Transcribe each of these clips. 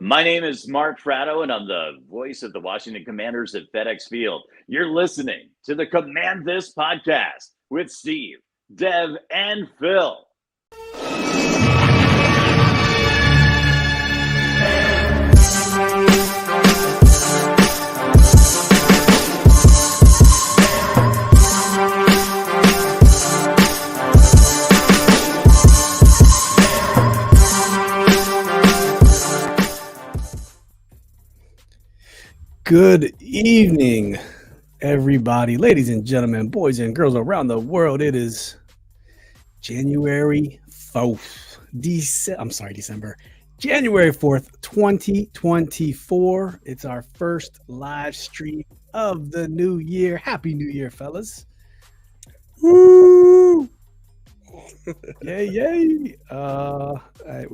My name is Mark Fratto, and I'm the voice of the Washington Commanders at FedEx Field. You're listening to the Command This podcast with Steve, Dev, and Phil. Good evening, everybody, ladies and gentlemen, boys and girls around the world. It is January 4th, December, January 4th, 2024. It's our first live stream of the new year. Happy New Year, fellas. Woo! Yay, yay.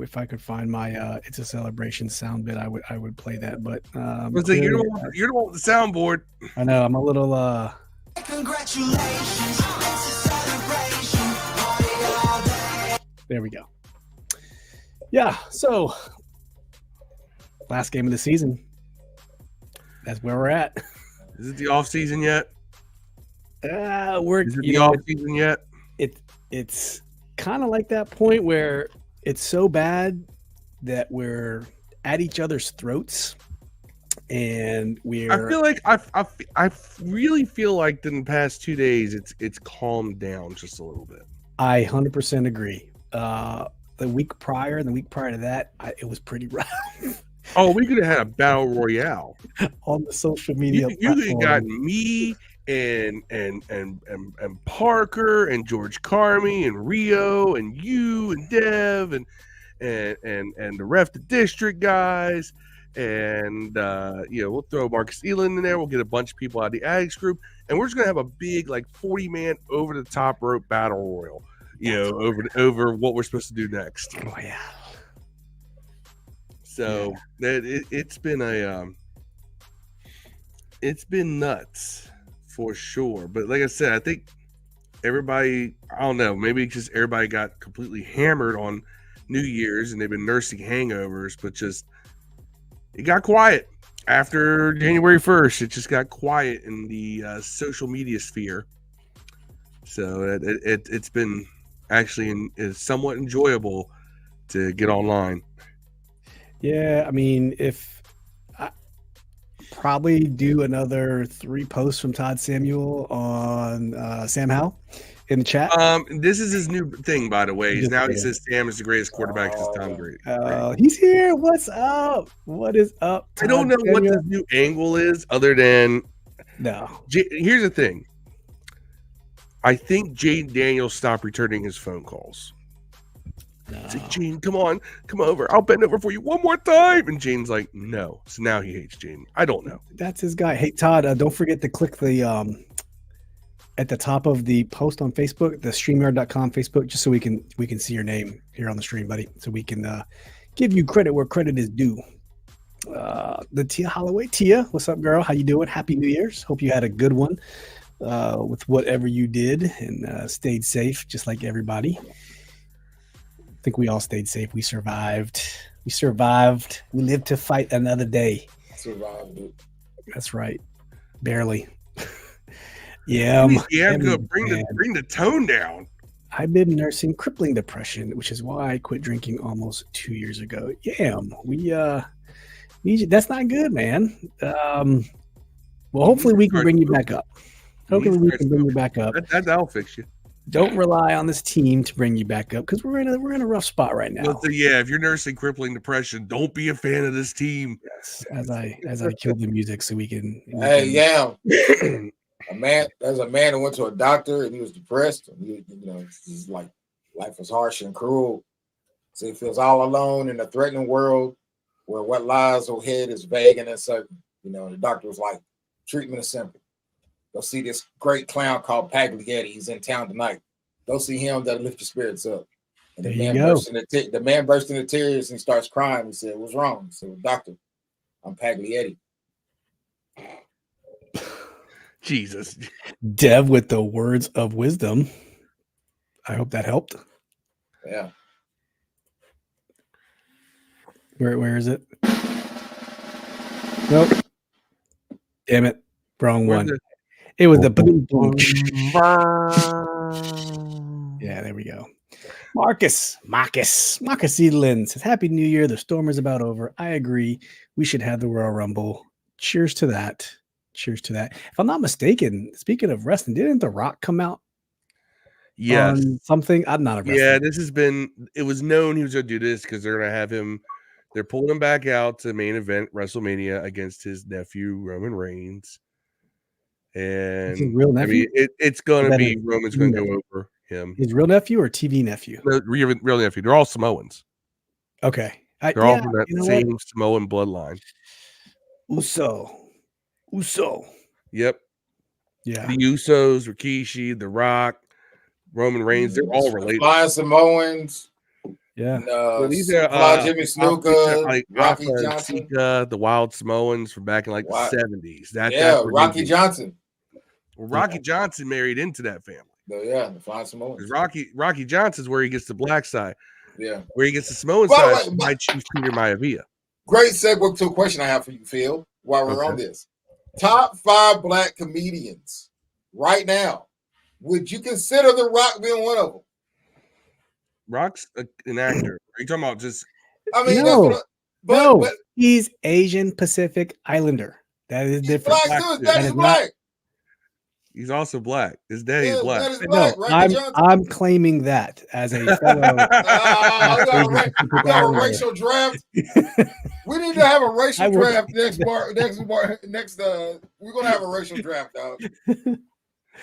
If I could find my It's a Celebration sound bit, I would play that, but you're the one with the soundboard. I know I'm a little Congratulations, it's a celebration, party all day. There we go. Yeah, so last game of the season. That's where we're at. Is it the off season yet? Is it the off season yet? It's kind of like that point where it's so bad that we're at each other's throats, and I feel like I really feel like in the past 2 days it's calmed down just a little bit. I 100% agree. The week prior and the week prior to that, it was pretty rough. Oh, we could have had a battle royale on the social media. You could have gotten me and Parker and George Carmi and Rio and you and Dev and the ref the district guys, and we'll throw Marcus Eland in there. We'll get a bunch of people out of the Addicts group, and we're just gonna have a big 40-man over the top rope battle royal, over what we're supposed to do next. Oh yeah. So it's been nuts for sure. But like I said, I think everybody, I don't know, maybe just everybody got completely hammered on New Year's and they've been nursing hangovers, but just it got quiet after January 1st. It just got quiet in the social media sphere. So it's been actually it's somewhat enjoyable to get online. Yeah, I mean, if I probably do another 3 posts from Todd Samuel on Sam Howell in the chat. This is his new thing, by the way. He says Sam is the greatest quarterback since Tom Brady. He's here. What's up? What is up, Todd I don't know Samuel? what the new angle is other than no. Here's the thing. I think Jaden Daniels stopped returning his phone calls. No. It's like, Gene, come over. I'll bend over for you one more time. And Jane's like, no. So now he hates Jaden. I don't know. That's his guy. Hey, Todd, don't forget to click the at the top of the post on Facebook, the StreamYard.com Facebook, just so we can see your name here on the stream, buddy. So we can give you credit where credit is due. The Tia Holloway. Tia, what's up, girl? How you doing? Happy New Year's. Hope you had a good one with whatever you did and stayed safe, just like everybody. I think we all stayed safe. We survived. We lived to fight another day. Survived it. That's right. Barely. Yeah. Bring the tone down. I've been nursing crippling depression, which is why I quit drinking almost 2 years ago. Yeah. That's not good, man. Well, hopefully we can bring you back up. That'll fix you. Don't rely on this team to bring you back up because we're in a rough spot right now. So if you're nursing crippling depression, don't be a fan of this team. Yes, as I killed the music so we can. There's a man who went to a doctor and he was depressed. And he's like life was harsh and cruel. So he feels all alone in a threatening world where what lies ahead is vague and uncertain. The doctor was like, treatment is simple. Go see this great clown called Paglietti. He's in town tonight. Go see him. That'll lift your spirits up. And the man burst into tears and he starts crying. He said, "What's wrong?" He said, "Well, doctor, I'm Paglietti." Jesus. Dev with the words of wisdom. I hope that helped. Yeah. Where is it? Nope. Damn it. Wrong Where's one. the- It was the boom, boom. Yeah, there we go. Marcus Edelin says, Happy New Year. The storm is about over. I agree. We should have the Royal Rumble. Cheers to that. Cheers to that. If I'm not mistaken, speaking of wrestling, didn't The Rock come out Yes. on something? I'm not a wrestler. Yeah, it was known he was going to do this because they're going to have him. They're pulling him back out to main event WrestleMania against his nephew, Roman Reigns. And His real nephew? It's going Is to that be his Roman's going to go over him. His real nephew or TV nephew? No, real nephew. They're all Samoans. Okay. They're all from that same Samoan bloodline. Uso. Yep. Yeah. The Usos, Rikishi, The Rock, Roman Reigns, they're all related. Flying Samoans. Yeah. These are Jimmy Snuka, like Rocky Alpha and Johnson. Sika, the Wild Samoans from back in like the 70s. Rocky Johnson. Well, Rocky Johnson married into that family. The Flying Samoans. Rocky Johnson's where he gets the black side. Yeah. Where he gets the Samoan side, by Chief Peter Maivia. Great segue to a question I have for you, Phil, while we're on this. Top 5 black comedians right now. Would you consider The Rock being one of them? Rock's an actor. Are you talking about just? I mean, no, but he's Asian Pacific Islander. That is different. Black too. That is black. He's also black. His daddy is black. That is black. No, I'm claiming that as a fellow. We got a racial draft. We need to have a racial draft next. We're gonna have a racial draft, dog. The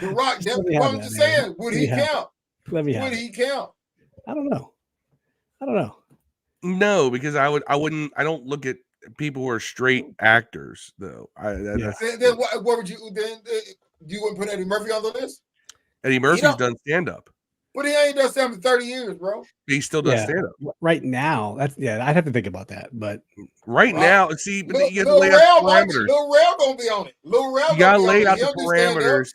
Rock. I'm just saying. Would he count? Would he count? I don't know. No, because I don't look at people who are straight actors though. Then what would you then? You wouldn't put Eddie Murphy on the list? Eddie Murphy's done stand up. But he ain't done stand up in 30 years, bro. He still does stand up. Right now, I'd have to think about that. But now, see, but you have to lay out out the parameters. Lil Rel gonna be on it. Lil Rel, you gotta lay out the parameters.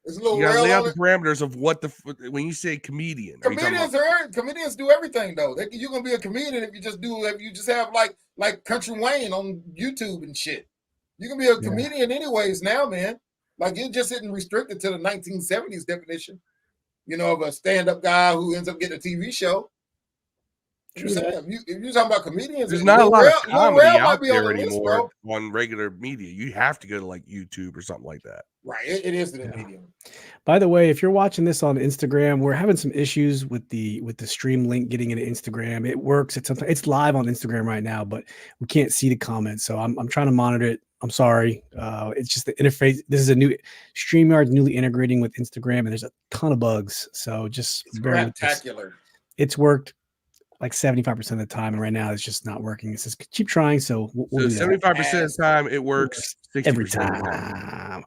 You gotta lay out the parameters of what when you say comedian. Comedians do everything though. You're gonna be a comedian if you just have like Country Wayne on YouTube and shit. You can be a comedian anyways now, man. Like you're just isn't restricted to the 1970s definition, of a stand-up guy who ends up getting a TV show. If you're talking about comedians, there's not a lot of comedy out there anymore on regular media. You have to go to like YouTube or something like that. Right, it is the medium. By the way, if you're watching this on Instagram, we're having some issues with the stream link getting into Instagram. It works. It's live on Instagram right now, but we can't see the comments. So I'm trying to monitor it. I'm sorry. It's just the interface. This is a new StreamYard's newly integrating with Instagram, and there's a ton of bugs. So just it's spectacular. It's worked like 75% of the time, and right now it's just not working. It says keep trying. So we'll 75% of the time it works. 60% every time.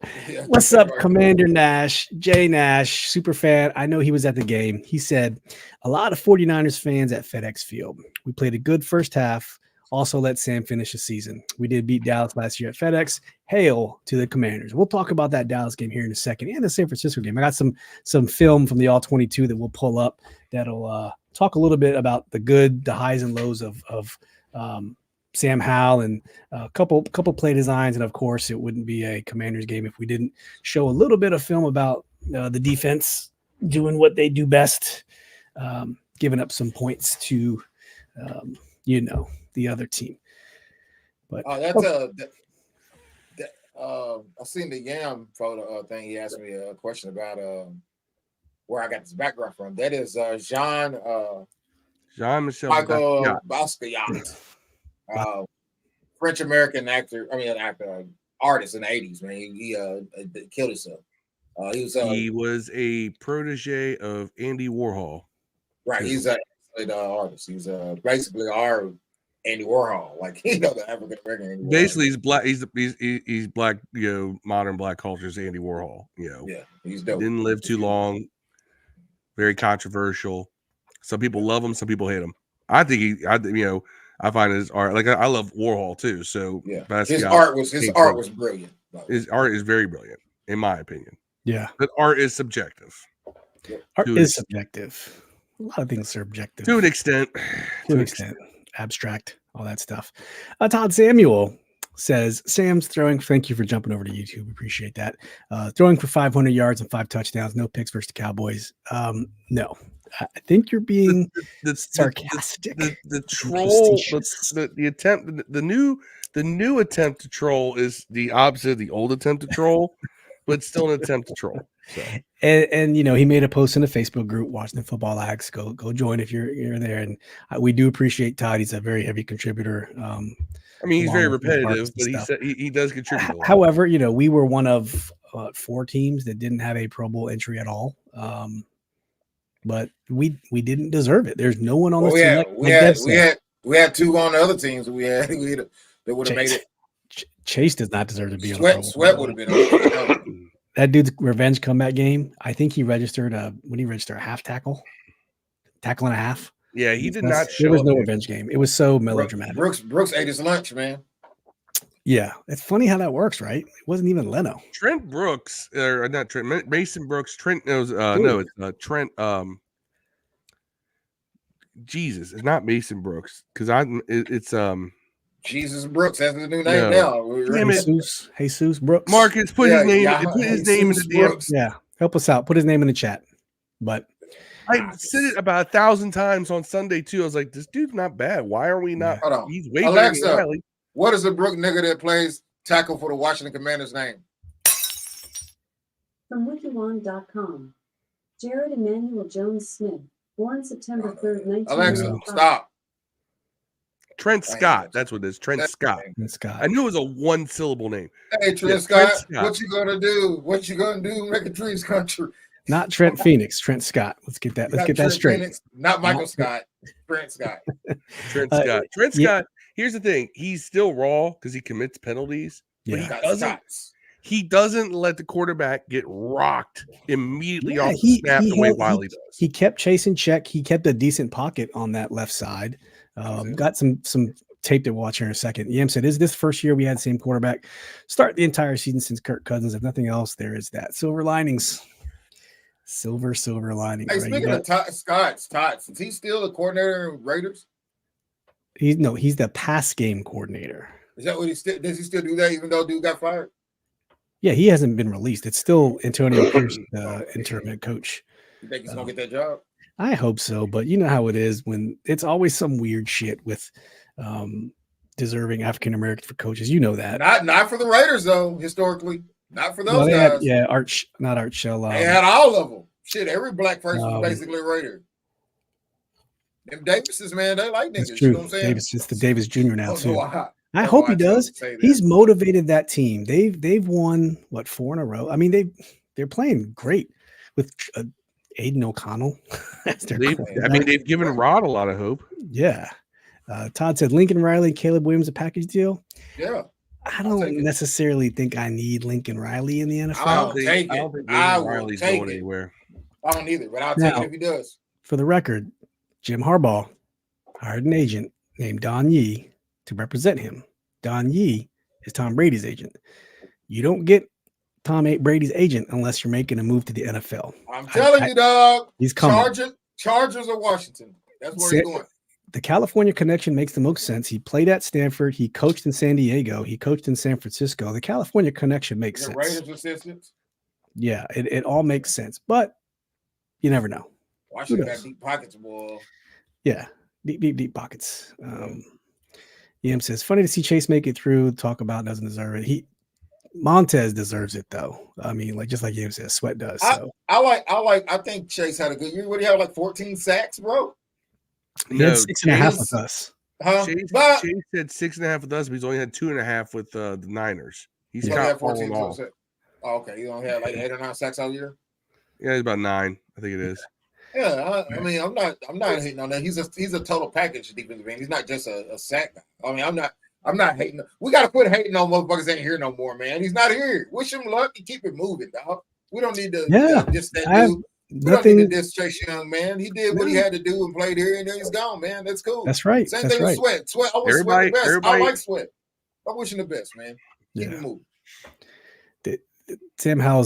What's up, Commander Nash? Jay Nash, super fan. I know he was at the game. He said a lot of 49ers fans at FedEx Field. We played a good first half. Also let Sam finish the season. We did beat Dallas last year at FedEx. Hail to the Commanders. We'll talk about that Dallas game here in a second and the San Francisco game. I got some film from the All 22 that we'll pull up that'll talk a little bit about the good, the highs and lows of Sam Howell and a couple play designs. And of course, it wouldn't be a Commanders game if we didn't show a little bit of film about the defense doing what they do best, giving up some points to, the other team. But I seen the Yam photo thing. He asked me a question about where I got this background from. That is Jean-Michel Michael Basquiat, French American actor. Artist in the 80s. Man, he killed himself. He was a protege of Andy Warhol. Right, he's an artist. He's basically our Andy Warhol, the African American. Basically, he's black. He's black. Modern black culture's Andy Warhol. Yeah, he's dope. Didn't live too long. Very controversial. Some people love him. Some people hate him. I find his art I love Warhol too. So yeah, his art was brilliant. His art is very brilliant, in my opinion. Yeah, but art is subjective. Art is subjective. A lot of things are objective to an extent. Abstract, all that stuff. Todd Samuel, says, Sam's throwing. Thank you for jumping over to YouTube. Appreciate that. Throwing for 500 yards and 5 touchdowns. No picks versus the Cowboys. No, I think you're being sarcastic. The troll, the attempt, the new attempt to troll is the opposite of the old attempt to troll, but still an attempt to troll. So. And he made a post in the Facebook group, Washington Football Ags. Go join if you're there. And we do appreciate Todd. He's a very heavy contributor. I mean, he's very repetitive, but he does contribute a lot. However, we were one of 4 teams that didn't have a Pro Bowl entry at all. But we didn't deserve it. There's no one on the team. We had 2 on the other teams. That would have made it. Chase does not deserve to be on the Pro Bowl. Sweat would have been on. That dude's revenge comeback game. I think he registered a half tackle and a half. Yeah, he did not show. There was no revenge game. It was so melodramatic. Brooks ate his lunch, man. Yeah, it's funny how that works, right? It wasn't even Leno. Trent Brooks, or not Trent, Mason Brooks. Trent knows. No, it's Trent. Jesus, it's not Mason Brooks because it's Jesus Brooks. That's the new name now. Jesus Brooks. Marcus, put his name. Put his name in the DM. Yeah, help us out. Put his name in the chat. But I said it about 1,000 times on Sunday too. I was like, this dude's not bad. Why are we not? Hold on. He's way Alexa, better than Riley. What is the Brook nigga that plays tackle for the Washington Commanders name? From wikilon.com. Jared Emmanuel Jones Smith, born September 3rd, 1995. Alexa, stop. Trent Scott. That's what it is. Trent Scott. I knew it was a 1-syllable name. Hey, Trent Scott, what you gonna do? What you gonna do? Make a dreams country. Not Trent Phoenix, Trent Scott. Let's get that. Let's get that straight. Phoenix, not Michael Scott. Trent Scott. Trent Scott. Trent Scott. Here's the thing. He's still raw because he commits penalties. But he doesn't let the quarterback get rocked immediately off the snap the way Wiley does. He kept chasing check. He kept a decent pocket on that left side. Got some tape to watch here in a second. Yam said, is this first year we had the same quarterback start the entire season since Kirk Cousins? If nothing else, there is that. Silver linings. Silver linings. Hey, speaking of Scott, is he still the coordinator of Raiders? He's the pass game coordinator. Is that what does he still do that even though dude got fired? Yeah, he hasn't been released. It's still Antonio Pierce, the interim head coach. You think he's gonna get that job? I hope so, but you know how it is when it's always some weird shit with deserving African Americans for coaches. You know that. Not for the Raiders though. Historically, not for those guys. Not Art Shell. They had all of them. Shit, every black person was basically a Raider. Them Davises, man, they like niggas. That's true. You know what I'm saying? It's the Davis Jr. now too. I hope he does. He's motivated that team. They've won 4 in a row. I mean they're playing great with Aiden O'Connell. They've given Rod a lot of hope. Yeah. Todd said Lincoln Riley, Caleb Williams a package deal. Yeah. I don't necessarily think I need Lincoln Riley in the NFL. I don't think Riley's going anywhere. I don't either, but I'll take it if he does. For the record, Jim Harbaugh hired an agent named Don Yee to represent him. Don Yee is Tom Brady's agent. You don't get Tom Brady's agent unless you're making a move to the NFL. I'm telling you, dog. He's coming. Chargers or Washington. That's where he's going. The California connection makes the most sense. He played at Stanford. He coached in San Diego. He coached in San Francisco. The California connection makes sense. Raiders assistants. Yeah, it all makes sense, but you never know. Washington got deep pockets, boy. Yeah, deep pockets. Yam says, funny to see Chase make it through. Talk about doesn't deserve it. Montez deserves it though. I mean, just like Yam says, Sweat does. So. I think Chase had a good year. What do you have, like 14 sacks, bro? He had 6.5 with us. Chase had 6.5 with us, but he's only had 2.5 with the Niners. He's got 14. Oh, okay, you don't have like 8 or 9 sacks all year. Yeah, he's about 9. I think it is. Yeah, I mean, I'm not hating on that. He's a total package defensive end. He's not just a sack guy. I mean, I'm not hating. We got to quit hating on motherfuckers ain't here no more, man. He's not here. Wish him luck and keep it moving, dog. We don't need to diss that dude. We don't need to diss Chase Young, man. He did what he had to do and played here, and then he's gone, man. That's cool. That's right. Same thing with Sweat. Sweat, I wish Sweat the best. I like Sweat. I wish him the best, man. Keep it moving. Sam Howell.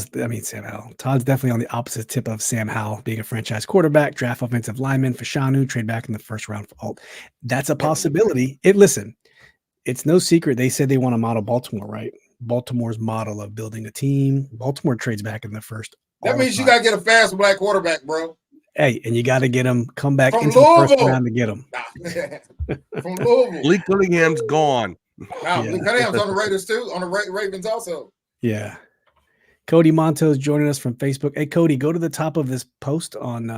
Todd's definitely on the opposite tip of Sam Howell, being a franchise quarterback, draft offensive lineman for Shanu, trade back in the first round for Alt. That's a possibility. It's it's no secret they said they want to model Baltimore, right? Baltimore's model of building a team. Baltimore trades back in the first. That all means the you time. got to get a fast black quarterback, bro. Hey, and you got to get them come back From into the first Louisville. round to get them. From Louisville. Lee Cunningham's gone. Now, Yeah. Lee Cunningham's on the Raiders too, on the Ravens also. Yeah. Cody Montos joining us from Facebook. Hey, Cody, go to the top of this post on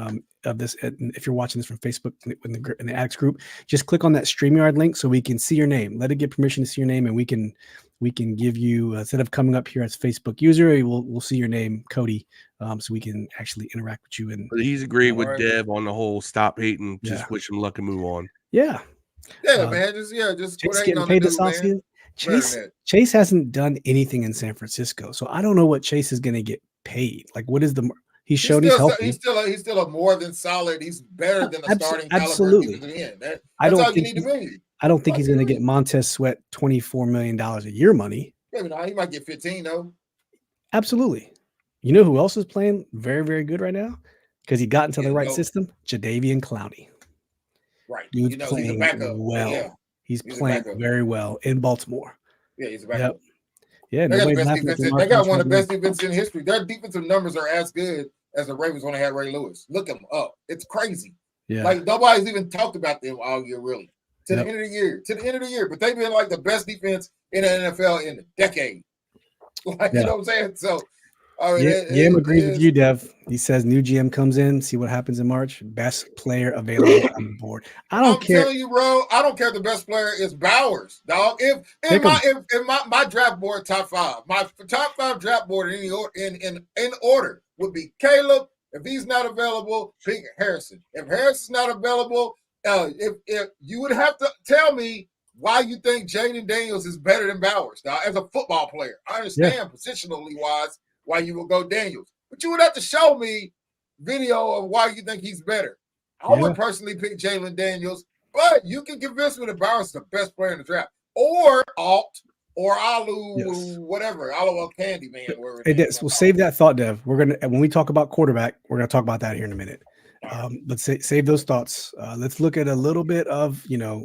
of this. If you're watching this from Facebook in the Addicts group, just click on that StreamYard link so we can see your name. Let it get permission to see your name, and we can give you, instead of coming up here as Facebook user, we'll see your name, Cody, so we can actually interact with you. And But he's agreed with Alright. Dev on the whole stop hating, just Yeah. wish him luck and move on. yeah, Man, just Chase quit hating getting on the paid this dude, man. offseason. Better than that. Chase hasn't done anything in San Francisco, so I don't know what Chase is going to get paid. Like, what is he's shown he's healthy. He's still a more than solid. He's better than a starting absolutely. caliber defensive end. That's don't all you think need to be. I don't think he's going to get Absolutely. Montez Sweat $24 million a year money. Maybe not. He might get 15 though. Absolutely. You know who else is playing very, very good right now? Because he got into the right no. system? Jadeveon Clowney. Right. Dude's he's a playing backup. well. Yeah. He's He's a playing backup. very well in Baltimore. Yeah, he's a backup. Yep. Yeah, They got, the nobody's best laughing at defense. the They got Marcus one of the right best defenses in history. Their defensive numbers are as good as the Ravens when they had Ray Lewis. Look them up. It's crazy. now. Yeah. Like nobody's even talked about them all year, really. To Yep. the end of the year. To the end of the year. But they've been like the best defense in the NFL in a decade. Like, Yeah. you know what I'm saying? So, Yam agrees with you, Dev. He says new GM comes in, see what happens in March. Best player available on the board. I don't care. telling you, bro. I don't care if the best player is Bowers, dog. If Pick my draft board top five, my top five draft board in order would be Caleb. If he's not available, pick Harrison. If Harrison's not available, if you would have to tell me why you think Jaden Daniels is better than Bowers, dog, as a football player. I understand positionally wise why you would go Daniels, but you would have to show me video of why you think he's better. I would personally pick Jalen Daniels, but you can convince me that Bowers is the best player in the draft, or Alt, or Alu, whatever, Alu Candyman. We'll save that thought, Dev. We're gonna when we talk about quarterback, we're gonna talk about that here in a minute. Let's save those thoughts. Let's look at a little bit of,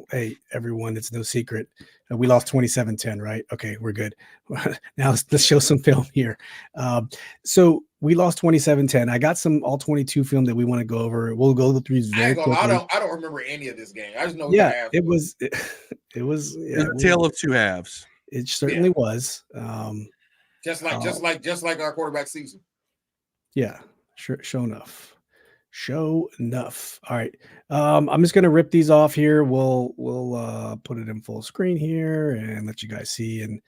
hey, everyone, it's no secret. We lost 27-10, right? Okay, we're good. Now let's show some film here. So we lost 27-10. I got some all 22 film that we want to go over. We'll go through these very quickly. I don't remember any of this game. I just know it was a tale of two halves. It certainly was. Just like our quarterback season. Yeah, sure. Show enough. All right. I'm just gonna rip these off here. We'll put it in full screen here and let you guys see. And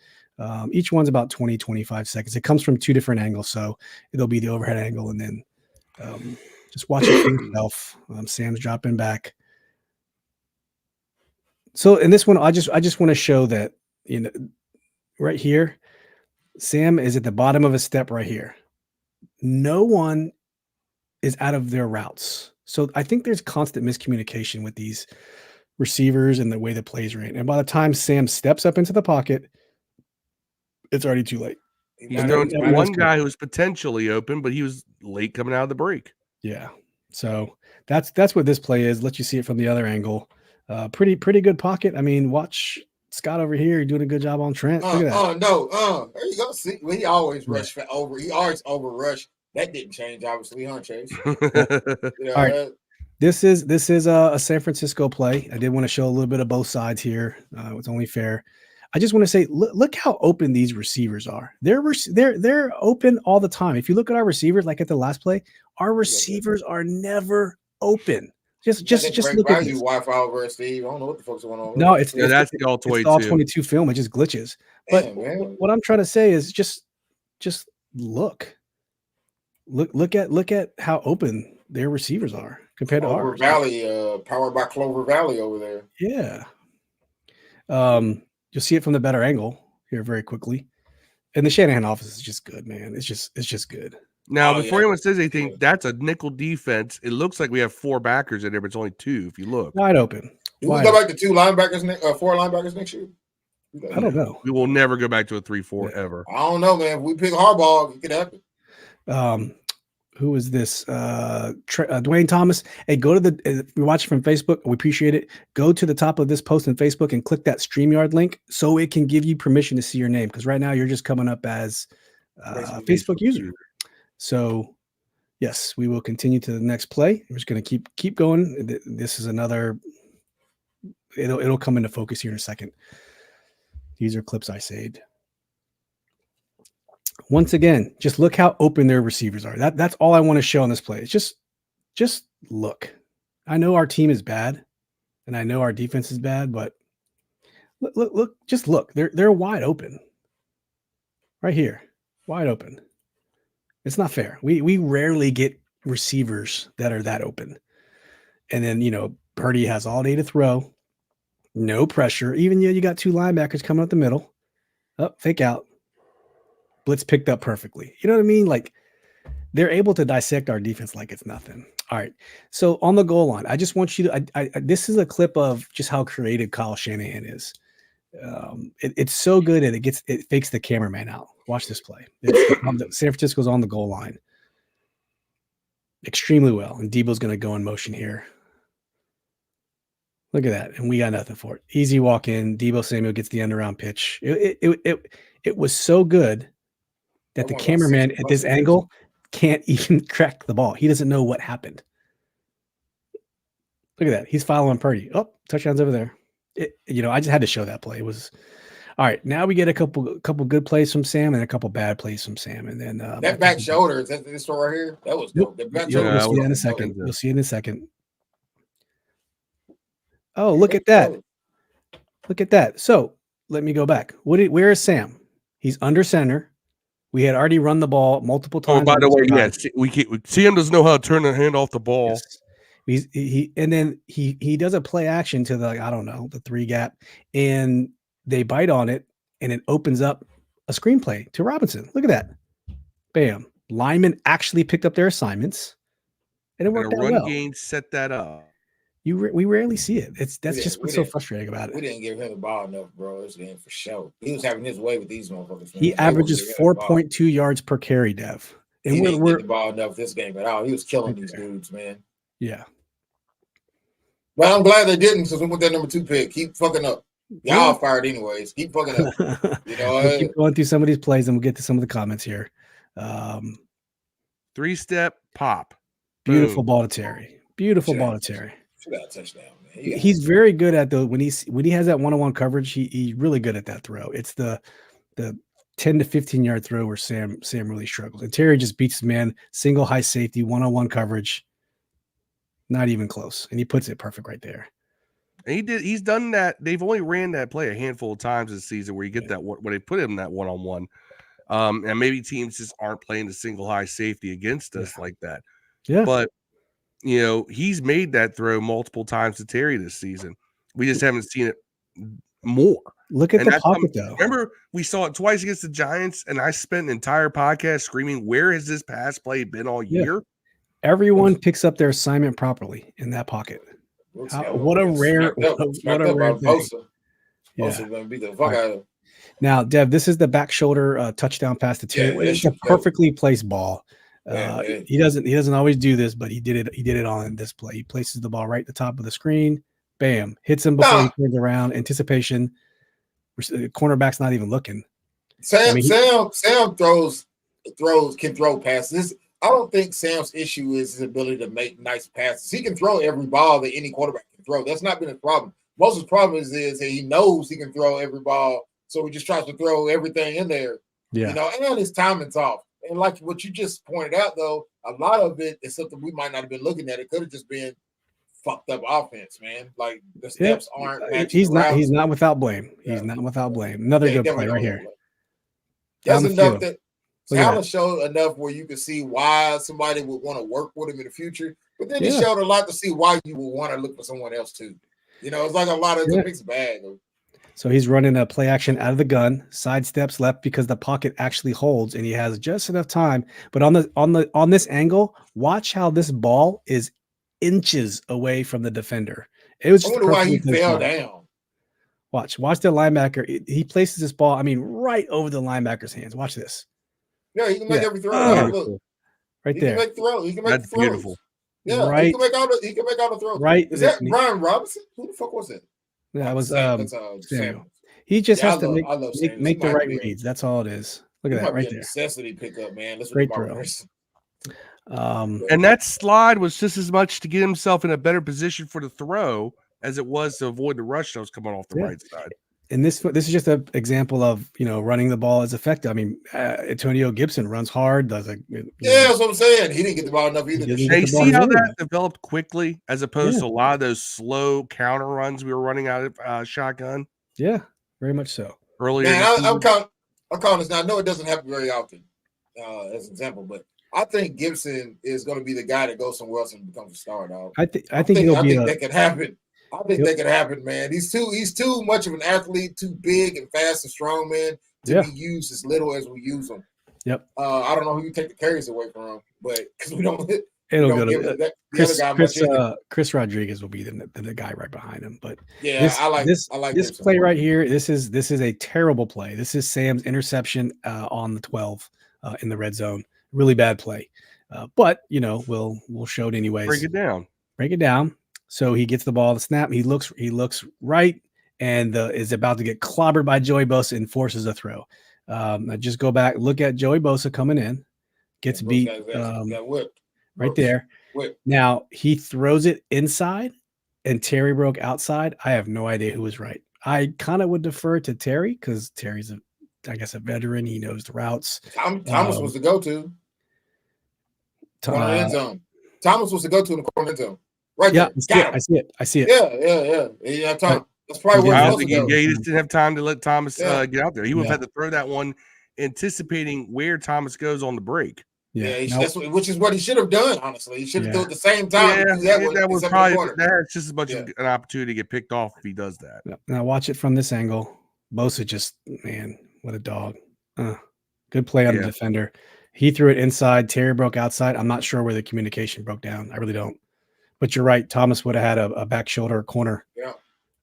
each one's about 20-25 seconds. It comes from two different angles, so it'll be the overhead angle, and then just watch it for yourself. Sam's dropping back. So in this one, I just want to show that, right here, Sam is at the bottom of a step right here. No one is out of their routes. So I think there's constant miscommunication with these receivers and the way the plays ran. And by the time Sam steps up into the pocket, it's already too late. He's known to one guy who was potentially open, but he was late coming out of the break. Yeah. So that's what this play is. Let you see it from the other angle. Pretty good pocket. I mean, watch Scott over here doing a good job on Trent. Look at that. There you go. See, he always rush over. He always over rush. That didn't change, obviously, huh, Chase? All right. This is a San Francisco play. I did want to show a little bit of both sides here. It's only fair. I just want to say, look how open these receivers are. They're open all the time. If you look at our receivers, like at the last play, our receivers are never open. Just look at this. Wi-Fi over Steve. I don't know what the fuck's going on. No, it's that's the all 22. It's all 22 film. It just glitches. But what I'm trying to say is just look at how open their receivers are compared to ours. Valley, powered by Clover Valley over there. Yeah. You'll see it from the better angle here very quickly. And the Shanahan office is just good, man. It's just good. Now, before anyone says anything, that's a nickel defense. It looks like we have four backers in there, but it's only two if you look. Wide open. Do we go back to four linebackers next year? I don't know. We will never go back to a 3-4 ever. I don't know, man. If we pick Harbaugh, it could happen. who is this? Dwayne Thomas. Hey, go to the. If you're watching from Facebook, we appreciate it. Go to the top of this post on Facebook and click that StreamYard link so it can give you permission to see your name. Because right now you're just coming up as Facebook user. So yes, we will continue to the next play. We're just going to keep going. This is another. It'll come into focus here in a second. These are clips I saved. Once again, just look how open their receivers are. That's all I want to show on this play. It's just look. I know our team is bad, and I know our defense is bad, but look, just look. They're wide open. Right here. Wide open. It's not fair. We rarely get receivers that are that open. And then, Purdy has all day to throw. No pressure. Even you got two linebackers coming up the middle. Oh, fake out. Blitz picked up perfectly. You know what I mean? Like, they're able to dissect our defense like it's nothing. All right. So on the goal line, I just want you to. This is a clip of just how creative Kyle Shanahan is. It's so good that it fakes the cameraman out. Watch this play. San Francisco's on the goal line extremely well, and Debo's going to go in motion here. Look at that, and we got nothing for it. Easy walk in. Debo Samuel gets the end around pitch. It was so good that the cameraman at this angle can't even crack the ball. He doesn't know what happened. Look at that. He's following Purdy. Oh, touchdowns over there. I just had to show that play. It was all right. Now we get a couple good plays from Sam and a couple bad plays from Sam, and then that back shoulder is that this one right here? That was dope. The back shoulder. We'll see in a second. You'll see in a second. Oh, look at that. Look at that. So let me go back. Where is Sam? He's under center. We had already run the ball multiple times. Oh, by the way, Sam doesn't know how to turn the hand off the ball. Yes. He does a play action to the 3 gap, and they bite on it, and it opens up a screenplay to Robinson. Look at that. Bam. Linemen actually picked up their assignments, and it worked out well. Run game set that up. We rarely see it. That's just what's so frustrating about it. We didn't give him the ball enough, bro. This game for sure. He was having his way with these motherfuckers. Man. He averages 4.2 yards per carry, Dev. And he didn't get the ball enough this game at all. He was killing these dudes, man. Yeah. Well, I'm glad they didn't, because we went that number 2 pick. Keep fucking up. Y'all fired anyways. Keep fucking up. We'll keep going through some of these plays, and we'll get to some of the comments here. 3-step pop. Beautiful ball to Terry. Beautiful ball to Terry. Got a touchdown, man. He's very good at when he has that one-on-one coverage. He's really good at that throw. It's the 10 to 15 yard throw where Sam really struggles, and Terry just beats his man. Single high safety, one-on-one coverage, not even close, and he puts it perfect right there. And he's done that. They've only ran that play a handful of times this season where you get that where they put him in that one-on-one, and maybe teams just aren't playing the single high safety against us like that. Yeah, but. He's made that throw multiple times to Terry this season. We just haven't seen it more. Look at the pocket, though. Remember, we saw it twice against the Giants, and I spent an entire podcast screaming, "Where has this pass play been all year?" Everyone picks up their assignment properly in that pocket. What a rare thing. Now, Dev, this is the back shoulder touchdown pass to Terry. It's a perfectly placed ball. He doesn't always do this, but he did it on this play. He places the ball right at the top of the screen, bam, hits him before he turns around. Anticipation. The cornerback's not even looking. Sam can throw passes. I don't think Sam's issue is his ability to make nice passes. He can throw every ball that any quarterback can throw. That's not been his problem. Most of his problem is that he knows he can throw every ball, so he just tries to throw everything in there. Yeah, and his timing's off. And like what you just pointed out, though, a lot of it is something we might not have been looking at. It could have just been fucked up offense, man. Like the steps aren't. He's not without blame. He's not without blame. Another good play right here. That's enough that talent showed enough where you could see why somebody would want to work with him in the future. But then he showed a lot to see why you would want to look for someone else too. It's like a lot of a mixed bag. So he's running a play action out of the gun, sidesteps left because the pocket actually holds, and he has just enough time. But on this angle, watch how this ball is inches away from the defender. It was. I wonder why he fell down. Watch the linebacker. He places this ball, right over the linebacker's hands. Watch this. Yeah, he can make every throw. Look. right He there. can make throws. He can make That's throws. beautiful. Yeah, Right. he can make all the throws. Right. Is that Brian Robinson? Who the fuck was that? That was That's Samuel. Samuel. He just Yeah, has to I love Samuel. make He the might right be a- reads. That's all it is. Look He at might that right be a there. necessity pickup, man. Let's Great read my throw. verse. And that slide was just as much to get himself in a better position for the throw as it was to avoid the rush that was coming off the Yeah. right side. And this is just an example of running the ball is effective. I mean, Antonio Gibson runs hard. Does That's what I'm saying. He didn't get the ball enough either. He didn't Hey, get the ball see how anyway. that developed quickly as opposed to a lot of those slow counter runs we were running out of shotgun Yeah, very much so. earlier. Man, this I'm season. calling this now. I know it doesn't happen very often, as an example, but I think Gibson is going to be the guy that goes somewhere else and becomes a star, dog. I think that could happen. I think that could happen, man. He's too much of an athlete, too big and fast and strong, man, to be used as little as we use him. Yep. I don't know who you take the carries away from, but because we don't. It'll go give to the other guy much in it. Chris Rodriguez will be the guy right behind him. But yeah, I like this Gibson. play right here. This is a terrible play. This is Sam's interception on the 12 in the red zone. Really bad play. But we'll show it anyways. Break it down. So he gets the ball to snap. He looks right and is about to get clobbered by Joey Bosa and forces a throw. I just go back, look at Joey Bosa coming in, gets beat Got whipped. right there. Whipped. Now he throws it inside and Terry broke outside. I have no idea who was right. I kind of would defer to Terry because Terry's a veteran. He knows the routes. Thomas was the go-to. Corner end zone. Thomas was the go-to in the corner end zone. Right there. I see it. Yeah. Tom. That's probably where he just didn't have time to let Thomas get out there. He would have had to throw that one, anticipating where Thomas goes on the break. Which is what he should have done. Honestly, he should have done it at the same time. That's just as much of an opportunity to get picked off if he does that. Now watch it from this angle. Bosa man, what a dog. Good play on the defender. He threw it inside. Terry broke outside. I'm not sure where the communication broke down. I really don't. But you're right. Thomas would have had a back shoulder corner.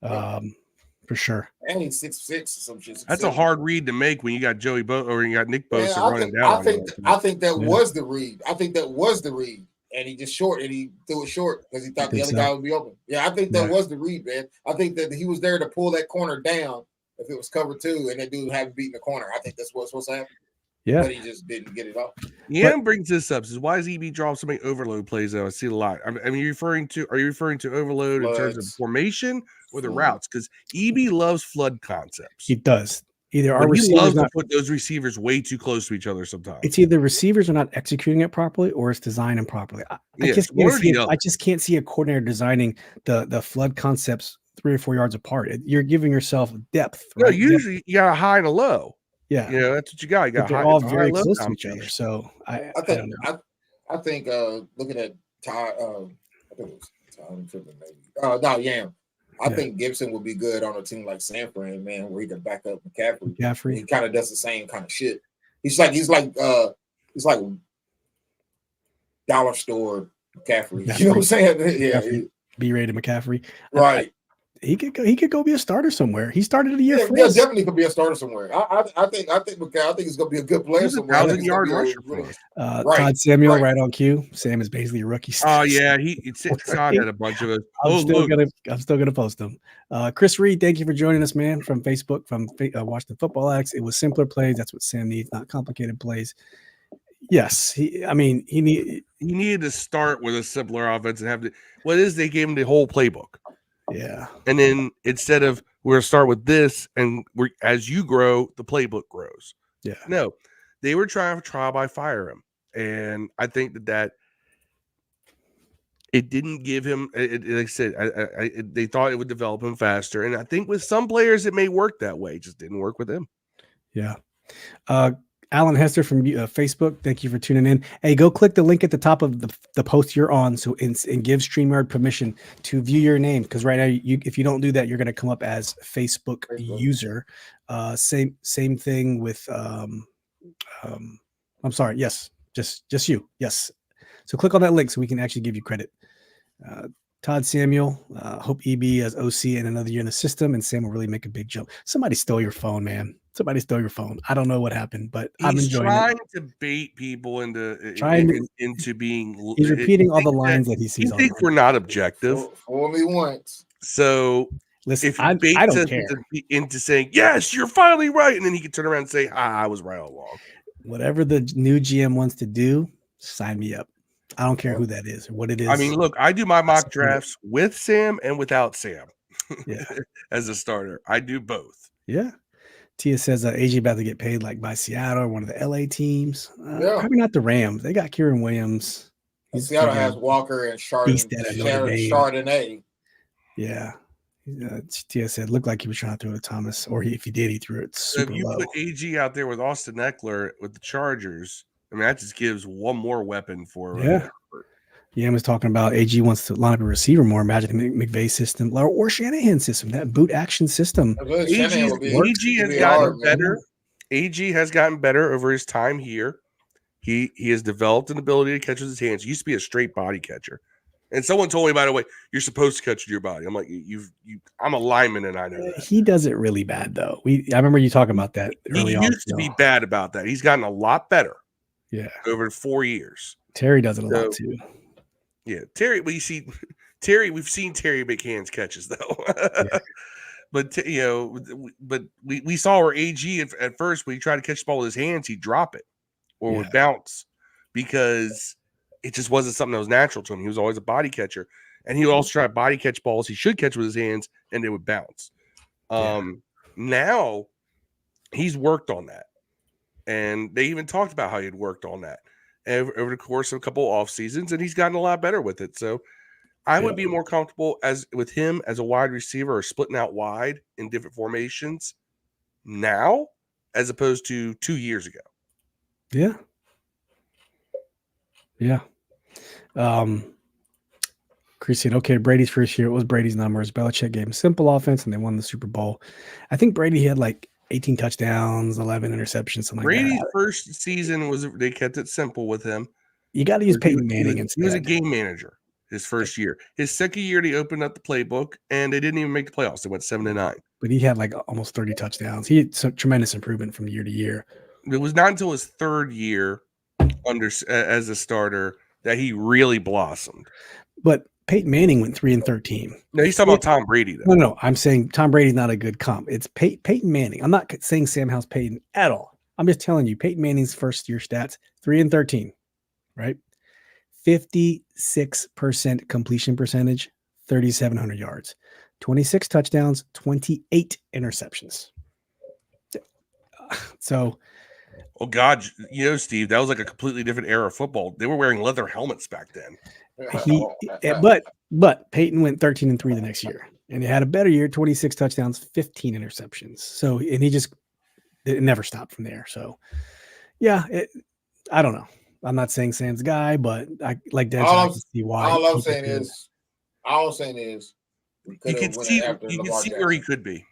For sure. And he's 6'6" or some shit. That's a hard read to make when you got Joey or you got Nick Bosa running down. I think that was the read. And he just short and he threw it short because he thought the other guy would be open. Yeah, I think that was the read, man. I think that he was there to pull that corner down if it was cover 2 and that dude hadn't beaten the corner. I think that's what's supposed to happen. Yeah, but he just didn't get it off. Brings this up. Says, why is EB drawing so many overload plays? Though I see it a lot. I mean, are you referring to overload in terms of formation or the routes? Because EB loves flood concepts. He does. Either our receivers loves to put those receivers way too close to each other. Sometimes it's either receivers are not executing it properly or it's designing properly. I just can't see a coordinator designing the flood concepts 3 or 4 yards apart. You're giving yourself depth. No, usually you got a high and a low. Yeah, that's what you got. You got they're all very close to each other. So I think looking at Todd, I think it was Todd Trippin, maybe. Yam. I think Gibson would be good on a team like San Fran, man, where he can back up McCaffrey. He kind of does the same kind of shit. He's like dollar store McCaffrey. You know what I'm saying? Yeah, B-rated McCaffrey. Right. He could go be a starter somewhere. He started a year. Yeah, definitely could be a starter somewhere. I think he's gonna be a good player somewhere. 1,000-yard rusher for us. Todd Samuel right on cue. Sam is basically a rookie. Oh yeah, Todd had a bunch of it. I'm still gonna post them. Chris Reed, thank you for joining us, man, from Facebook, from Washington Football X. It was simpler plays. That's what Sam needs, not complicated plays. Yes, he needed to start with a simpler offense and have they gave him the whole playbook. Yeah. And then instead of we're going to start with this and as you grow, the playbook grows. Yeah. No, they were trying to trial by fire him. And I think that it didn't give him, like I said, they thought it would develop him faster. And I think with some players, it may work that way. It just didn't work with him. Yeah. Alan Hester from Facebook, thank you for tuning in. Hey, go click the link at the top of the post you're on, and give StreamYard permission to view your name. Because right now, if you don't do that, you're going to come up as Facebook user. Same thing with. I'm sorry. Yes, just you. Yes. So click on that link so we can actually give you credit. Todd Samuel, hope EB has OC in another year in the system, and Sam will really make a big jump. Somebody stole your phone, man. Somebody stole your phone. I don't know what happened, but I'm He's enjoying trying it. to bait people into Trying to- into being. He's repeating all the think lines that he you sees think online. we're not objective. Fool me once. So Listen, if he I baits don't us care. into saying, yes, you're finally right, and then he can turn around and say, I was right all along. Whatever the new GM wants to do, sign me up. I don't care who that is or what it is. I mean, look, I do my mock support it. drafts with Sam and without Sam. Yeah. As a starter. I do both. Yeah. Tia says AJ about to get paid like by Seattle or one of the LA teams. Yeah. Probably not the Rams. They got Kieran Williams. Seattle has Walker and beast at Notre Dame. Chardonnay. Yeah. Tia said looked like he was trying to throw to Thomas, or if he did, he threw it super if you low. put AG out there with Austin Eckler with the Chargers, I mean, that just gives one more weapon for Yeah, was talking about AG wants to line up a receiver more. Imagine the McVay system or Shanahan system, that boot action system. AG has gotten better. AG has gotten better over his time here. He has developed an ability to catch with his hands. He used to be a straight body catcher. And someone told me, by the way, you're supposed to catch with your body. I'm like, I'm a lineman and I know that. He does it really bad though. I remember you talking about that early on. He used to be bad about that. He's gotten a lot better. Yeah. Over 4 years. Terry does it a lot too. Yeah, Terry. We've seen Terry make hands catches though. Yeah. But we saw where AG at first when he tried to catch the ball with his hands, he'd drop it or would bounce because it just wasn't something that was natural to him. He was always a body catcher, and he would also try to body catch balls he should catch with his hands, and they would bounce. Now he's worked on that, and they even talked about how he had worked on that over the course of a couple off seasons, and he's gotten a lot better with it. So I would be more comfortable with him as a wide receiver or splitting out wide in different formations now as opposed to 2 years ago. Yeah. Yeah. Christian, okay, Brady's first year, it was Brady's numbers. Belichick gave him simple offense and they won the Super Bowl. I think Brady had like 18 touchdowns, 11 interceptions, something Brady's like that. first season they kept it simple with him. You got to use Peyton Manning instead. He was a game manager his first year. His second year, they opened up the playbook and they didn't even make the playoffs. They went 7-9. But he had like almost 30 touchdowns. He had some tremendous improvement from year to year. It was not until his third year as a starter that he really blossomed. But Peyton Manning went 3-13. No, he's talking about Tom Brady, though. No, I'm saying Tom Brady's not a good comp. It's Peyton Manning. I'm not saying Sam Howell's Peyton at all. I'm just telling you, Peyton Manning's first year stats, 3-13, right? 56% completion percentage, 3,700 yards, 26 touchdowns, 28 interceptions. So, oh God, Steve, that was like a completely different era of football. They were wearing leather helmets back then. But Peyton went 13-3 the next year, and he had a better year, 26 touchdowns, 15 interceptions. So, and it never stopped from there. So, yeah, I don't know. I'm not saying Sam's guy, but I like Dad. I can see why. All I'm saying is, you can see where he could be.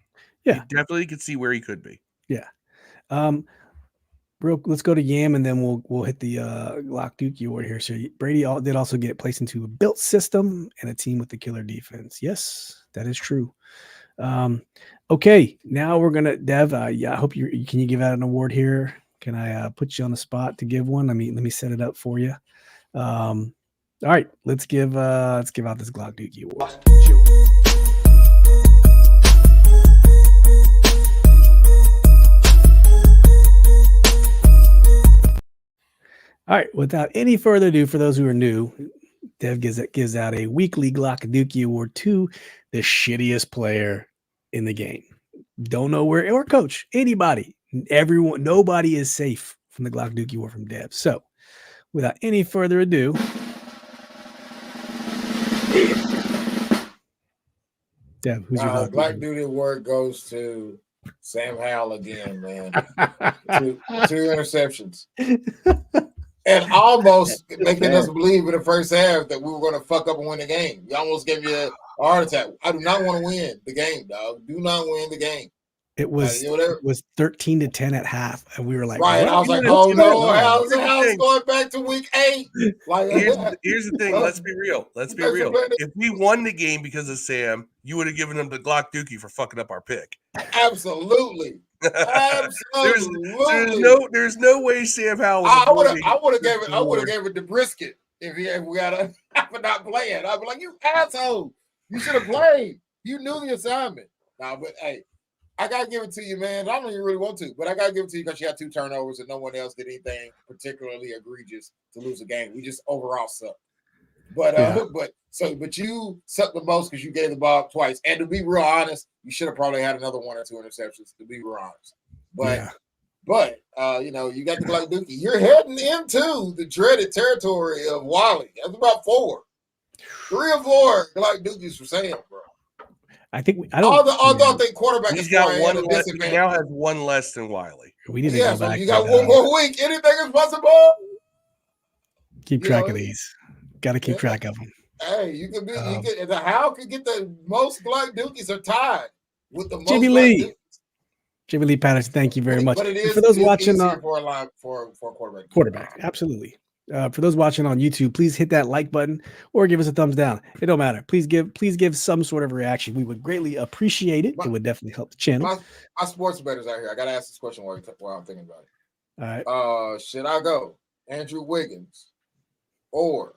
Yeah, you definitely could see where he could be. Yeah. Let's go to Yam, and then we'll hit the Glock Dookie award here. So Brady did also get placed into a built system and a team with the killer defense. Yes, that is true. Okay, now we're gonna Dev. I hope can you give out an award here? Can I put you on the spot to give one? Let me set it up for you. All right, let's give out this Glock Dookie award. All right, without any further ado, for those who are new, Dev gives out a weekly Glock Dookie award to the shittiest player in the game. Don't know where, or coach, anybody, everyone, nobody is safe from the Glock Dookie award from Dev. So, without any further ado, Dev, who's your Glock Dookie award goes to Sam Howell again, man. two interceptions. And almost making us believe in the first half that we were going to fuck up and win the game. You almost gave me a heart attack. I do not want to win the game, dog. Do not win the game. It was 13-10 at half, and we were like, right. I was like, oh no, how's going back to week 8? Like, here's the thing. Let's be real. If we won the game because of Sam, you would have given him the Glock Dookie for fucking up our pick. Absolutely. Absolutely. there's no way Sam Howell. I would have gave it to Brisket if we had a for not playing. I'd be like, you asshole, you should have played. You knew the assignment. Nah, but hey, I gotta give it to you, man. I don't even really want to, but I gotta give it to you because you had 2 turnovers and no one else did anything particularly egregious to lose a game. We just overall sucked. But but you sucked the most because you gave the ball twice. And to be real honest, you should have probably had another 1 or 2 interceptions. To be real honest, but you know, you got the Glock Dookie. You're heading into the dreaded territory of Wally. That's about 4, 3 or 4 Glock Dookies for Sam, bro. I think I don't. Although I think quarterback He's is got one at a less. He disadvantage. now has 1 less than Wiley. We need to Yeah, go so back. you got and, 1 more week. Anything is possible. keep track of these. Got to keep track of them. Hey, you could be. The How could get the most Glock Dookies are tied with the most. Jimmy Glock Lee. Dookies. Jimmy Lee Patterson, thank you very much. But it is for those it is watching easier for a line for a quarterback, absolutely. For those watching on YouTube, please hit that like button or give us a thumbs down. It don't matter. Please give some sort of reaction. We would greatly appreciate it. It would definitely help the channel. My sports bettors out here. I gotta ask this question while I'm thinking about it. All right. Should I go Andrew Wiggins or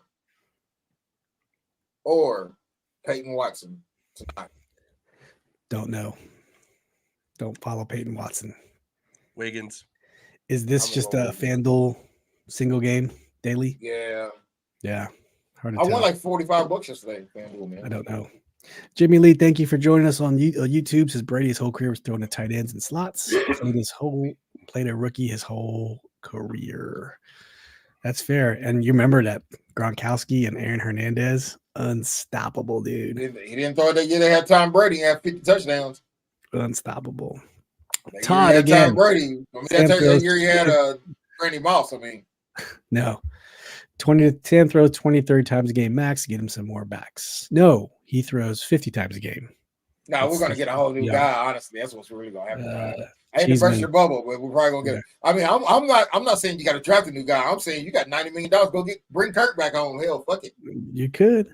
Peyton Watson tonight? Don't know. Don't follow Peyton Watson. Wiggins. Is this just a FanDuel single game daily? Yeah. Hard to I tell. won like $45 yesterday, FanDuel, man. I don't know. Jimmy Lee, thank you for joining us on YouTube. Says Brady, his whole career was throwing to tight ends and slots. Played a rookie his whole career. That's fair. And you remember that Gronkowski and Aaron Hernandez, unstoppable, dude. He didn't throw it that year. They had Tom Brady and had 50 touchdowns. Unstoppable. That Todd year again. Tom Brady. That year he had Randy Moss. I mean, no. 20 to 10 throws 23 times a game max. Get him some more backs. No, he throws 50 times a game. No, we're gonna get a whole new guy. Honestly, that's what's really gonna happen. I ain't Cheeseman. burst your bubble, but we're probably gonna get. I mean, I'm not saying you got to draft a new guy. I'm saying you got $90 million. Go bring Kirk back home. Hell, fuck it. You could.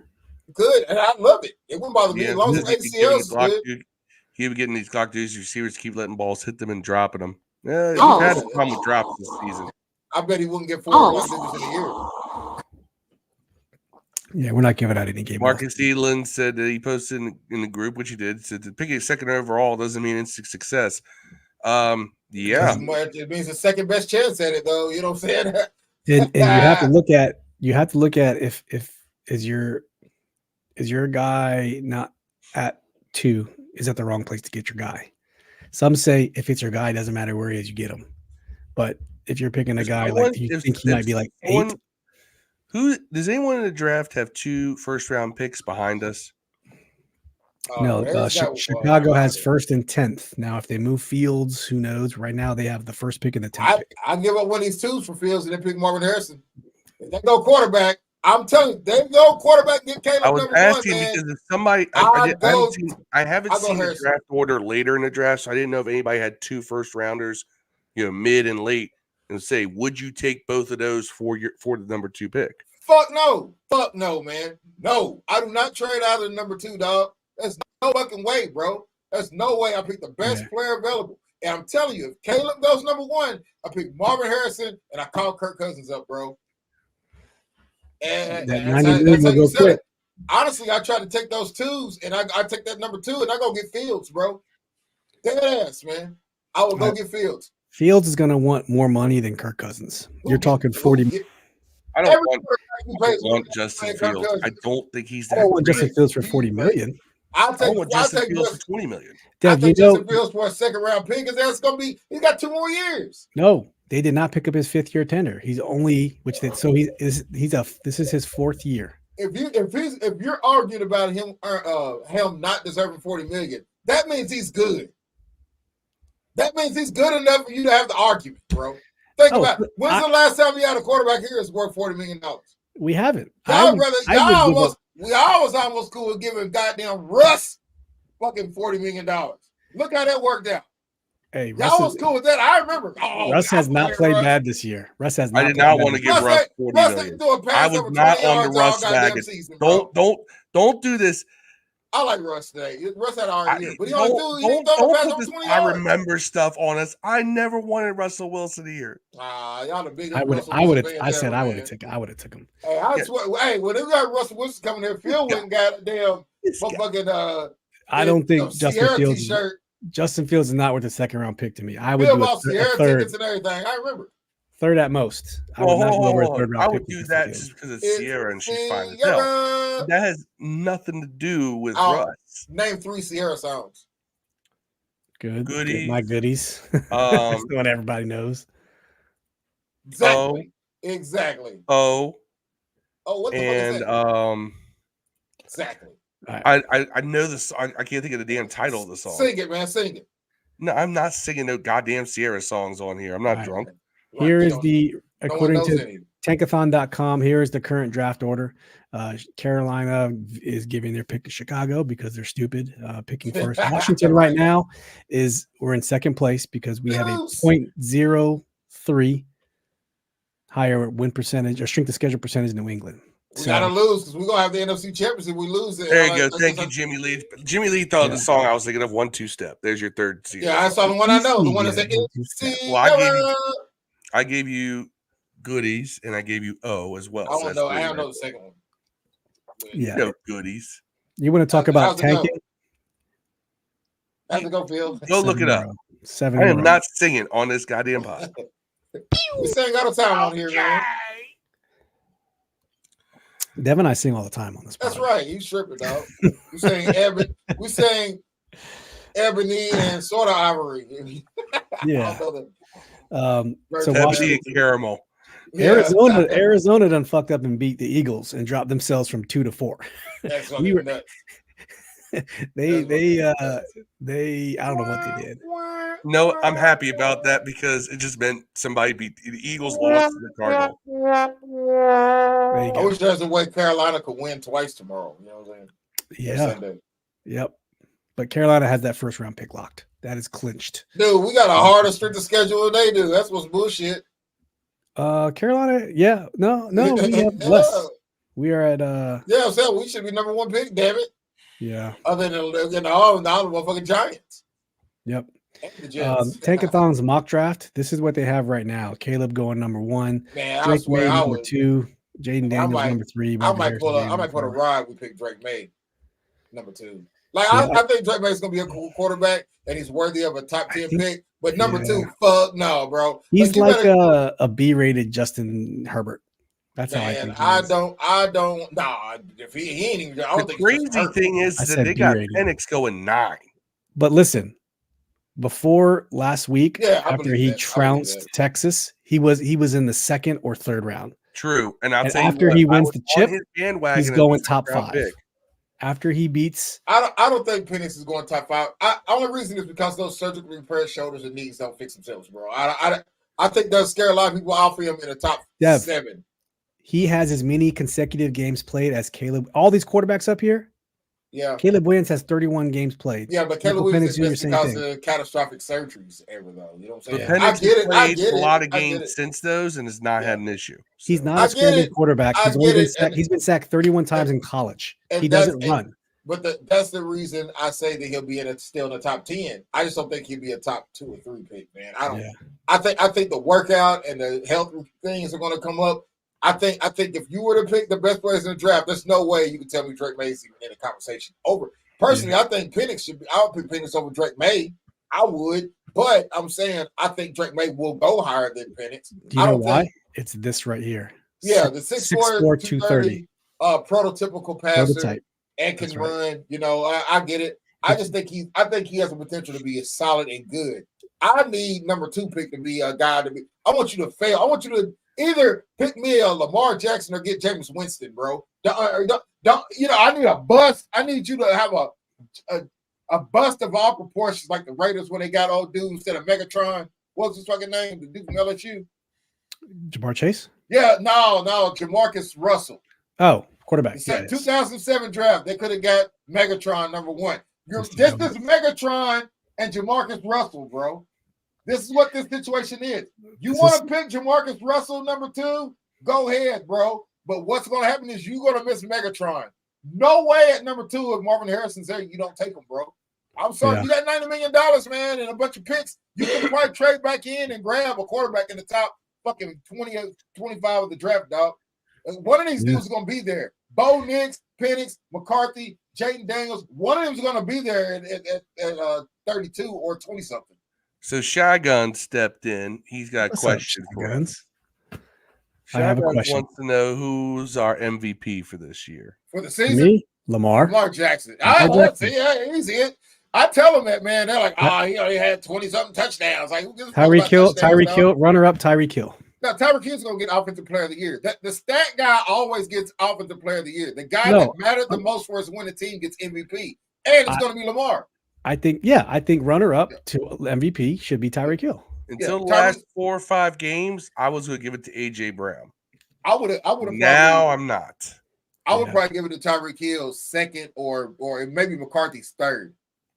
Good, and I love it. It wouldn't bother me as long as ACL is good. Keep getting these Glock dudes. Receivers keep letting balls hit them and dropping them. Yeah, we've had a problem with drops this season. I bet he wouldn't get 4 Glock dudes in a year. Yeah, we're not giving out any game. Marcus Edelin said that he posted in the group, which he did, said that picking 2nd overall doesn't mean instant success. Yeah, it means the second best chance at it, though. You know what I'm saying? And you have to look at if is your guy not at 2, is that the wrong place to get your guy? Some say if it's your guy, it doesn't matter where he is, you get him. But if you're picking a guy like you think he might be like 8. Who does anyone in the draft have 2 first-round picks behind us? No, Chicago has 1st and 10th. Now, if they move Fields, who knows? Right now, they have the 1st pick and the 10th pick. I give up one of these 2s for Fields and then pick Marvin Harrison. If they go quarterback, I'm telling you, they go quarterback. Get Caleb. I was number asking 1, man. because if somebody, I haven't seen the draft order later in the draft, so I didn't know if anybody had 2 first-rounders, mid and late, and say, would you take both of those for the number 2 pick? Fuck no, man. No, I do not trade out of the number 2, dog. There's no fucking way, bro. There's no way I pick the best player available. And I'm telling you, if Caleb goes number 1, I pick Marvin Harrison and I call Kirk Cousins up, bro. And that's how you said it. Honestly, I try to take those 2s and I take that number 2 and I go get Fields, bro. Dead ass, man. I will go get Fields. Fields is going to want more money than Kirk Cousins. You're talking 40. I don't want Justin Fields. I don't think he's that. I don't want Justin Fields for $40 million. I'll take Justin Fields for $20 million. I'll take Justin Fields for a 2nd-round pick because that's going to be. He's got 2 more years. No, they did not pick up his 5th-year tender. He's only this is his 4th year. If you're arguing about him not deserving $40 million, that means he's good. That means he's good enough for you to have the argument, bro. Think about it. When's the last time you had a quarterback here that's worth $40 million? We haven't. We always almost cool with giving goddamn Russ fucking $40 million. Look how that worked out. Hey, y'all was cool with that. I remember. Russ has not played bad this year. Russ has not. I did not want to give Russ $40 million. I was not on the Russ wagon. Don't do this. I like Russ today. Russ had all right year, but he only don't threw the pass over 20 I yards. remember stuff on us. I never wanted Russell Wilson here. Y'all the biggest I would Russell have. Wilson fans I said ever, I would man. have taken. I would have took him. Hey, I swear. Hey, when they got Russell Wilson coming here, Phil went and got a damn motherfucking I don't think Justin Sierra Fields. t-shirt. Justin Fields is not worth a second round pick to me. I would Phil do bought a Sierra third, tickets and everything. I remember. third at most. I would not go over a third round I pick. would for do Justin that Fields. just because it's Sierra and she's fine as hell. Sierra. That has nothing to do with Oh, Russ. Name 3 Sierra songs. Good. Goodies. My goodies. That's the one everybody knows. Exactly. Exactly. Oh, what the and fuck is that? Exactly. I know the song. I can't think of the damn title of the song. Sing it, man. Sing it. No, I'm not singing no goddamn Sierra songs on here. I'm not Right. drunk. Here is the, no one according knows to any. tankathon.com, here is the current draft order. Carolina is giving their pick to Chicago because they're stupid, picking first. Washington right now we're in second place because we have a 0.03 higher win percentage or strength of schedule percentage in New England. We gotta lose because we're gonna have the NFC Championship. We lose it. There you go. Thank you, Jimmy Lee. Jimmy Lee thought of the song I was thinking of, 1-2 Step. There's your third season. Yeah, I saw the one I know. The one that said well, I gave you goodies and I gave you O as well. I don't know. I don't know the second one. Yeah. No goodies. You want to talk about tanking? How's it go, Phil? Go look it up. I am not singing on this goddamn pod. We sang all the time on here, man. Devin and I sing all the time on this pod. That's right. You stripping, dog. We sang Ebony and sort of Ivory. Yeah. So Pepsi and caramel. Arizona done fucked up and beat the Eagles and dropped themselves from 2 to 4. That's We were- nuts. they I don't know what they did. No, I'm happy about that because it just meant somebody beat the Eagles, lost to the Cardinals. There you I go. wish there's a way Carolina could win twice tomorrow. You know what I'm saying? Yeah. Sunday. Yep. But Carolina has that first round pick locked. That is clinched. Dude, we got a harder strength of schedule than they do. That's what's bullshit. Carolina, yeah. No, we have less. We are at Yeah, I'm saying we should be number 1 pick, damn it. yeah. Other than all the motherfucking Giants. Yep. And the Jets. Tankathon's mock draft. This is what they have right now. Caleb going number 1. Man, I Drake swear May I number would. 2. Jaden Daniels number 3. I might put a ride. We pick Drake May, number 2. I think Drake May is gonna be a cool quarterback, and he's worthy of a top 10 pick. But number 2, fuck no, bro. He's like a B-rated Justin Herbert. That's how I think. I don't. Nah, if he ain't even. I don't think. The crazy thing is that they got Penix going 9. But listen, before last week, Yeah, after he trounced Texas, he was in the 2nd or 3rd round. True, and I'll tell after you what, he wins the chip, he's going top 5. Pick. After he beats, I don't think Penix is going top 5. Only reason is because those surgically repaired shoulders and knees don't fix themselves, bro. I think that'll scare a lot of people off of him in the top 7. He has as many consecutive games played as Caleb. All these quarterbacks up here. Yeah. Caleb Williams has 31 games played. Yeah, but Caleb Williams is missed because of catastrophic surgeries ever, though. You know what I'm saying? I get it. I get it. A lot of games since those and has not had an issue. So. He's not a screaming quarterback. He's been sacked 31 times in college. He doesn't run. But that's the reason I say that he'll be still in the top 10. I just don't think he'll be a top 2 or 3 pick, man. I don't. Yeah. I think the workout and the health things are going to come up. I think if you were to pick the best players in the draft, there's no way you can tell me Drake May is even in a conversation over. Personally, I think Penix should be. I would pick Penix over Drake May. I would, but I'm saying I think Drake May will go higher than Penix. Do you know why? It's this right here. Yeah, the 6'4", 230, prototypical passer and can run. You know, I get it. I just think he has the potential to be as solid and good. I need number 2 pick to be a guy to be. I want you to fail. I want you to either pick me a Lamar Jackson or get Jameis Winston, bro. Don't you know? I need a bust. I need you to have a bust of all proportions, like the Raiders when they got old dude instead of Megatron. What's his fucking name? The dude from LSU. Jamar Chase. Yeah, no, Jamarcus Russell. Oh, quarterback. 2007 draft. They could have got Megatron number 1. This is Megatron and Jamarcus Russell, bro. This is what this situation is. You want to pick Jamarcus Russell number 2? Go ahead, bro. But what's going to happen is you're going to miss Megatron. No way at number 2 if Marvin Harrison's there, you don't take him, bro. I'm sorry, Yeah. you got $90 million, man, and a bunch of picks. You can probably trade back in and grab a quarterback in the top fucking 20 or 25 of the draft, dog. One of these dudes is going to be there. Bo Nix, Penix, McCarthy, Jaden Daniels. One of them is going to be there at 32 or 20 something. So Shotgun stepped in. He's got a What's question up, for us. Shotguns? I have a Shotgun question. wants to know who's our MVP for this year. For the For season, me, Lamar. Lamar Jackson. Lamar Jackson. See, yeah, he's it. I tell them that, man. They're like, he only had 20-something touchdowns. Like, who gives a fuck Tyreek about Hill. touchdowns, Tyreek dog? Hill. Runner up. Tyreek Hill. Now, Tyreek Hill's going to get Offensive Player of the Year. The stat guy always gets Offensive Player of the Year. The guy No. that mattered the most for his winning team gets MVP. And it's going to be Lamar. I think runner up to MVP should be Tyreek Hill. Until the Tyreek- last 4 or 5 games, I was going to give it to AJ Brown. I would have. Now I'm not. I would probably give it to Tyreek Hill second, or maybe McCarthy's third.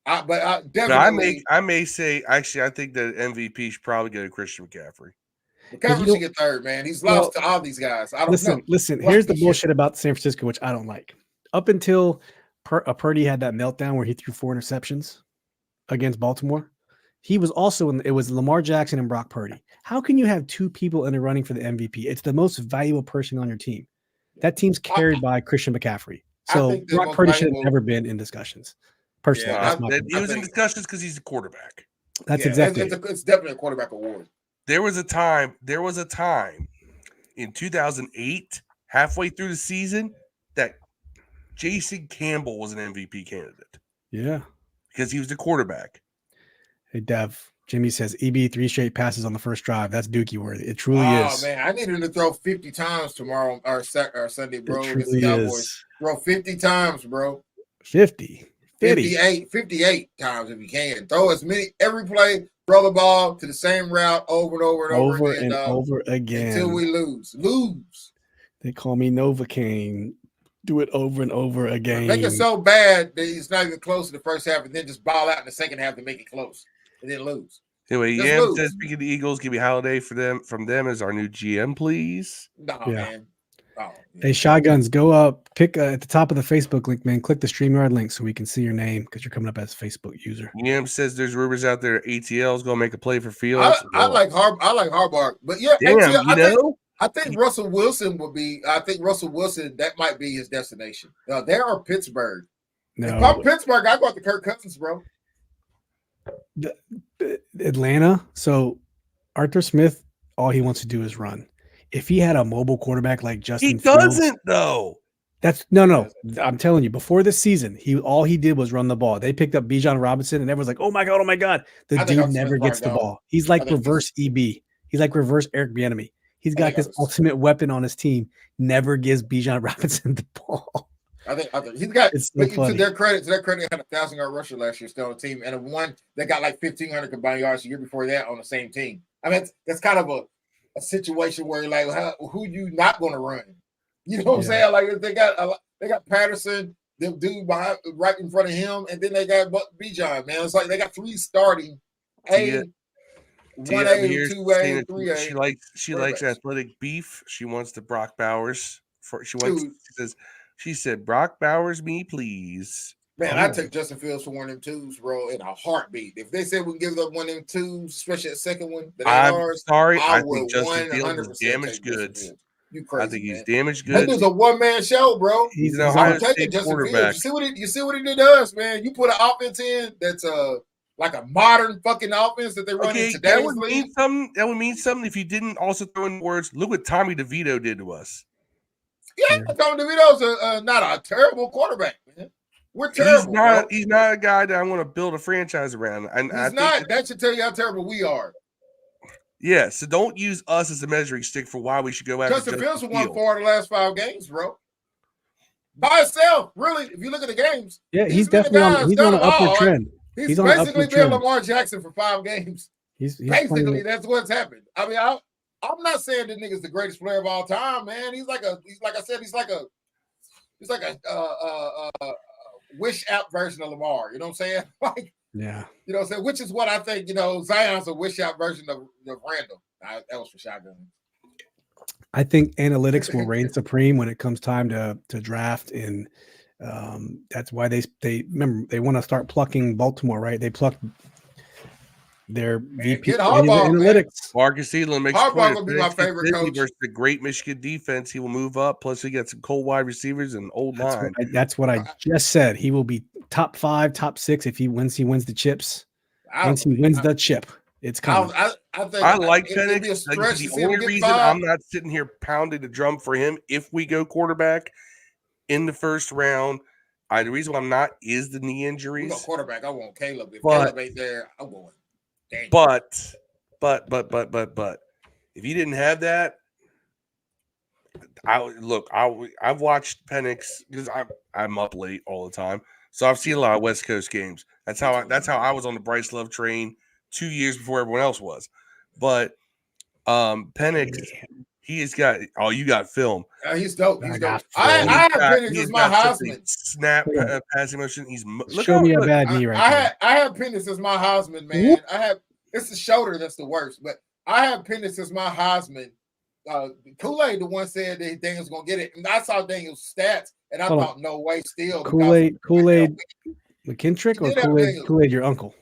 But I definitely. I may say actually I think that MVP should probably go to Christian McCaffrey. McCaffrey should get third, man. He's lost to all these guys. I don't know. Listen. What Here's the shit. bullshit about San Francisco, which I don't like. Up until Purdy had that meltdown where he threw 4 interceptions against Baltimore, he was also it was Lamar Jackson and Brock Purdy. How can you have 2 people in the running for the MVP? It's the most valuable person on your team. That team's carried by Christian McCaffrey. So Brock Purdy should have never been in discussions. Personally, He was in discussions because he's a quarterback. That's exactly. It's definitely a quarterback award. There was a time in 2008, halfway through the season, that Jason Campbell was an MVP candidate. Yeah. Because he was the quarterback. Hey, Dev. Jimmy says EB 3 straight passes on the first drive. That's Dookie worthy. It truly is. Oh man, I need him to throw 50 times tomorrow or Sunday, bro. It Against the truly Cowboys. is. Throw 50 times, bro. 50. 58 times if you can. Throw as many every play. Throw the ball to the same route over and over and over again, dog, over again until we lose. They call me Novocaine. Do it over and over again. Make it so bad that it's not even close to the first half, and then just ball out in the second half to make it close, and then lose. Anyway, Yam says, speaking of the Eagles, give me Holiday from them as our new GM, please. No, Yeah. man. Oh, Hey, Shotguns, go up, pick at the top of the Facebook link, man. Click the StreamYard link so we can see your name because you're coming up as a Facebook user. Yam says there's rumors out there ATL is going to make a play for Fields. I like Harbaugh, but yeah, Damn, ATL, I think Russell Wilson would be. I think Russell Wilson, that might be his destination. Now, there are Pittsburgh. No, If I'm Pittsburgh, I go out to Kirk Cousins, bro. Atlanta. So Arthur Smith, all he wants to do is run. If he had a mobile quarterback like Justin, He Fields, doesn't though. That's no. I'm telling you, before this season, all he did was run the ball. They picked up Bijan Robinson, and everyone's like, "Oh my god!" The dude never gets the ball. He's like reverse EB. He's like reverse Eric Bieniemy. He's got this ultimate weapon on his team. Never gives Bijan Robinson the ball. I think he's got. It's so to funny. their credit, had a 1,000-yard rusher last year still on the team, and one that got like 1,500 combined yards the year before that on the same team. I mean, that's kind of a situation where like, who you not going to run? You know what I'm saying? Like they got Patterson, the dude behind, right in front of him, and then they got Bijan. Man, it's like they got 3 starting. 1A, 2A, 3A. She likes athletic beef. She wants the Brock Bowers. She said, Brock Bowers, me, please. Man, I take Justin Fields for one of them twos, bro, in a heartbeat. If they said we can give up one of them twos, especially a second one, sorry, I would think Justin Fields is 100% damaged take goods. Justin Fields. You crazy, I think he's man. damaged That goods. dude's a one-man show, bro. He's an Ohio taking State Justin quarterback. Fields. You see what he did to us, man. You put an offense in that's like a modern fucking offense that they run in today's that would league. mean something. That would mean something if you didn't also throw in words. Look what Tommy DeVito did to us. Yeah, Tommy DeVito's not a terrible quarterback, man. We're terrible. He's not a guy that I want to build a franchise around. And He's not. That should tell you how terrible we are. Yeah, so don't use us as a measuring stick for why we should go after Justin Fields won 4 of the last 5 games, bro. By himself, really. If you look at the games, he's definitely on an upward trend. He's basically been Lamar Jackson for 5 games. He's basically that's what's happened. I mean, I'm not saying the nigga's the greatest player of all time, man. He's like a wish out version of Lamar. You know what I'm saying? Like, yeah. You know what I'm saying? Which is what I think, Zion's a wish out version of Randall. That was for shotgun. I think analytics will reign supreme when it comes time to draft and That's why they remember they want to start plucking Baltimore, right? They plucked their VP get Harbaugh, analytics. Marcus Edelman makes Harbaugh a point. gonna be my favorite coach. Versus the great Michigan defense, he will move up. Plus, he got some cold wide receivers and old line. That's what I just said. He will be top 5, top 6 if he wins the chips. Once he wins the chip, it's coming. I like Penix. The only reason I'm not sitting here pounding the drum for him if we go quarterback in the first round, the reason why I'm not is the knee injuries. We go quarterback. I want Caleb. If Caleb ain't there, I'm going. Dang. But if you didn't have that, I've watched Penix because I'm up late all the time, so I've seen a lot of West Coast games. That's how I was on the Bryce Love train 2 years before everyone else was. But Penix, he has got. Oh, you got film. He's dope. He's dope. I have Penix as my Heisman. Snap passing motion. Show me a bad knee right now. I have Penix as my Heisman, man. It's the shoulder that's the worst, but I have Penix as my Heisman. Kool-Aid, the one said that Daniel's gonna get it, and I saw Daniel's stats, and I thought, no way, still. Kool-Aid, McKintrick, or Kool-Aid, your uncle?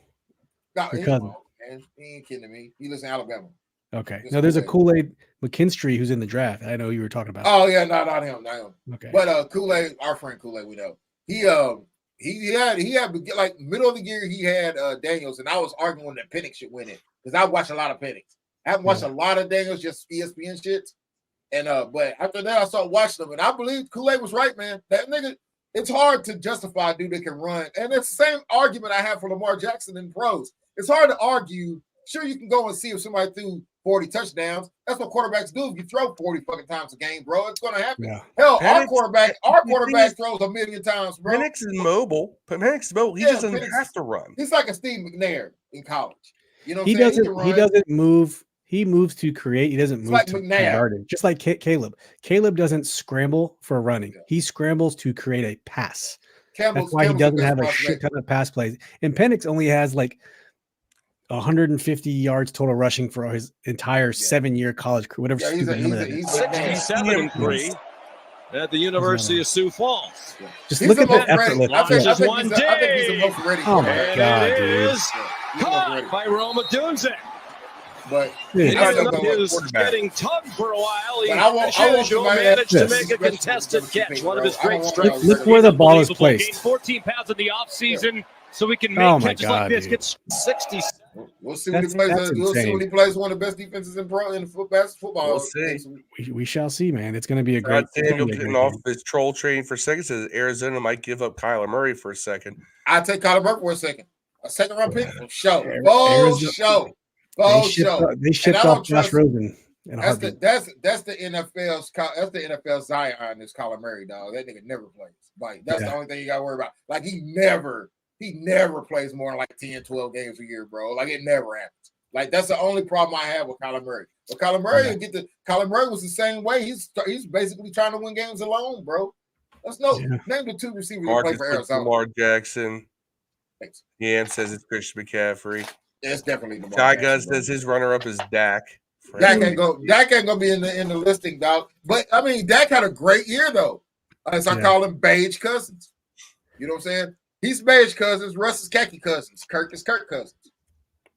No, your cousin. Man, he ain't kidding me. He lives in Alabama. Okay. No, there's a Kool-Aid McKinstry who's in the draft. I know who you were talking about. Oh yeah, no, not him, not him. Okay. But Kool-Aid, our friend Kool-Aid, we know. He had like middle of the year he had Daniels, and I was arguing that Penix should win it because I watch a lot of Penix. I haven't watched a lot of Daniels, just ESPN shit. And but after that, I started watching them, and I believe Kool-Aid was right, man. That nigga, it's hard to justify a dude that can run, and it's the same argument I have for Lamar Jackson in pros. It's hard to argue. Sure, you can go and see if somebody threw 40 touchdowns. That's what quarterbacks do. If you throw 40 fucking times a game, bro, it's gonna happen. Yeah. Hell, our quarterback throws 1 million times, bro. Penix is mobile. He just doesn't have to run. He's like a Steve McNair in college. You know what he doesn't move. He moves to create. He doesn't move to guard. Just like Caleb. Caleb doesn't scramble for running. He scrambles to create a pass. That's why he doesn't have a shit ton of pass plays. And Penix only has like 150 yards total rushing for his entire 7-year college career. Whatever stupid number that is. 67 at the University of Sioux Falls. Just look at the effort. I think he's the most ready. Oh my god, dude! Caught by Roma Dunze. But he was getting tugged for a while. He managed to make a contested catch. One of his great strengths. Look where the ball is placed. 14 pounds in the offseason, so we can make catches like this. Gets 60. We'll see when he plays. We'll see when he plays one of the best defenses in football. We'll see. We shall see, man. It's going to be a great. Daniel getting off his troll train for a second says Arizona might give up Kyler Murray for a second. I'll take Kyler Murray for a second. A second round pick for show. They shipped off Josh Rosen. That's the NFL Zion. This Kyler Murray, dog. That nigga never plays. Like that's the only thing you got to worry about. Like he never plays more than like 10, 12 games a year, bro. Like it never happens. Like that's the only problem I have with Kyler Murray. But Kyler Murray Kyler Murray was the same way. He's basically trying to win games alone, bro. Name the 2 receivers who play for Arizona. Lamar Jackson. Yan says it's Christian McCaffrey. It's definitely Lamar Shy Gun says his runner-up is Dak. Dak ain't gonna be in the listing, dog. But I mean, Dak had a great year though. As I call him, Beige Cousins. You know what I'm saying? He's Beige Cousins. Russ is Khaki Cousins. Kirk is Kirk Cousins.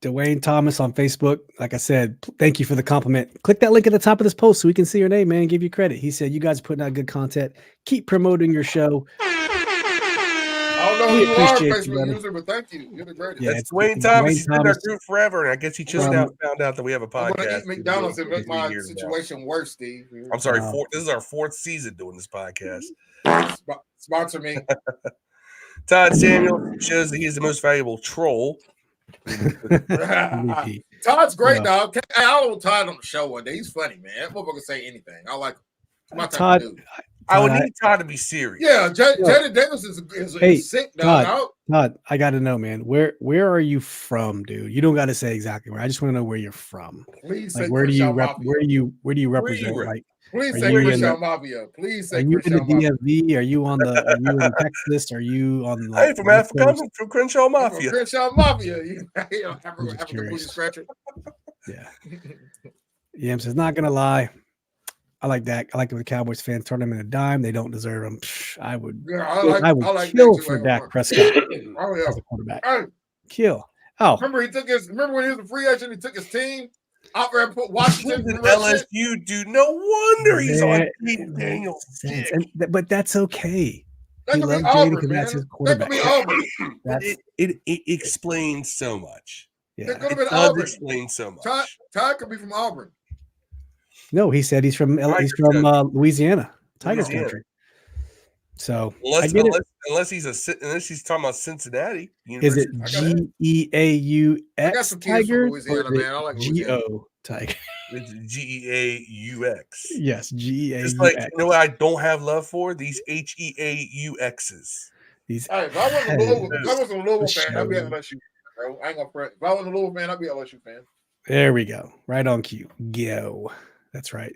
Dwayne Thomas on Facebook. Like I said, thank you for the compliment. Click that link at the top of this post so we can see your name, man, and give you credit. He said, you guys are putting out good content. Keep promoting your show. I don't know who you are, Facebook user, but thank you. You're the greatest. Yeah, it's Dwayne Thomas. He's been in our group forever, and I guess he just now found out that we have a podcast. I'm going to eat McDonald's and make my situation worse, Steve. I'm sorry. This is our 4th season doing this podcast. Sponsor me. Todd Samuel shows that he's the most valuable troll. Todd's great, dog. I want Todd on the show one day. He's funny, man. That motherfucker say anything. I like him. It's my type of dude. I would need Todd to be serious. Yeah, Jaden Davis is sick, dog. Todd, I got to know, man. Where are you from, dude? You don't got to say exactly where. I just want to know where you're from. Please like, say where do you represent? Like, please say Crenshaw Mafia. Please say Crenshaw Mafia. Are you in the DMV? Are you in Texas? Are you on? Hey, from Africa, I'm from Crenshaw Mafia. Crenshaw Mafia. Yeah. Yams is not gonna lie. I like that. I like it when the Cowboys fans turn him in a dime. They don't deserve him. I would. Yeah, I would kill for Dak Prescott Oh yeah, as a quarterback. Hey, Kill. Oh, remember when he was a free agent? He took his team out there and put Washington He's from an that shit? LSU dude. No wonder he's on That Jaden Daniels' sense. dick. But that's okay. That He could be loves Jaden Auburn, because man. that's his That quarterback. could be Auburn. But That's, it explains so much. That yeah. could have It been does Auburn. explain so much. Ty could be from Auburn. No, he said he's from Louisiana, Tigers Louisiana. country. So I Unless, get it. unless he's talking about Cincinnati Is it University. GEAUX I got some kids from Tigers Louisiana, or is man. I like it Louisiana. GO Tiger? It's GEAUX. Yes, Just like, GEAUX. you know what I don't have love for? These HEAUXs. These Hey, if I wasn't a Louisville fan, I'd be show. LSU. Bro. I ain't gonna front. If I wasn't a Louisville fan, I'd be LSU fan. There we go. Right on cue. Go. That's right.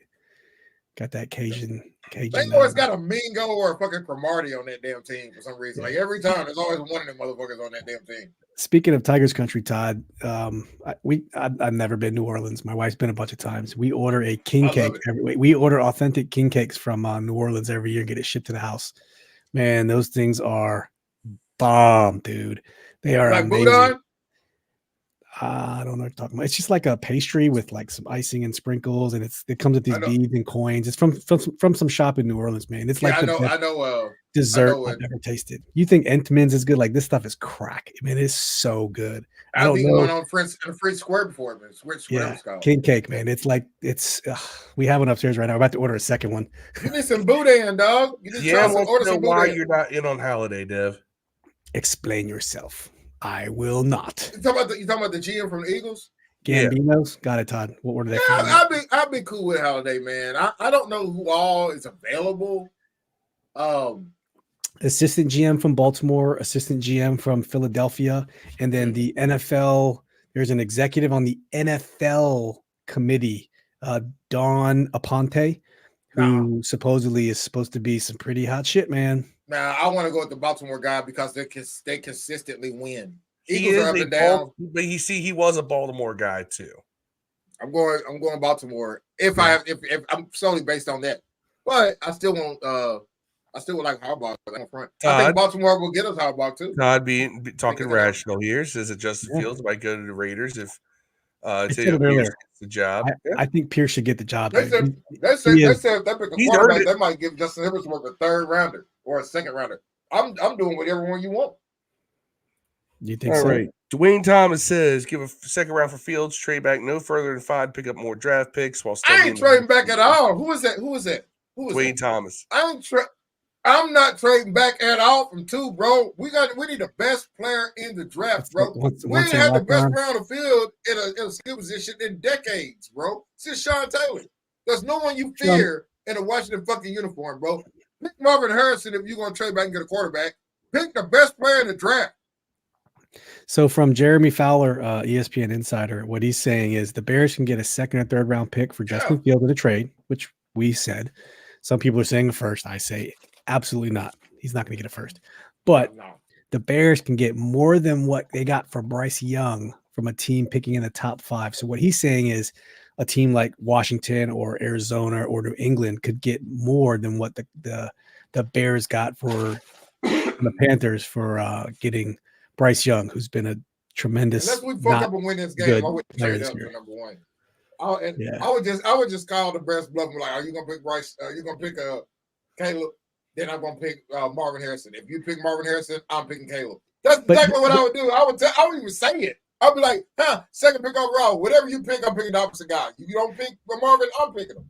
Got that Cajun. They always got a Mingo or a fucking Cromartie on that damn team for some reason. Like every time, there's always one of them motherfuckers on that damn team. Speaking of Tigers country, Todd, I've never been to New Orleans. My wife's been a bunch of times. We order a king I cake. love it. We order authentic king cakes from New Orleans every year and get it shipped to the house. Man, those things are bomb, dude. They are Like amazing. Boudin? I don't know what you're talking about. It's just like a pastry with like some icing and sprinkles, and it comes with these I know. beads and coins. It's from some shop in New Orleans, man. It's like Yeah, the best I know. dessert know I've it. ever tasted. You think Entman's is good? Like this stuff is crack. I mean, it's so good. I I've don't eaten know. one on Free Square before, man. Whatever Yeah, it's called. king cake, man. It's like we have one upstairs right now. We're about to order a second one. You need some Boudin, dog. You need Yeah, I to want order to know some why Boudin. you're not in on holiday, Dev. Explain yourself. I will not. You talking about the GM from the Eagles? Yeah. Gambinos, got it, Todd. What order they? Yeah, I'd be cool with Holiday, man. I don't know who all is available. Assistant GM from Baltimore, assistant GM from Philadelphia, and then the NFL. There's an executive on the NFL committee, Don Aponte, who supposedly is supposed to be some pretty hot shit, man. Now I want to go with the Baltimore guy because they consistently win. He Eagles is are up a and down. but he was a Baltimore guy too. I'm going Baltimore if I'm solely based on that. But I still want would like Harbaugh on front. I Todd? think Baltimore will get us Harbaugh too. Todd being talking Think of that. rational here says that Justin Fields might go to the Raiders if I said Teddy it earlier. Pierce gets the job. I think Pierce should get the job. They man. said He they is- said if they pick a He's quarterback, earned it. they might give Justin Herbert a third rounder or a second rounder. I'm doing whatever one you want. You think All so? right. Dwayne Thomas says, give a second round for Fields, trade back no further than 5, pick up more draft picks while I studying. ain't trading back at all. Who is that? Who is that? Dwayne Thomas. I'm not trading back at all from 2, bro. We need the best player in the draft, bro. We ain't had the best player on the field in a skill position in decades, bro. Since Sean Taylor. There's no one you fear in a Washington fucking uniform, bro. Pick Marvin Harrison if you're going to trade back and get a quarterback. Pick the best player in the draft. So from Jeremy Fowler, ESPN Insider, what he's saying is the Bears can get a second or third round pick for Justin Fields in a trade, which we said. Some people are saying a first. I say absolutely not. He's not going to get a first. But the Bears can get more than what they got for Bryce Young from a team picking in the top 5. So what he's saying is a team like Washington or Arizona or New England could get more than what the Bears got for the Panthers for getting Bryce Young, who's been a tremendous. Unless we fuck up and win this game, I wouldn't trade up year. for number 1. I would just call the Bears bluff and be like, are you gonna pick Bryce? Are you gonna pick Caleb? Then I'm gonna pick Marvin Harrison. If you pick Marvin Harrison, I'm picking Caleb. That's exactly what I would do. I wouldn't even say it. I'll be like, second pick overall. Whatever you pick, I'm picking the opposite guy. You don't pick Marvin, I'm picking him.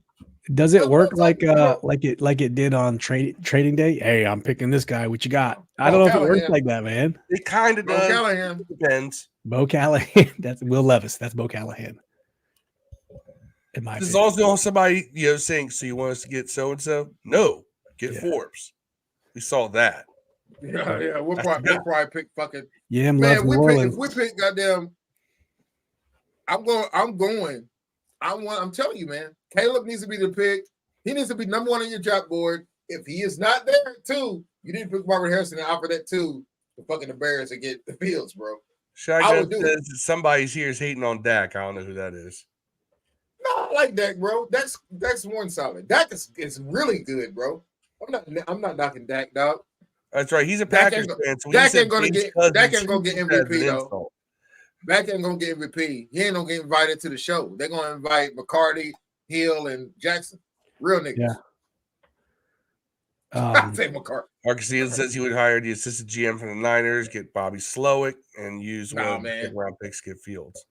Does it work like it did on trading day? Hey, I'm picking this guy. What you got? I don't know if it works like that, man. It kind of does. Callahan. Depends. Bo Callahan. That's Will Levis. That's Bo Callahan. In my As opinion. long as you want somebody, saying, so you want us to get so and so? No, get Forbes. We saw that. Yeah. We'll probably pick fucking. Yeah, man. Orleans. If we pick goddamn. I'm telling you, man. Caleb needs to be the pick. He needs to be number 1 on your draft board. If he is not there, too, you need to pick Marvin Harrison and offer that too to fucking the Bears and get the Fields, bro. Shotgun says that somebody's here is hating on Dak. I don't know who that is. No, I like Dak, bro. That's one solid. Dak is really good, bro. I'm not knocking Dak, dog. That's right. He's a Dak Packers ain't fan. So Dak ain't gonna get Dak get MVP though. Dak ain't gonna get MVP. He ain't gonna get invited to the show. They're gonna invite McCarty, Hill, and Jackson. Real niggas. Yeah. I say McCarty. Marcus Ian says he would hire the assistant GM from the Niners, get Bobby Slowick, and use one of the round picks, get Fields.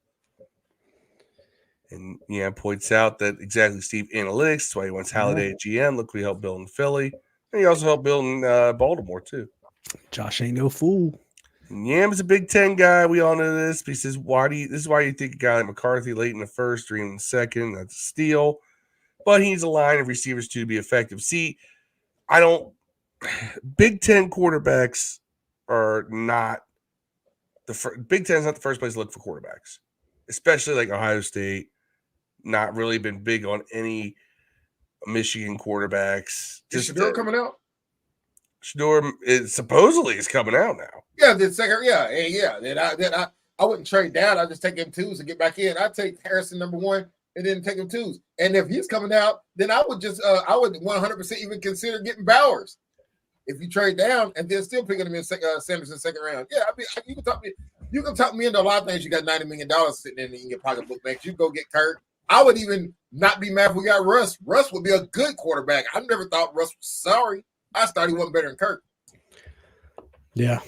And points out that exactly Steve analytics. That's why he wants Halliday at GM. Look, we helped build in Philly. And he also helped build in Baltimore, too. Josh ain't no fool. And Yam's a Big Ten guy. We all know this. But he says, this is why you think a guy like McCarthy late in the first, Dream in the second. That's a steal. But he needs a line of receivers to be effective. See, Big Ten quarterbacks are not Big Ten is not the first place to look for quarterbacks, especially like Ohio State. Not really been big on any Michigan quarterbacks. Is Shador coming out? Shador supposedly is coming out now. Yeah, the second. Yeah. Then I wouldn't trade down. I just take him twos and get back in. I take Harrison number one and then take him twos. And if he's coming out, then I would just I would 100% even consider getting Bowers. If you trade down and then still picking him in Sanders in second round, you can talk me. You can talk me into a lot of things. You got $90 million sitting in your pocketbook, man. You go get Kirk. I would even not be mad if we got Russ. Russ would be a good quarterback. I never thought Russ was sorry. I just thought he wasn't better than Kirk. Yeah.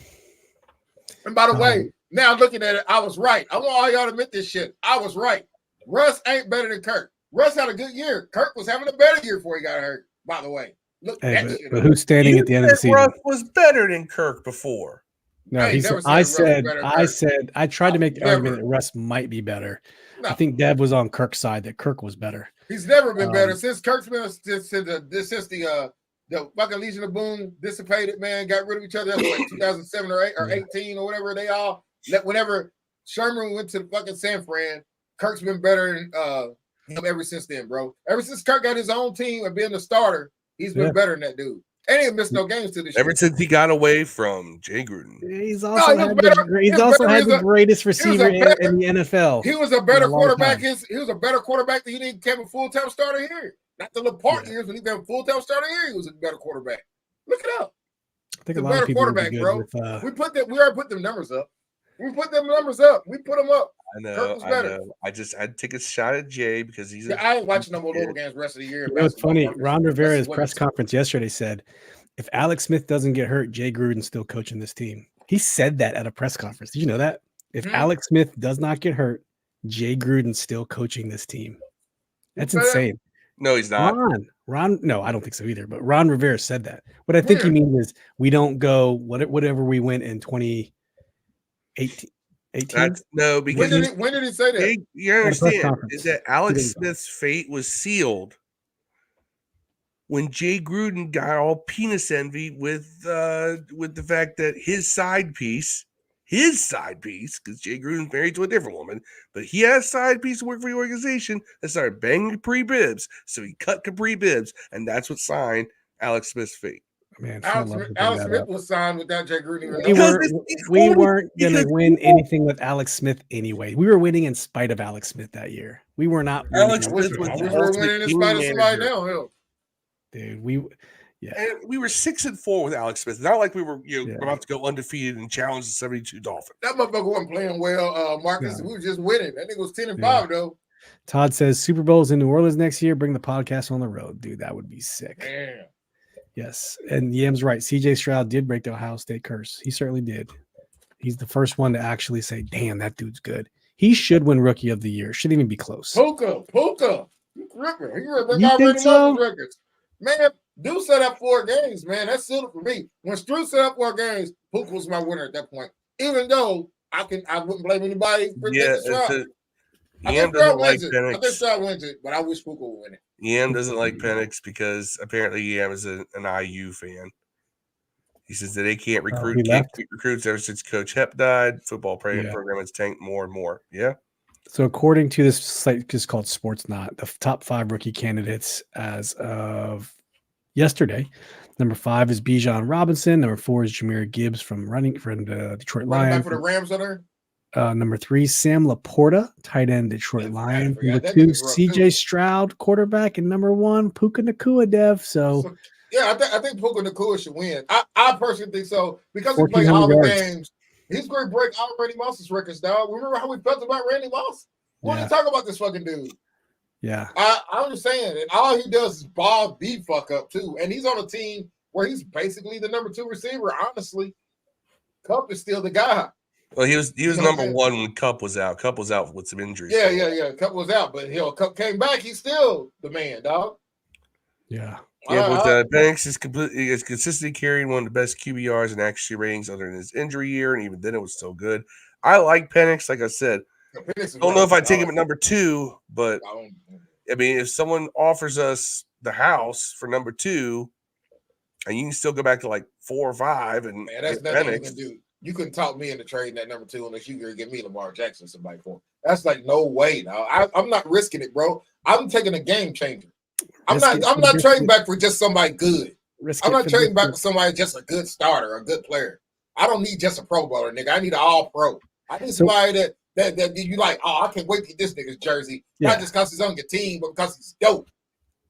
And by the way, now looking at it, I was right. I want all y'all to admit this shit. I was right. Russ ain't better than Kirk. Russ had a good year. Kirk was having a better year before he got hurt, by the way. Look, but who's standing at the end of the season? Russ was better than Kirk before. No, I tried to make the argument that Russ might be better. No. I think Deb was on Kirk's side that Kirk was better. He's never been better since Kirk's been since the fucking Legion of Boom dissipated, man, got rid of each other. That was like 2007 or 8 or 18 or whatever they all. Whenever Sherman went to the fucking San Fran, Kirk's been better than him ever since then, bro. Ever since Kirk got his own team and being the starter, he's been better than that dude. And he ain't missed no games to this year. Ever since he got away from Jay Gruden. He's also had the greatest receiver in the NFL. He was a better quarterback. He was a better quarterback than he didn't become a full-time starter here. Not the Laporte years when he became a full-time starter here. He was a better quarterback. Look it up. I think a lot of people quarterback, bro. We already put them numbers up. We put them numbers up. We put them up. I know. I'd take a shot at Jay because he's. I ain't watching no more little games the rest of the year. You know, it's funny. Ron Rivera's press conference yesterday said, if Alex Smith doesn't get hurt, Jay Gruden's still coaching this team. He said that at a press conference. Did you know that? If Alex Smith does not get hurt, Jay Gruden's still coaching this team. That's insane. No, he's not. Ron. No, I don't think so either. But Ron Rivera said that. What I think he means is we don't go whatever we went in 2018. 18? No, because when did he say that? You understand is that Alex Smith's fate was sealed when Jay Gruden got all penis envy with the fact that his side piece, because Jay Gruden's married to a different woman, but he had a side piece to work for the organization that started banging Capri Bibbs, so he cut Capri Bibbs, and that's what signed Alex Smith's fate. Man, Alex Smith was signed without Jay Gruden. We weren't going to win anything with Alex Smith anyway. We were winning in spite of Alex Smith that year. We were not. Alex Smith was winning in spite of somebody now. Dude, and we were 6-4 with Alex Smith. Not like we were about to go undefeated and challenge the 72 Dolphins. That motherfucker wasn't playing well, Marcus. We were just winning. That nigga was 10-5 though. Todd says Super Bowl's in New Orleans next year. Bring the podcast on the road, dude. That would be sick. Damn. Yes, and Yam's right. CJ Stroud did break the Ohio State curse. He certainly did. He's the first one to actually say, "Damn, that dude's good." He should win Rookie of the Year. Shouldn't even be close. Puka. You think so? Records. Man, Dude set up 4 games, man. That's still for me. When Strew set up 4 games, Puka was my winner at that point. Even though I wouldn't blame anybody for taking Stroud. Yam doesn't like Penix. I think Stroud wins it, but I wish Puka would win it. Yam doesn't like Penix because apparently Yam is an IU fan. He says that they can't recruit recruits ever since Coach Hep died. Football program has tanked more and more. Yeah. So according to this site just called SportsNot, the top 5 rookie candidates as of yesterday. Number 5 is Bijan Robinson. Number 4 is Jahmyr Gibbs from the Detroit Lions. For the Rams on there? Number 3, Sam Laporta, tight end, Detroit Lions. Number 2, C.J. Stroud, quarterback, and number 1, Puka Nacua, Dev. So yeah, I think Puka Nacua should win. I personally think so because he played all the games. He's going to break all Randy Moss's records, dog. Remember how we felt about Randy Moss? What are you talking about this fucking dude? Yeah, I'm just saying, and all he does is ball the fuck up too. And he's on a team where he's basically the number 2 receiver. Honestly, Kupp is still the guy. Well, he was number 1 when Kupp was out. Kupp was out with some injuries. Yeah. Kupp was out, but Kupp came back. He's still the man, dog. Yeah. Yeah, but Banks is consistently carrying one of the best QBRs and accuracy ratings other than his injury year, and even then it was still good. I like Penix, like I said. I don't know if I take him at number 2, but I mean, if someone offers us the house for number 2, and you can still go back to like 4 or 5, and that's nothing you can do. You couldn't talk me into trading that number 2 unless you could give me Lamar Jackson somebody for him. That's like no way. Now I'm not risking it, bro. I'm taking a game changer. I'm not trading back for just somebody good. I'm not trading back for somebody just a good starter, a good player. I don't need just a Pro Bowler, nigga. I need an all pro. I need somebody that you like, oh, I can't wait to get this nigga's jersey. Not just because he's on your team, but because he's dope.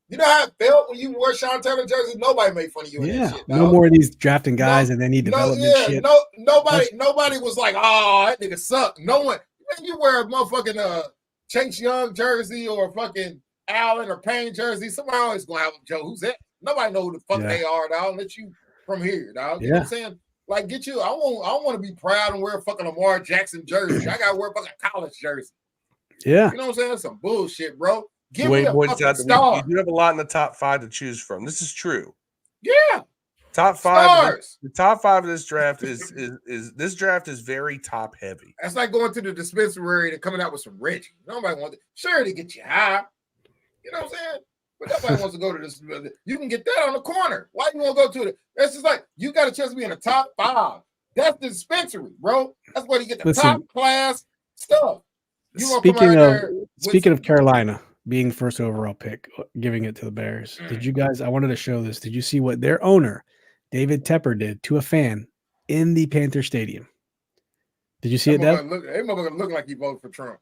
You know how it felt when you wore Sean Taylor jersey? Nobody made fun of you in that shit, dog. No more of these drafting guys and then need development shit. Nobody was like, oh, that nigga sucked. No one. You wear a motherfucking Chase Young jersey or a fucking Allen or Payne jersey, somebody always gonna have them, Joe. Who's that? Nobody know who the fuck they are, dog. Let you from here, dog. You know what I'm saying? Like, get you. I want to be proud and wear a fucking Lamar Jackson jersey. I gotta wear a fucking college jersey. Yeah. You know what I'm saying? That's some bullshit, bro. Give me a fucking star. You have a lot in the top 5 to choose from. This is true. Yeah. Top 5. Stars. The top 5 of this draft is this draft is very top heavy. That's like going to the dispensary and coming out with some Reggie. Nobody wants it. Sure, to get you high. You know what I'm saying? But nobody wants to go to this. You can get that on the corner. Why you want to go to it? That's just like you got a chance to be in the top 5. That's the dispensary, bro. That's where you get the top class stuff. Speaking of Carolina being first overall pick, giving it to the Bears. Did you guys? I wanted to show this. Did you see what their owner, David Tepper, did to a fan in the Panther Stadium? Did you see it, Dev? That motherfucker look like he voted for Trump.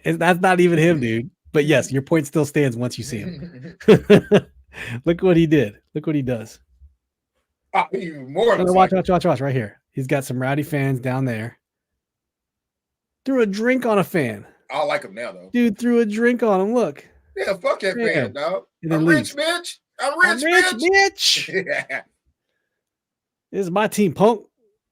That's not even him, dude. But yes, your point still stands once you see him. Look what he did. Look what he does. Watch right here. He's got some rowdy fans down there. Threw a drink on a fan. I like him now, though. Dude threw a drink on him. Look. Yeah, fuck that fan, dog. I'm rich, bitch. I'm rich, bitch. Yeah. This is my team, punk.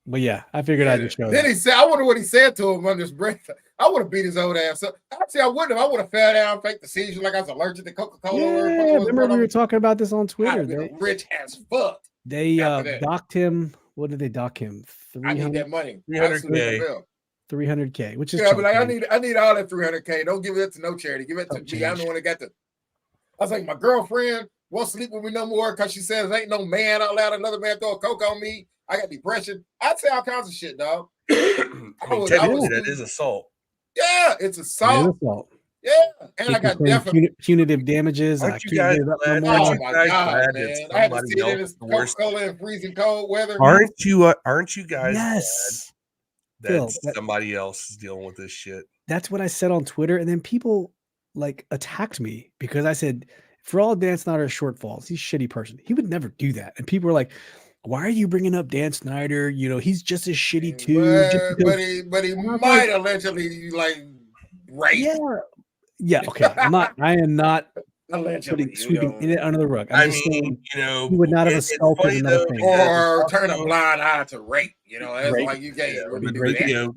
But yeah, I figured I'd just show Then he said, I wonder what he said to him under his breath. I would have beat his old ass up. Actually, I wouldn't have. I would have fell down, faked the seizure like I was allergic to Coca-Cola. Yeah, remember we were talking about this on Twitter. Rich as fuck. They docked him. What did they dock him? I need that money. 300K. 300K, which is but like I need all that 300K. Don't give it to no charity. Give it to me. I'm the one that got the. I was like, my girlfriend won't sleep with me no more because she says ain't no man out loud. Another man throw a coke on me. I got depression. I'd say all kinds of shit, dog. That is assault. Yeah, it's assault. Yeah, and I got punitive damages. Aren't you guys glad? Oh my god, man! I had to see it in this Coca-Cola in freezing cold weather. Aren't you guys glad that Phil, somebody else is dealing with this shit? That's what I said on Twitter, and then people like attacked me because I said, for all Dan Snyder's shortfalls, he's a shitty person. He would never do that. And people were like, why are you bringing up Dan Snyder? You know, he's just as shitty too. But he might allegedly like rape. Yeah. Okay. I am not allegedly sweeping it under the rug. I'm just saying, you know, he would not have assaulted another thing. Or turn a blind eye to rape. You know, that's like you can't really do that. You know,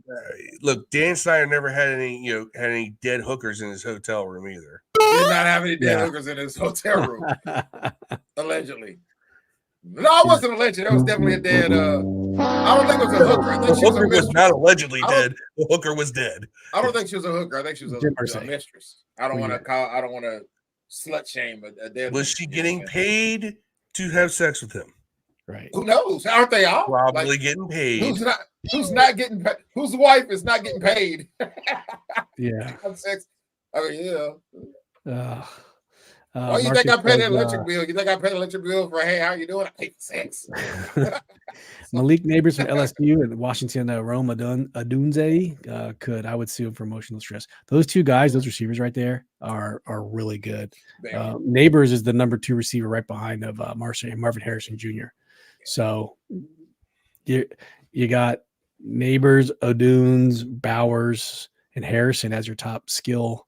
look, Dan Snyder never had any dead hookers in his hotel room either. He did not have any dead hookers in his hotel room. Allegedly. No, it wasn't alleged. It was definitely a dead. I don't think it was a hooker. I think the hooker was not allegedly dead. The hooker was dead. I don't think she was a hooker. I think she was a mistress. I don't want to slut shame a dead. Was she getting paid to have sex with him? Right. Who knows? Aren't they all probably getting paid? Who's not getting paid? Whose wife is not getting paid? Yeah. Sex. I mean, yeah. Why you think I paid the electric bill? You think I paid the electric bill for, hey, how you doing? I paid for sex. Malik Neighbors from LSU and Washington, Rome Adunze could. I would sue him for emotional stress. Those two guys, those receivers right there, are really good. Neighbors is the number 2 receiver right behind of Marvin Harrison Jr. So you got Neighbors, Odunes, Bowers, and Harrison as your top skill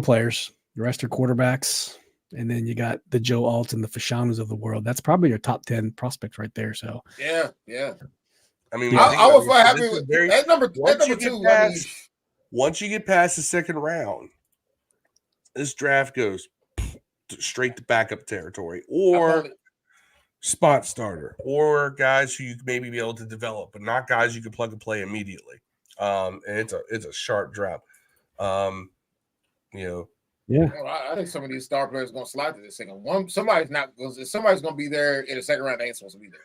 players. The rest are quarterbacks. And then you got the Joe Alt and the Fashanus of the world. That's probably your top 10 prospects right there. So yeah. I mean, I was happy with that number 2. Once you get past the second round, this draft goes straight to backup territory or spot starter or guys who you maybe be able to develop, but not guys you can plug and play immediately. And it's a sharp drop. Yeah, I think some of these star players are going to slide to the second one. Somebody's going to be there in the second round. They ain't supposed to be there.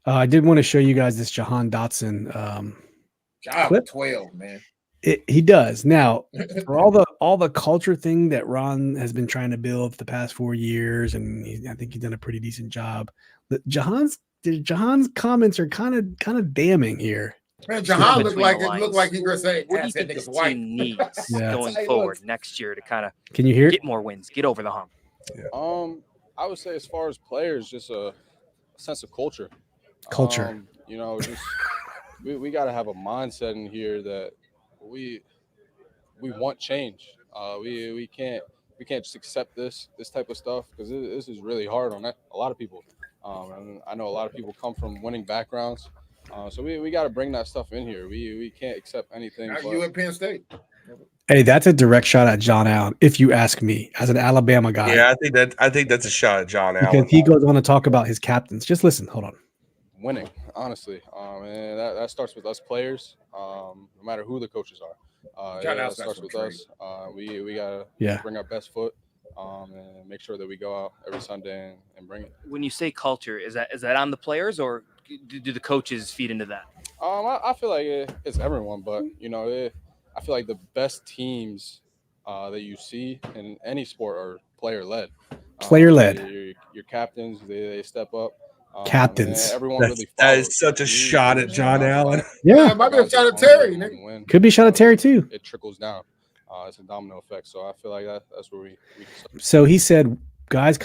I did want to show you guys this Jahan Dotson clip. 12, man. He does now for all the culture thing that Ron has been trying to build for the past 4 years, and I think he's done a pretty decent job. But Jahan's comments are kind of damning here. Man, Jahan looked like he was saying, what do you think this team needs going forward next year to kind of get more wins, get over the hump? Yeah. I would say as far as players, just a sense of culture. Just we got to have a mindset in here that we want change. We can't just accept this type of stuff because this is really hard on a lot of people. And I know a lot of people come from winning backgrounds. So we got to bring that stuff in here. We can't accept anything. You at Penn State. Hey, that's a direct shot at John Allen, if you ask me, as an Alabama guy. Yeah, I think that's a shot at John Allen. Because he goes on to talk about his captains. Just listen. Hold on. Winning, honestly. And that starts with us players, no matter who the coaches are. That starts with us. We got to bring our best foot and make sure that we go out every Sunday and bring it. When you say culture, is that on the players or do the coaches feed into that? I feel like it's everyone, but I feel like the best teams that you see in any sport are player-led. Your captains, they step up. Captains. Everyone really that is such a shot at John Allen. Yeah, it might be a shot at Terry. Could be a shot at Terry too. It trickles down. It's a domino effect. So I feel like that's where we start. So he said players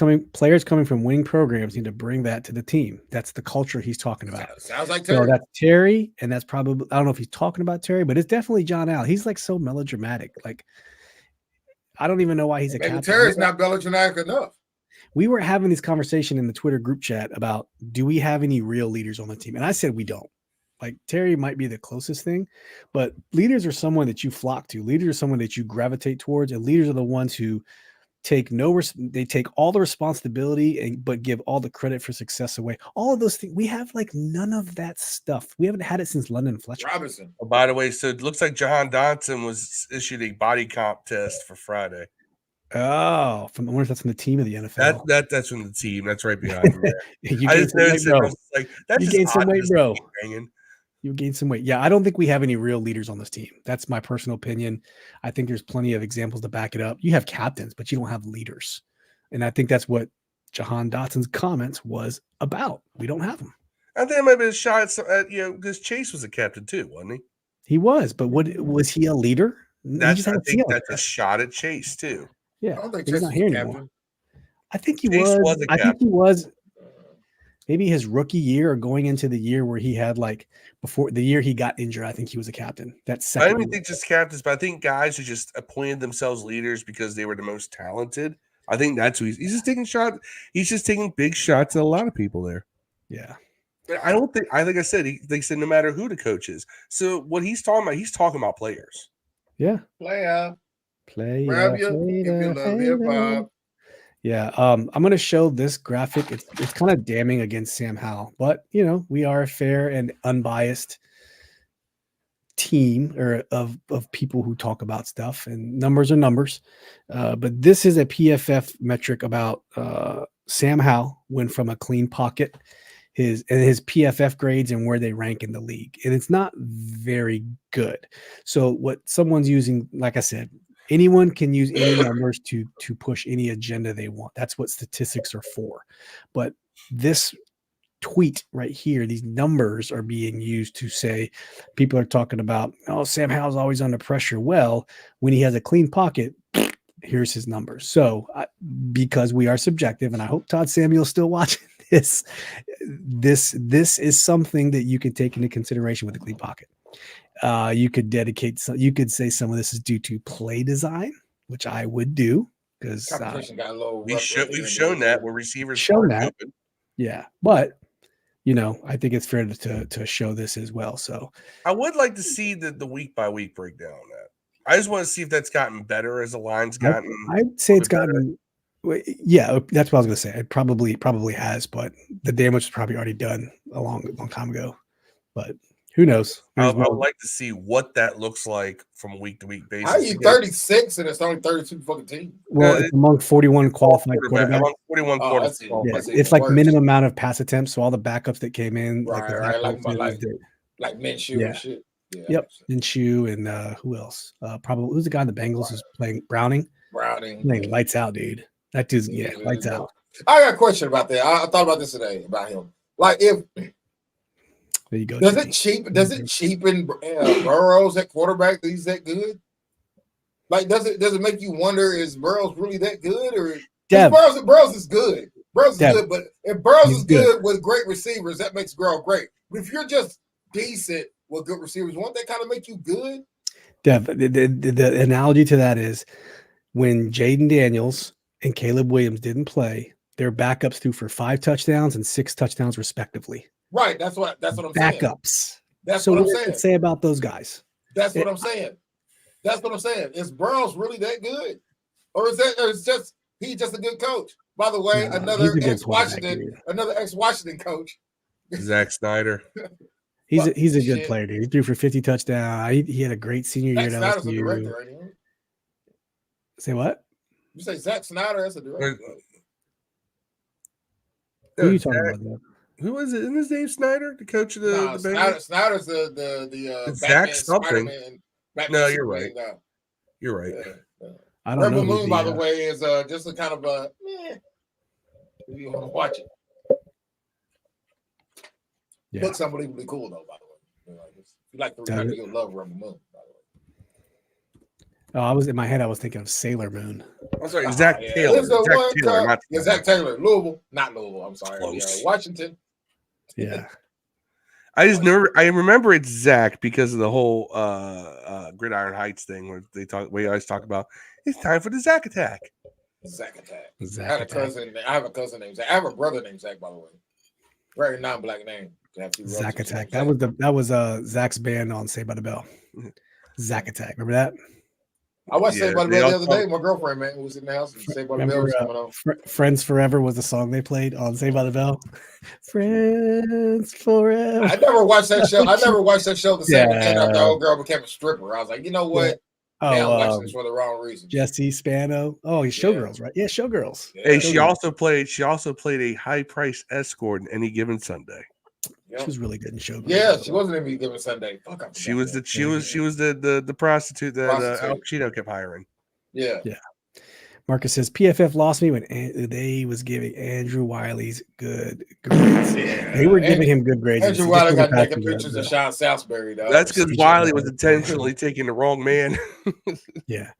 coming from winning programs need to bring that to the team. That's the culture he's talking about. Sounds like Terry. So that's Terry, and that's probably, I don't know if he's talking about Terry, but it's definitely John Allen. He's like so melodramatic. Like, I don't even know why he's a captain. Terry's not melodramatic enough. We were having this conversation in the Twitter group chat about, do we have any real leaders on the team? And I said we don't. Like, Terry might be the closest thing, but leaders are someone that you flock to. Leaders are someone that you gravitate towards, and leaders are the ones who they take all the responsibility but give all the credit for success away. All of those things. We have like none of that stuff. We haven't had it since London Fletcher. Robinson. Oh, by the way, so it looks like Jahan Dotson was issued a body comp test for Friday. Oh, I wonder if that's from the team of the NFL. That's from the team. That's right behind me. You gained some weight, bro. Hanging. You gained some weight. Yeah, I don't think we have any real leaders on this team. That's my personal opinion. I think there's plenty of examples to back it up. You have captains, but you don't have leaders. And I think that's what Jahan Dotson's comments was about. We don't have them. I think it might have been a shot at because Chase was a captain too, wasn't he? He was, but was he a leader? I think that's a shot at Chase too. Yeah, I don't think he's Chase not here anymore. captain. I think he Chase was. I think he was. Maybe his rookie year or going into the year where he had before the year he got injured, I think he was a captain. That's I don't even think just captains, but I think guys who just appointed themselves leaders because they were the most talented. I think that's who he's just taking shots. He's just taking big shots at a lot of people there. Yeah. But I don't think, like I said, they said no matter who the coach is. So what he's talking about players. Yeah. Player. Grab you if you love hip hop. Yeah, I'm going to show this graphic. It's kind of damning against Sam Howell, but we are a fair and unbiased team of people who talk about stuff, and numbers are numbers. But this is a PFF metric about Sam Howell went from a clean pocket, his PFF grades and where they rank in the league, and it's not very good. So what someone's using, like I said, Anyone can use any numbers to push any agenda they want. That's what statistics are for. But this tweet right here, these numbers are being used to say, people are talking about, oh, Sam Howell's always under pressure. Well, when he has a clean pocket, here's his numbers. So because we are subjective, and I hope Todd Samuel's still watching this is something that you could take into consideration with a clean pocket. You could say some of this is due to play design, which I would do, because we've shown that where receivers shown that. Open. Yeah, but I think it's fair to show this as well. So I would like to see the week by week breakdown on that. I just want to see if that's gotten better as the line's gotten. I'd say it's gotten. Yeah, that's what I was going to say. It probably has, but the damage was probably already done a long time ago. But who knows? I would like to see what that looks like from week to week basis. How are you 36 and it's only 32 fucking teams? Well, it's among 41 qualified quarterbacks. Among 41 quarterbacks. It's like minimum amount of pass attempts. So all the backups that came in, like Minshew and shit. Yeah, yep, Minshew and who else? Probably who's the guy in the Bengals who's playing Browning? Playing lights out, dude. That dude's lights out. I got a question about that. I thought about this today about him. Like, if there you go. Does it cheapen Burrows at quarterback that he's that good? Like, does it make you wonder, is Burrows really that good, or Burrows is good? Burrows is good, but if Burrows is good with great receivers, that makes Burrow great. But if you're just decent with good receivers, won't that kind of make you good? Dev, the analogy to that is when Jaden Daniels and Caleb Williams didn't play, their backups threw for 5 touchdowns and 6 touchdowns respectively. Right, that's what I'm saying. Backups. That's what I'm saying. What say about those guys? That's what I'm saying. That's what I'm saying. Is Burrows really that good, or is he just a good coach? By the way, another ex-Washington coach, Zach Snyder. He's a good player, dude. He threw for 50 touchdowns. He had a great senior year at LSU. Director, right? Say what? You say Zach Snyder as a director? Who are you talking about? There? Who was it? Isn't his name Snyder, the coach of the Bengals? Snyder's the Zach something. No, you're right. You're right. I don't know. Rebel Moon, by the way, is just a kind of a if you want to watch it. Yeah. Looks unbelievably cool though, by the way. If you like the record, you'll love Rebel Moon, by the way. Oh, I was in my head. I was thinking of Sailor Moon. I'm sorry, Zach Taylor. Zach Taylor, Louisville, not Louisville. I'm sorry, Washington. Yeah, I remember it's Zach because of the whole Gridiron Heights thing where we always talk about it's time for the Zach attack. Zach attack. I have a cousin named Zach. I have a brother named Zach, by the way. Very non-black name. Zach attack. That was Zach's band on Saved by the Bell. Zach attack. Remember that? I watched Saved by the Bell the other day. My girlfriend, man, who was in the house. Saved by the Bell was coming on. Friends Forever was the song they played on Saved by the Bell. Friends Forever. I never watched that show. The same day after the old girl became a stripper. I was like, you know what? I'm watching this for the wrong reason. Jesse Spano. Oh, he's Showgirls, right? Yeah, Showgirls. Hey, she also played a high price escort in Any Given Sunday. She was really good in Showgirls. Yeah, she wasn't Any Given Sunday. She was the prostitute that Al Pacino kept hiring. Yeah. Marcus says PFF lost me when they was giving Andrew Wiley's good grades. Yeah. They were giving him good grades. Andrew Wiley got taking pictures of Sean Salisbury, though. That's because Wiley was intentionally taking the wrong man. Yeah.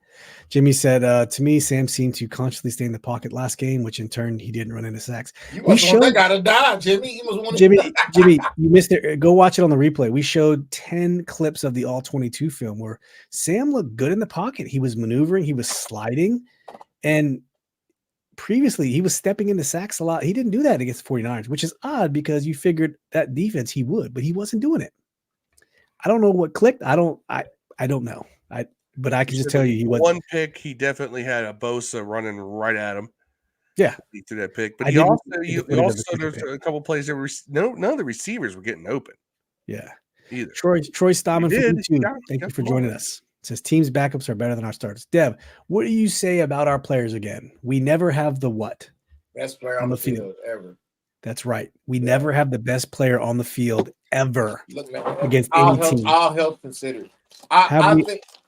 Jimmy said, to me, Sam seemed to consciously stay in the pocket last game, which in turn he didn't run into sacks. You must want that guy to die, Jimmy. Jimmy, you missed it. Go watch it on the replay. We showed 10 clips of the All 22 film where Sam looked good in the pocket. He was maneuvering, he was sliding, and previously he was stepping into sacks a lot. He didn't do that against the 49ers, which is odd because you figured that defense he would, but he wasn't doing it. I don't know what clicked. I don't know. But I can just tell you, he was one pick. He definitely had a Bosa running right at him. Yeah, he threw that pick. But there's a couple plays that were none of the receivers were getting open. Yeah, either. Troy Stammen from YouTube. Thank you for joining us. It says teams' backups are better than our starters. Dev, what do you say about our players again? We never have the what? Best player on the field ever. That's right. We never have the best player on the field ever against any team. All health considered.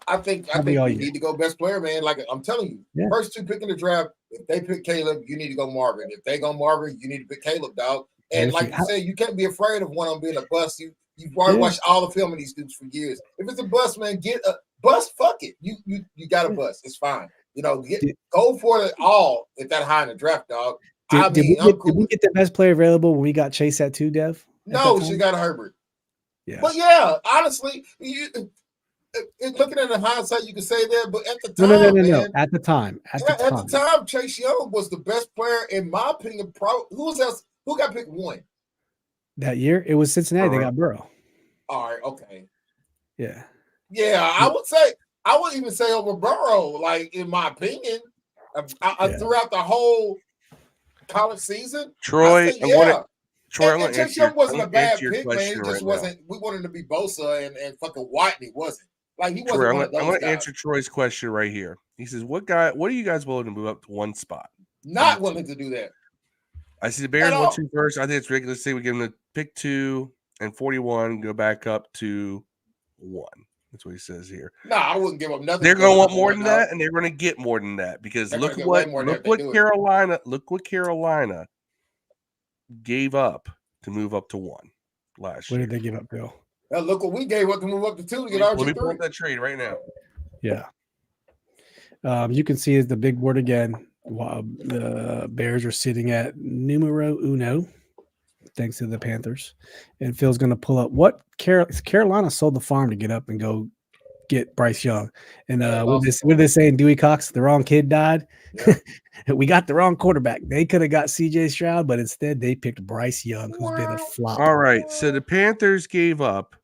I think you need to go best player, man. Like I'm telling you, first 2 pick in the draft. If they pick Caleb, you need to go Marvin. If they go Marvin, you need to pick Caleb, dog. And like you said, you can't be afraid of one of them being a bust. You've already watched all the film of these dudes for years. If it's a bust, man, get a bust. Fuck it. You got a bust. It's fine. Go for it all at that high in the draft, dog. Did we get the best player available when we got Chase at 2, Dev? No, she got Herbert. Yeah. But yeah, honestly, looking at the hindsight, you can say that. But at the time, no. At the time, Chase Young was the best player in my opinion. Who was else? Who got picked 1 that year? It was Cincinnati. They got Burrow. All right. Okay. Yeah. I wouldn't even say over Burrow. Like in my opinion, throughout the whole college season, Troy, Chase Young wasn't a bad pick, man. He just wasn't. We wanted to be Bosa and fucking Whitney, wasn't. Like he wasn't. Troy, one of those I'm going to guys. answer Troy's question right here. He says, "What are you guys willing to move up to 1 spot?" Not willing to do that. I see the Bears 1-2 first. I think it's ridiculous to say we give them the pick 2 and 41, go back up to 1. That's what he says here. No, I wouldn't give up nothing. They're going to want more than that, and they're going to get more than that because look what Carolina gave up to move up to 1 last year. What did they give up, Bill? Now look what we gave up to move up to 2 to get RG3. Let me pull up that trade right now. Yeah. You can see the big board again. The Bears are sitting at numero 1, thanks to the Panthers. And Phil's going to pull up what Carolina sold the farm to get up and go get Bryce Young. And what did they say in Dewey Cox? The wrong kid died. Yeah. We got the wrong quarterback. They could have got CJ Stroud, but instead they picked Bryce Young, who's been a flop. All right. So the Panthers gave up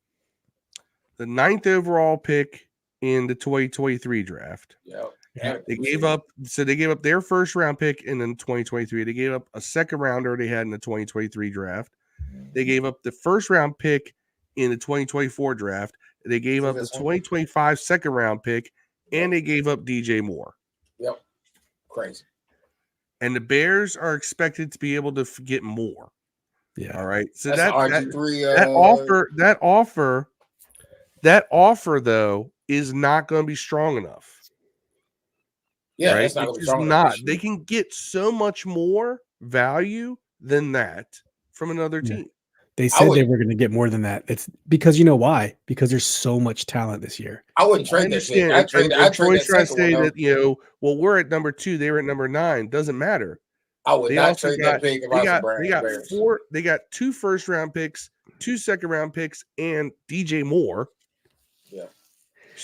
the 9th overall pick in the 2023 draft. Yep. They gave up their first round pick in the 2023. They gave up a second rounder they had in the 2023 draft. They gave up the first round pick in the 2024 draft. They gave up the 2025 second round pick, and they gave up DJ Moore. Yep. Crazy. And the Bears are expected to be able to get more. Yeah. All right. So that offer though is not going to be strong enough. Yeah, right? It's not. Not. They can get so much more value than that from another team. They said they were going to get more than that. It's because you know why? Because there's so much talent this year. I wouldn't trade that shit. I Troy's trying to say that we're at number 2, they were at number 9. Doesn't matter. I would not trade that pick. They got 2 first round picks, 2 second round picks, and DJ Moore. Yeah.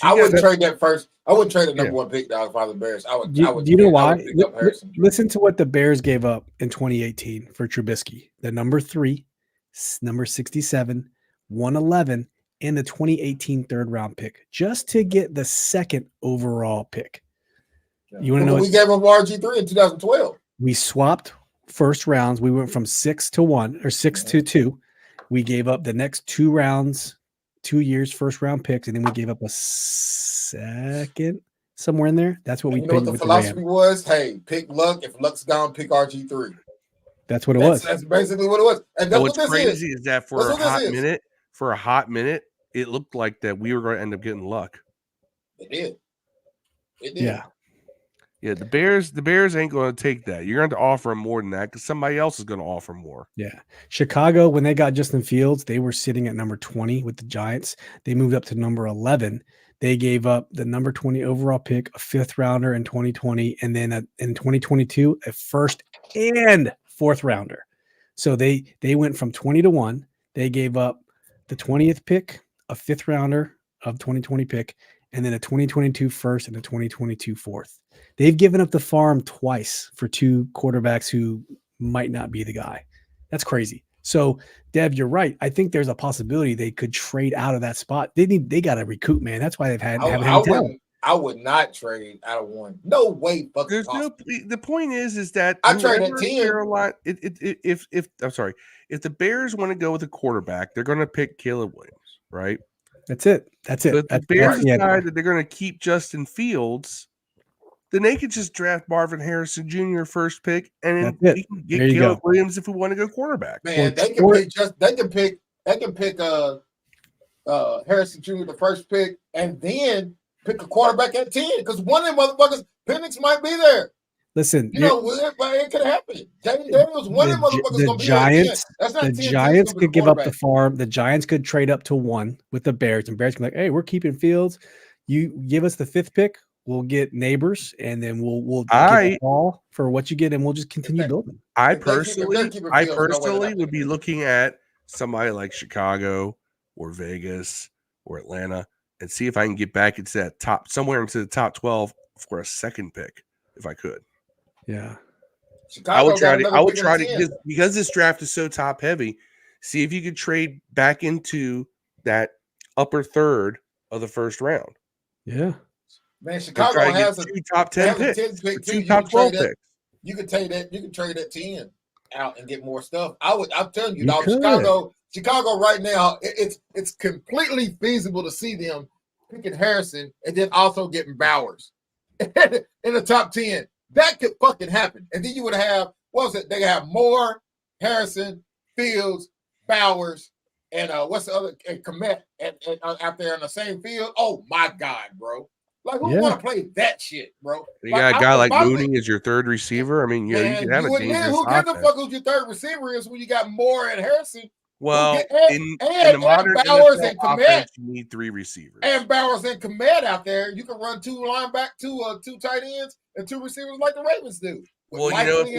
I wouldn't trade that first. I wouldn't trade the number 1 pick down for the Bears. I would. Do you know why? Listen to what the Bears gave up in 2018 for Trubisky. The number 3, number 67, 111, and the 2018 third round pick just to get the 2nd overall pick. Yeah. You want to know? We gave up RG3 in 2012. We swapped first rounds. We went from 6 to 1 or 6 to 2. We gave up the next 2 rounds, 2 years first round picks, and then we gave up a second somewhere in there. That's what we paid. You know what the philosophy was? Hey, pick Luck. If Luck's gone, pick RG3. That's what it was. That's basically what it was. And that's what's crazy is that for a hot minute, it looked like that we were going to end up getting Luck. It did. Yeah. Yeah, the Bears ain't going to take that. You're going to offer them more than that because somebody else is going to offer more. Yeah. Chicago, when they got Justin Fields, they were sitting at number 20 with the Giants. They moved up to number 11. They gave up the number 20 overall pick, a 5th rounder in 2020, and then in 2022, a 1st and 4th rounder. So they went from 20 to 1. They gave up the 20th pick, a 5th rounder of 2020 pick, and then a 2022 1st and a 2022 4th. They've given up the farm twice for 2 quarterbacks who might not be the guy. That's crazy. So, Dev, you're right. I think there's a possibility they could trade out of that spot. They got to recoup, man. That's why they've had. I would not trade out of 1. No way. The point is that I trade at 10. Carolina. If the Bears want to go with a quarterback, they're going to pick Caleb Williams, right? That's it. But if the Bears decide that they're going to keep Justin Fields, then they could just draft Marvin Harrison Jr. first pick, and then we can get Caleb Williams if we want to go quarterback. Man, they can pick Harrison Jr. the first pick, and then pick a quarterback at 10 because one of them motherfuckers, Penix might be there. Listen, it could happen. Jaden Daniels, one of them motherfuckers going to be there. That's not the 10. Giants could give up the farm. The Giants could trade up to 1 with the Bears, and Bears can be like, hey, we're keeping Fields. You give us the 5th pick, we'll get Neighbors, and then we'll get the ball for what you get, and we'll just continue building. I personally would be looking at somebody like Chicago or Vegas or Atlanta and see if I can get back into that somewhere into the top 12 for a 2nd pick if I could. Yeah. I would try to because this draft is so top heavy, see if you could trade back into that upper third of the first round. Yeah. Man, Chicago has 2 top 10 picks. 2 top 12 picks. You could trade that 10 out and get more stuff. I'm telling you, dog, Chicago right now, it's completely feasible to see them picking Harrison and then also getting Bowers in the top 10. That could fucking happen. And then you would have, they have Moore, Harrison, Fields, Bowers, and what's the other? And Komet out there in the same field. Oh my God, bro! Like who want to play that shit, bro? You got a guy like Mooney as your 3rd receiver. I mean, you can have a dangerous who gives a fuck who's your 3rd receiver is when you got Moore and Harrison. Well, in the modern Bowers NFL and Komet, offense, you need 3 receivers. And Bowers and Komet out there, you can run 2 tight ends and 2 receivers like the Ravens do. Well, if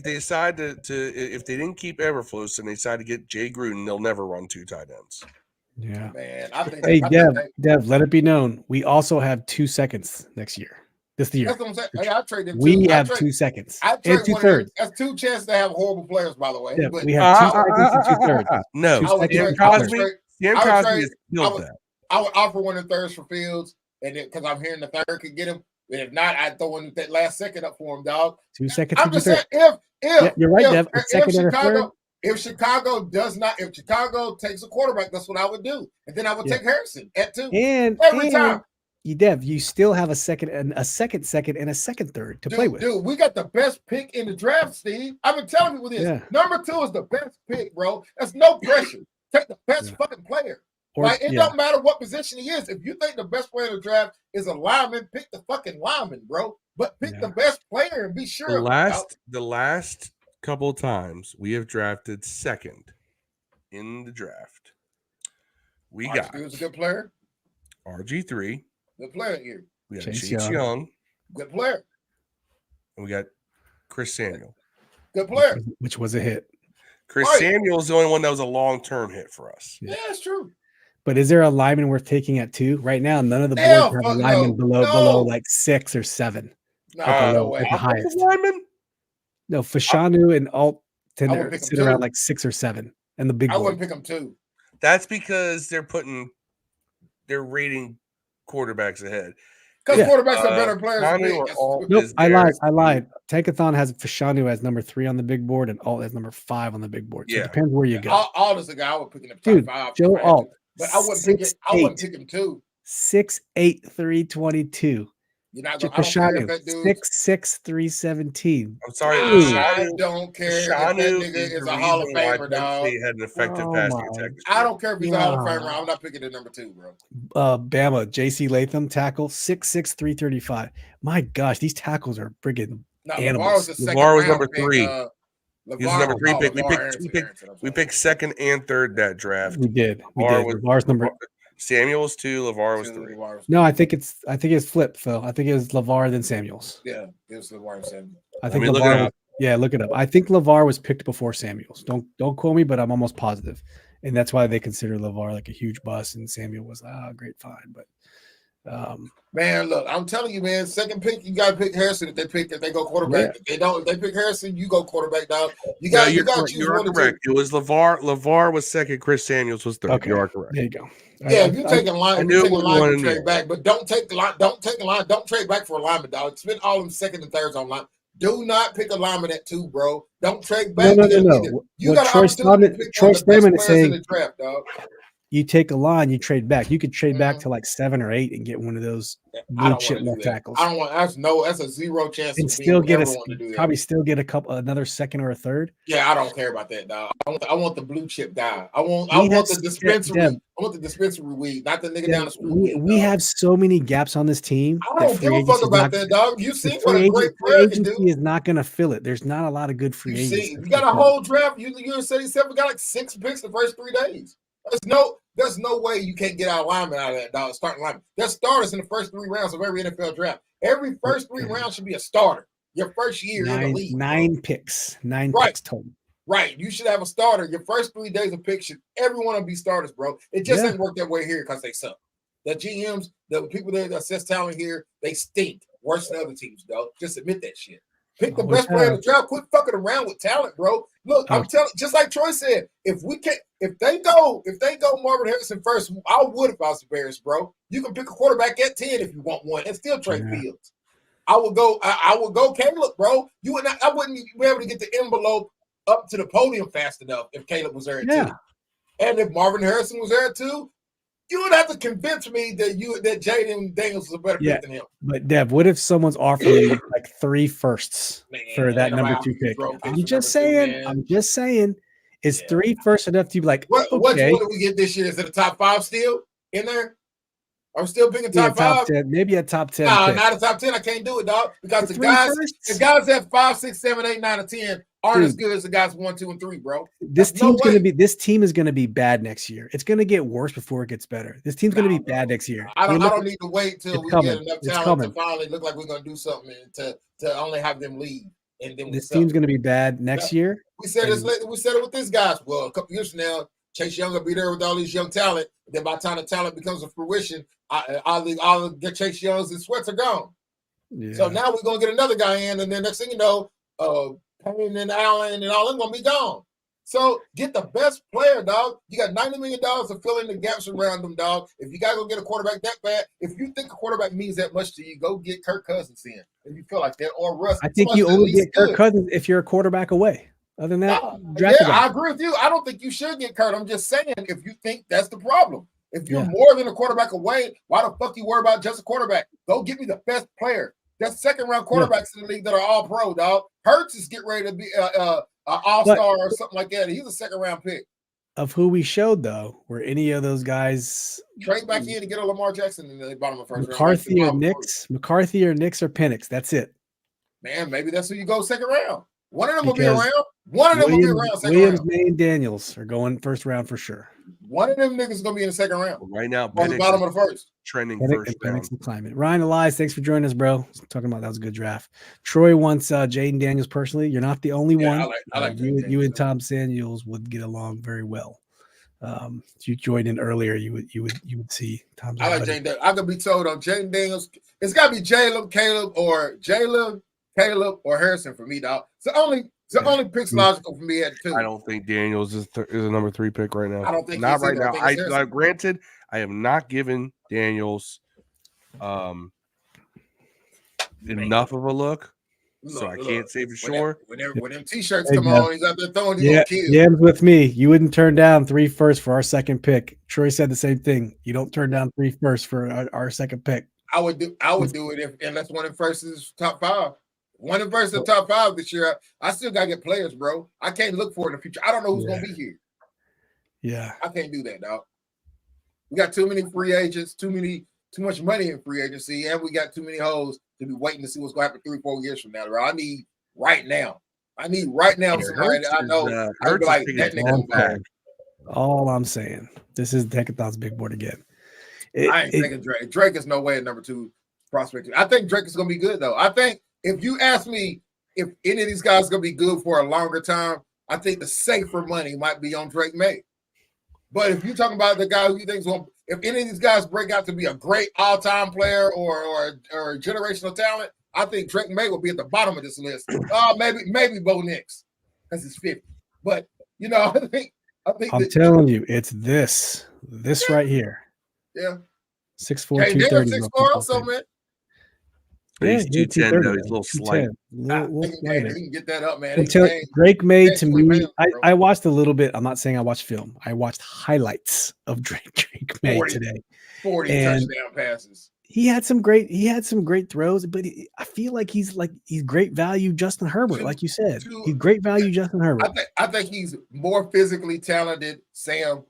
they decide to if they didn't keep Eberflus and they decide to get Jay Gruden, they'll never run 2 tight ends. Yeah, man. I think. Hey, Dev, let it be known we also have 2 seconds next year. This year, that's what I'm saying. Hey, I trade them. We have 2 seconds. I trade and 2/3. That's 2 chances to have horrible players, by the way. Yeah, we have 2 seconds and 2/3. No, Sam Cosby has killed that. I would offer 1 1/3 for Fields, and because I'm hearing the 3rd could get him. And if not, I'd throw in that last second up for him, dog. 2 seconds. I'm just saying, if you're right, Dev. If Chicago takes a quarterback, that's what I would do, and then I would take Harrison at 2 every time. Dev, you still have a second, and a second, and a second, third to play with. Dude, we got the best pick in the draft, Steve. I've been telling you this. Yeah. Number 2 is the best pick, bro. That's no pressure. Take the best fucking player. It don't matter what position he is. If you think the best player in the draft is a lineman, pick the fucking lineman, bro. But pick the best player and be sure. The last couple of times we have drafted 2nd in the draft. We got was a good player. RG3. Good player here. We got Chase Young. Good player. And we got Chris Samuel. Good player. Which was a hit. Chris Samuel is the only one that was a long-term hit for us. Yeah, that's true. But is there a lineman worth taking at 2? Right now, none of the boards have a lineman below like 6 or 7. No way. The highest. Lineman? No, Fashanu and Alt tend to sit around like 6 or 7. And the big I wouldn't pick them 2. That's because they're rating quarterbacks ahead. Because quarterbacks are better players. Nope, I lied. Tankathon has Fashanu as number 3 on the big board and Alt as number 5 on the big board. So it depends where you go. Alt is the guy I would pick in the top 5. Joe Alt. But I wouldn't pick him 2. 6'8", 322. You're not going to 6'6", 317. I'm sorry. I don't care if that nigga is a Hall of Famer, dog. He had an effective passing attack. I don't care if he's a Hall of Famer. I'm not picking the number 2, bro. Bama, JC Latham, tackle, 6'6", 335. My gosh, these tackles are friggin' animals. LeVar was number 3. He was number 3 pick. We picked 2nd and 3rd that draft. We did. LeVar's number. Samuel's 2, LeVar was 3. No, I think it's flipped, Phil. I think it was LeVar then Samuels. Yeah, it was LeVar and Samuels. I think LeVar. Look it up. I think LeVar was picked before Samuels. Don't quote me, but I'm almost positive, and that's why they consider LeVar like a huge bust, and Samuel was great find. But man, look, I'm telling you, man, 2nd pick, you gotta pick Harrison. If they go quarterback. Yeah. If they pick Harrison, you go quarterback down. You got choose one correct. It was LeVar. LeVar was 2nd. Chris Samuels was 3rd. Okay. You are correct. There you go. Yeah, if you're taking line, you trade back, but don't take the line. Don't take a line. Don't trade back for a lineman, dog. Spend all them 2nd and 3rds on line. Do not pick a lineman at 2, bro. Don't trade back. No. You got Troy Stammen is saying. in the draft, dog. you take a line, you trade back. You could trade back to like 7 or 8 and get one of those blue chip left tackles. I don't want. That's a zero chance. And still get probably still get another second or a third. Yeah, I don't care about that, dog. I want the blue chip guy. I want the dispensary. I want the dispensary weed, not the nigga down the street. We have so many gaps on this team. I don't give a fuck about that, dog. You see what a great player can do. Is not going to fill it. There's not a lot of good free agents. You got a whole draft. You said we got like 6 picks the first 3 days. There's no way you can't get our lineman out of that, dog. Starting lineman. There's starters in the first 3 rounds of every NFL draft. Every first 3 rounds should be a starter. Your first year in the league. 9 picks. 9 picks total. Right. You should have a starter. Your first 3 days of picks should everyone be starters, bro. It just ain't work that way here because they suck. The GMs, the people that assess talent here, they stink worse than other teams, dog. Just admit that shit. Pick the best player in the draft. Quit fucking around with talent, bro. Look, I'm telling, just like Troy said, if they go Marvin Harrison first, I would if I was the Bears, bro. You can pick a quarterback at 10 if you want one, and still trade Fields. I would go Caleb, bro. I wouldn't be able to get the envelope up to the podium fast enough if Caleb was there at 2. And if Marvin Harrison was there at 2, you would have to convince me that Jaden Daniels was a better pick than him. But Dev, what if someone's offering you like 3 firsts for that number 2 pick? I'm just saying. Is 3 firsts enough to be like, what do we get this year? Is it a top 5 still in there? I'm still picking top 5. 10, maybe a top 10. Nah, not a top 10. I can't do it, dog. Because the guys at 5, 6, 7, 8, 9, or 10 aren't as good as the guys 1, 2, and 3, bro. This team is gonna be bad next year. It's gonna get worse before it gets better. This team's gonna be bad next year. I don't need to wait till we get enough talent to finally look like we're gonna do something and to only have them lead. And then this team's gonna be bad next year. We said it with these guys. Well, a couple years from now, Chase Young will be there with all these young talent. Then by the time the talent becomes a fruition, all the Chase Youngs and Sweats are gone. Yeah. So now we're gonna get another guy in, and then next thing you know, Payne and Allen and all them gonna be gone. So get the best player, dog. You got $90 million to fill in the gaps around them, dog. If you gotta go get a quarterback that bad, if you think a quarterback means that much to you, go get Kirk Cousins in. If you feel like that, or Russ. I think you only get Kirk Cousins if you're a quarterback away. Other than that, I agree with you. I don't think you should get Kurt. I'm just saying, if you think that's the problem, if you're more than a quarterback away, why the fuck you worry about just a quarterback? Go get me the best player. That's 2nd round quarterbacks in the league that are all pro, dog. Hurts is getting ready to be an all-star or something like that. He's a 2nd round pick. Of who we showed, though, were any of those guys trade back in to get a Lamar Jackson in the bottom of the first round? McCarthy or Nix or Penix. That's it. Man, maybe that's who you go 2nd round. One of them will be around. One of them will be around. Williams, May, and Daniels are going 1st round for sure. One of them niggas is gonna be in the 2nd round. Right now, on the bottom of the first. Trending first round. Climate. Ryan Elias, thanks for joining us, bro. Talking about that was a good draft. Troy wants Jaden Daniels personally. You're not the only one. I like you and Tom Samuels would get along very well. If you joined in earlier, you would see Tom. I like Jaden Daniels. I could be told on Jaden Daniels. It's got to be Caleb, or Harrison for me, dog. It's the only pick's logical for me at 2. I don't think Daniels is a number 3 pick right now. I don't think not right now. Granted, I have not given Daniels enough of a look, so I can't say for sure. When them t-shirts come on, he's out there throwing. Yam's with me. You wouldn't turn down 3 firsts for our 2nd pick. Troy said the same thing. You don't turn down 3 firsts for our 2nd pick. I would do it unless one of them first is top 5. One of the first in the top 5 this year. I still gotta get players, bro. I can't look for it in the future. I don't know who's gonna be here. Yeah, I can't do that, dog. We got too many free agents, too much money in free agency, and we got too many hoes to be waiting to see what's going to happen 3-4 years from now, bro. I need right now. Somebody that I know. I be like that nigga back. All I'm saying, this is Decathlon's big board again. I ain't thinking Drake. Drake is no way a number 2 prospect. I think Drake is gonna be good though. I think if you ask me if any of these guys are gonna be good for a longer time, I think the safer money might be on Drake May. But if you're talking about the guy who you think is going, if any of these guys break out to be a great all-time player or generational talent, I think Drake May will be at the bottom of this list. Maybe Bo Nix because he's 50. But I think I'm telling you, it's this right here. Yeah. 6'4", 230. 6'4" also, man. He's 210 though. He's a little slight. He can get that up, man. Until Drake May, to me, I watched a little bit. I'm not saying I watched film. I watched highlights of Drake May today. 40 and touchdown passes. He had some great throws, but I feel like he's great value Justin Herbert, like you said. He's great value Justin Herbert. I think he's more physically talented Sam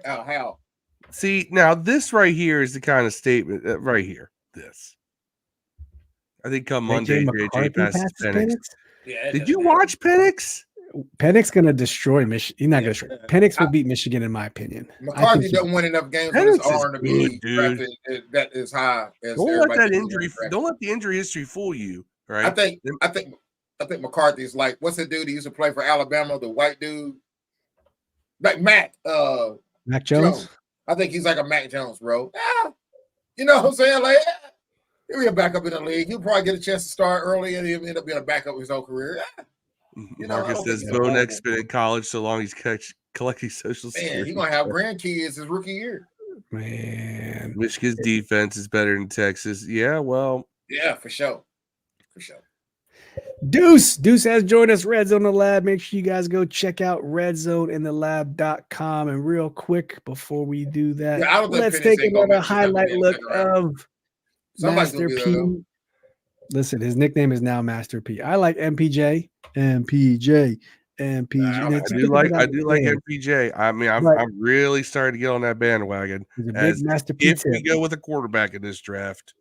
Howell. See, now this right here is the kind of statement right here. This. I think come Monday, JJ passes Penix. Yeah, did you watch Penix? Penix gonna destroy Michigan. He's not gonna destroy. Penix will beat Michigan, in my opinion. McCarthy doesn't win enough games with his arm to be drafted that is high. Don't let that injury. Don't let the injury history fool you. Right? I think McCarthy is like, what's the dude he used to play for Alabama? The white dude, like Mac Jones. I think he's like a Mac Jones, bro. Yeah. You know what I'm saying? Like, he'll be a backup in the league. He'll probably get a chance to start early, and he'll end up being a backup his whole career. Marcus says Vonek's been in college so long he's collecting Social Security. Man, he's gonna have grandkids his rookie year. Man, Michigan's defense is better than Texas. Yeah, well, yeah, for sure. Deuce has joined us. Red Zone in the Lab. Make sure you guys go check out redzoneinthelab.com. And real quick before we do that, let's take another highlight look of Master P. Listen, his nickname is now Master P. I like MPJ. I do like MPJ. I mean, I'm really starting to get on that bandwagon. If we go with a quarterback in this draft,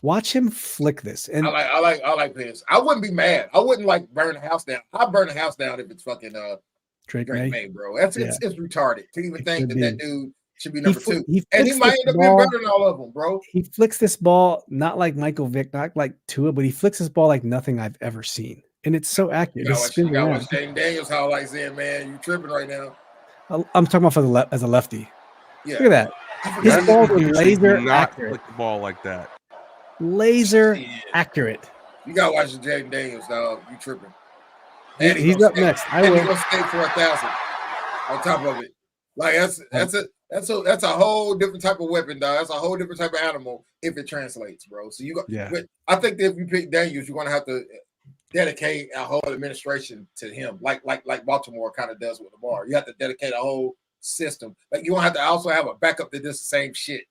watch him flick this. And I like this. I wouldn't be mad. I wouldn't like burn the house down. I'd burn the house down if it's fucking Drake May, bro. It's retarded to even think that dude should be number 2. And he might end up being better than all of them, bro. He flicks this ball not like Michael Vick, not like Tua, but he flicks this ball like nothing I've ever seen. And it's so accurate. You got what Jaden Daniels how like saying, man, you tripping right now. I'm talking about as a lefty. Yeah. Look at that. His ball is laser accurate. Flick the ball like that. Laser accurate. You got to watch Jaden Daniels, dog. You tripping. And he's up next. I will. He's going to skate for 1,000 on top of it. Like that's a whole different type of weapon, dog. That's a whole different type of animal if it translates, bro. So but I think that if you pick Daniels, you're gonna have to dedicate a whole administration to him, like Baltimore kind of does with Lamar. You have to dedicate a whole system. Like you're gonna have to also have a backup that does the same shit.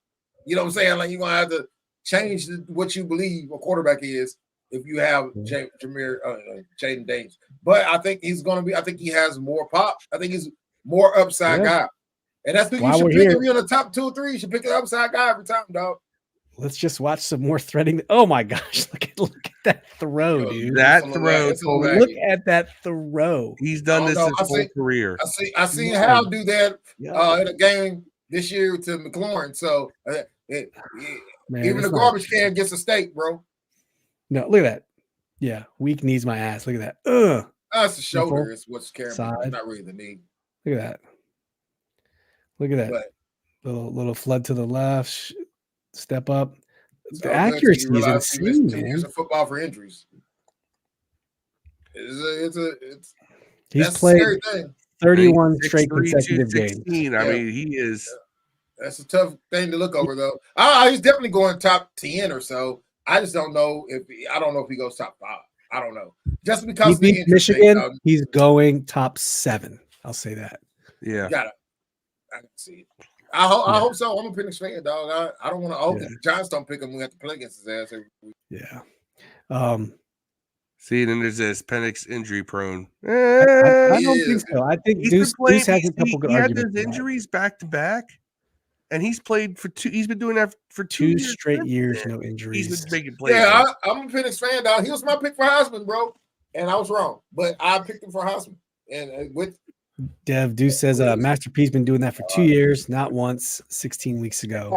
You know what I'm saying? Like you're gonna have to change what you believe a quarterback is if you have Jaden Daniels. But I think he's gonna be. I think he has more pop. I think he's more upside guy. And that's what you should pick. If you're in the top 2 or 3, you should pick an upside guy every time, dog. Let's just watch some more threading. Oh my gosh, look at that throw, dude. That throw. Look at that throw. He's done this his whole career. I seen Hal do that in a game this year to McLaurin. So even the garbage can gets a steak, bro. No, look at that. Yeah, weak knees my ass. Look at that. That's the shoulder is what's carrying me. It's not really the knee. Look at that. Look at that. Little flood to the left, step up. The accuracy is insane, man. He's a football for injuries. He's played 31 straight consecutive games. I mean, he is. That's a tough thing to look over, though. He's definitely going top 10 or so. I just don't know if he goes top 5. I don't know. Just because he beat Michigan, he's going top 7. I'll say that. Yeah. I can see it. I hope so. I'm a Penix fan, dog. I don't want to. I hope the Giants don't pick him. We have to play against his ass every week. Yeah. See, then there's this Penix injury prone. I don't think so. I think Deuce has a couple good arguments. He had those injuries back to back, and he's played for 2. He's been doing that for 2 straight years, no injuries. He's been making plays. Yeah, I'm a Penix fan, dog. He was my pick for Heisman, bro, and I was wrong, but I picked him for Heisman, and with. Deuce says Master P's been doing that for 2 years, not once, 16 weeks ago.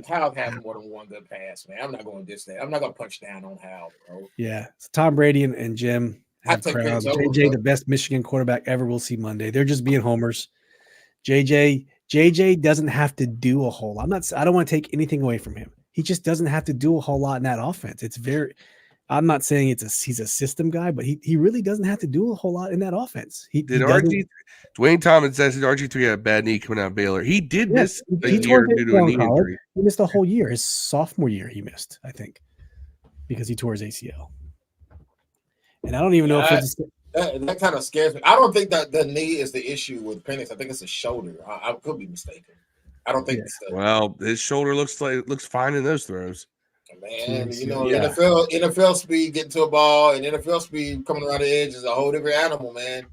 Hal has more than one good pass, man. I'm not going to diss that. I'm not going to punch down on Hal, bro. Yeah. So Tom Brady and Jim have crowned JJ the best Michigan quarterback ever. We'll see Monday. They're just being homers. JJ doesn't have to do a whole lot. I don't want to take anything away from him. He just doesn't have to do a whole lot in that offense. I'm not saying he's a system guy, but he really doesn't have to do a whole lot in that offense. Dwayne Thomas says RG3 had a bad knee coming out of Baylor. He did miss a year due to a knee injury. He missed a whole year. His sophomore year he missed, I think. because he tore his ACL. And I don't even know if it's that kind of scares me. I don't think that the knee is the issue with Penix. I think it's a shoulder. I could be mistaken. I don't think it's well, his shoulder looks fine in those throws. Man, NFL speed getting to a ball and NFL speed coming around the edge is a whole different animal, man.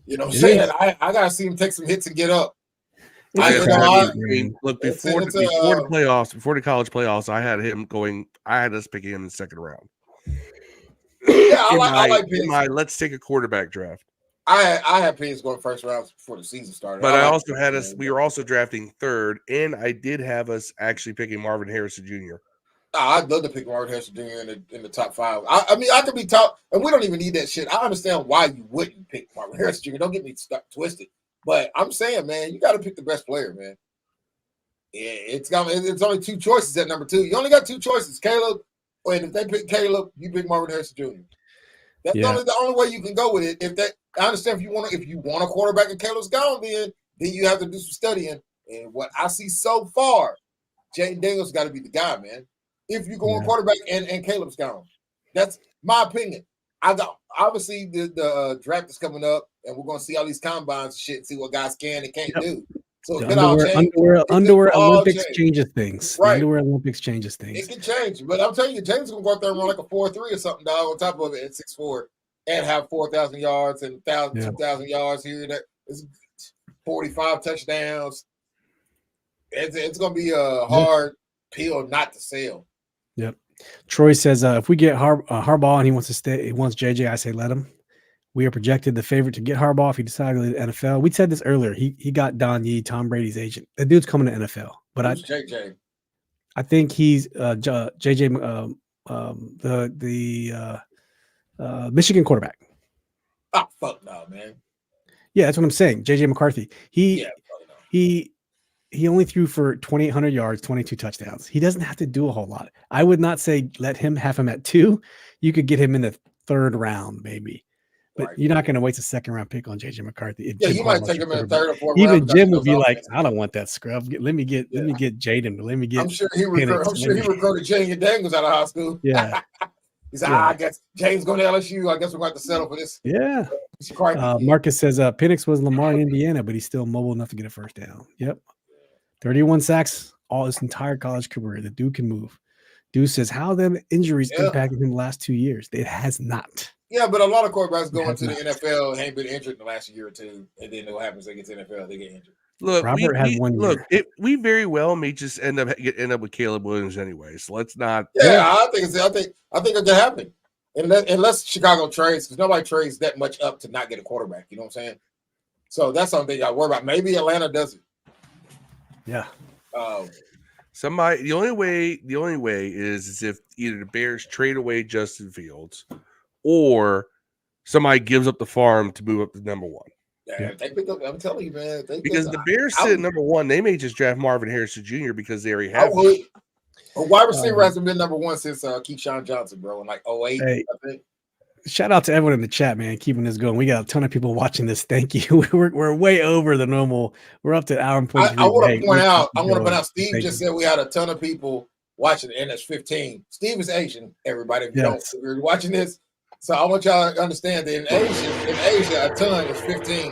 You know what I'm saying? I gotta see him take some hits and get up. Before the college playoffs, I had us picking him in the second round. Yeah, I like Penix. Let's take a quarterback draft. I had Penix going first round before the season started. But I also had us. We were also drafting third, and I did have us actually picking Marvin Harrison Jr. I'd love to pick Marvin Harrison Jr. in the top 5. I mean, I could be top, and we don't even need that shit. I understand why you wouldn't pick Marvin Harrison Jr. Don't get me twisted, but I'm saying, man, you got to pick the best player, man. Yeah, it's only 2 choices at number 2. You only got 2 choices, Caleb. And if they pick Caleb, you pick Marvin Harrison Jr. That's the only way you can go with it. I understand if you want a quarterback and Caleb's gone, then you have to do some studying. And what I see so far, Jaden Daniels got to be the guy, man. If you go on quarterback and Caleb's gone, that's my opinion. I got obviously the draft is coming up, and we're going to see all these combines and shit, and see what guys can and can't do. So underwear Olympics changes things. Right. Underwear Olympics changes things. It can change, but I'm telling you, James is going to go out there and run like a 4.3 or something, dog, on top of it at 6'4", and have 4,000 yards and 2,000 yards here. That is 45 touchdowns. It's going to be a hard pill not to sell. Yep. Troy says if we get Harbaugh and he wants to stay, he wants JJ, I say let him. We are projected the favorite to get Harbaugh if he decided to leave the NFL. We said this earlier. He got Don Yee, Tom Brady's agent. That dude's coming to NFL. But JJ? I think he's JJ, the Michigan quarterback. Oh fuck no, man. Yeah, that's what I'm saying. JJ McCarthy. He only threw for 2,800 yards, 22 touchdowns. He doesn't have to do a whole lot. I would not say have him at 2. You could get him in the 3rd round, maybe. But you're not going to waste a 2nd round pick on JJ McCarthy. You might take him in the 3rd or 4th round. Even Jim would be like, I don't want that scrub. Let me get Jaden. Let me get. I'm sure he recruited Jaden Daniels out of high school. Yeah. He said, I guess Jaden's going to LSU. I guess we're going to have to settle for this. Yeah. Marcus says Penix was Lamar in Indiana, but he's still mobile enough to get a first down. Yep. 31 sacks all his entire college career. The dude can move. Dude says, how them injuries impacted him the last 2 years? It has not. Yeah, but a lot of quarterbacks go into the NFL ain't been injured in the last year or two, and then what happens? They get to the NFL, they get injured. Look, Robert had 1 year. We very well may just end up with Caleb Williams anyway. So let's not. Yeah, I think it can happen, unless Chicago trades, because nobody trades that much up to not get a quarterback. You know what I'm saying? So that's something I worry about. Maybe Atlanta does it. Yeah. The only way is if either the Bears trade away Justin Fields, or somebody gives up the farm to move up to number 1. Yeah, they pick up. I'm telling you, man. Because the Bears sit at number 1, they may just draft Marvin Harrison Jr. because they already have. A wide receiver hasn't been number 1 since Keyshawn Johnson, bro, in like 08. Hey, I think. Shout out to everyone in the chat, man, keeping this going. We got a ton of people watching this. Thank you. We're way over the normal. We're up to an hour and 43. I want to point out. Steve just said we had a ton of people watching, and it's 15. Steve is Asian. Everybody, if you're watching this. So I want y'all to understand that in Asia, a ton is 15,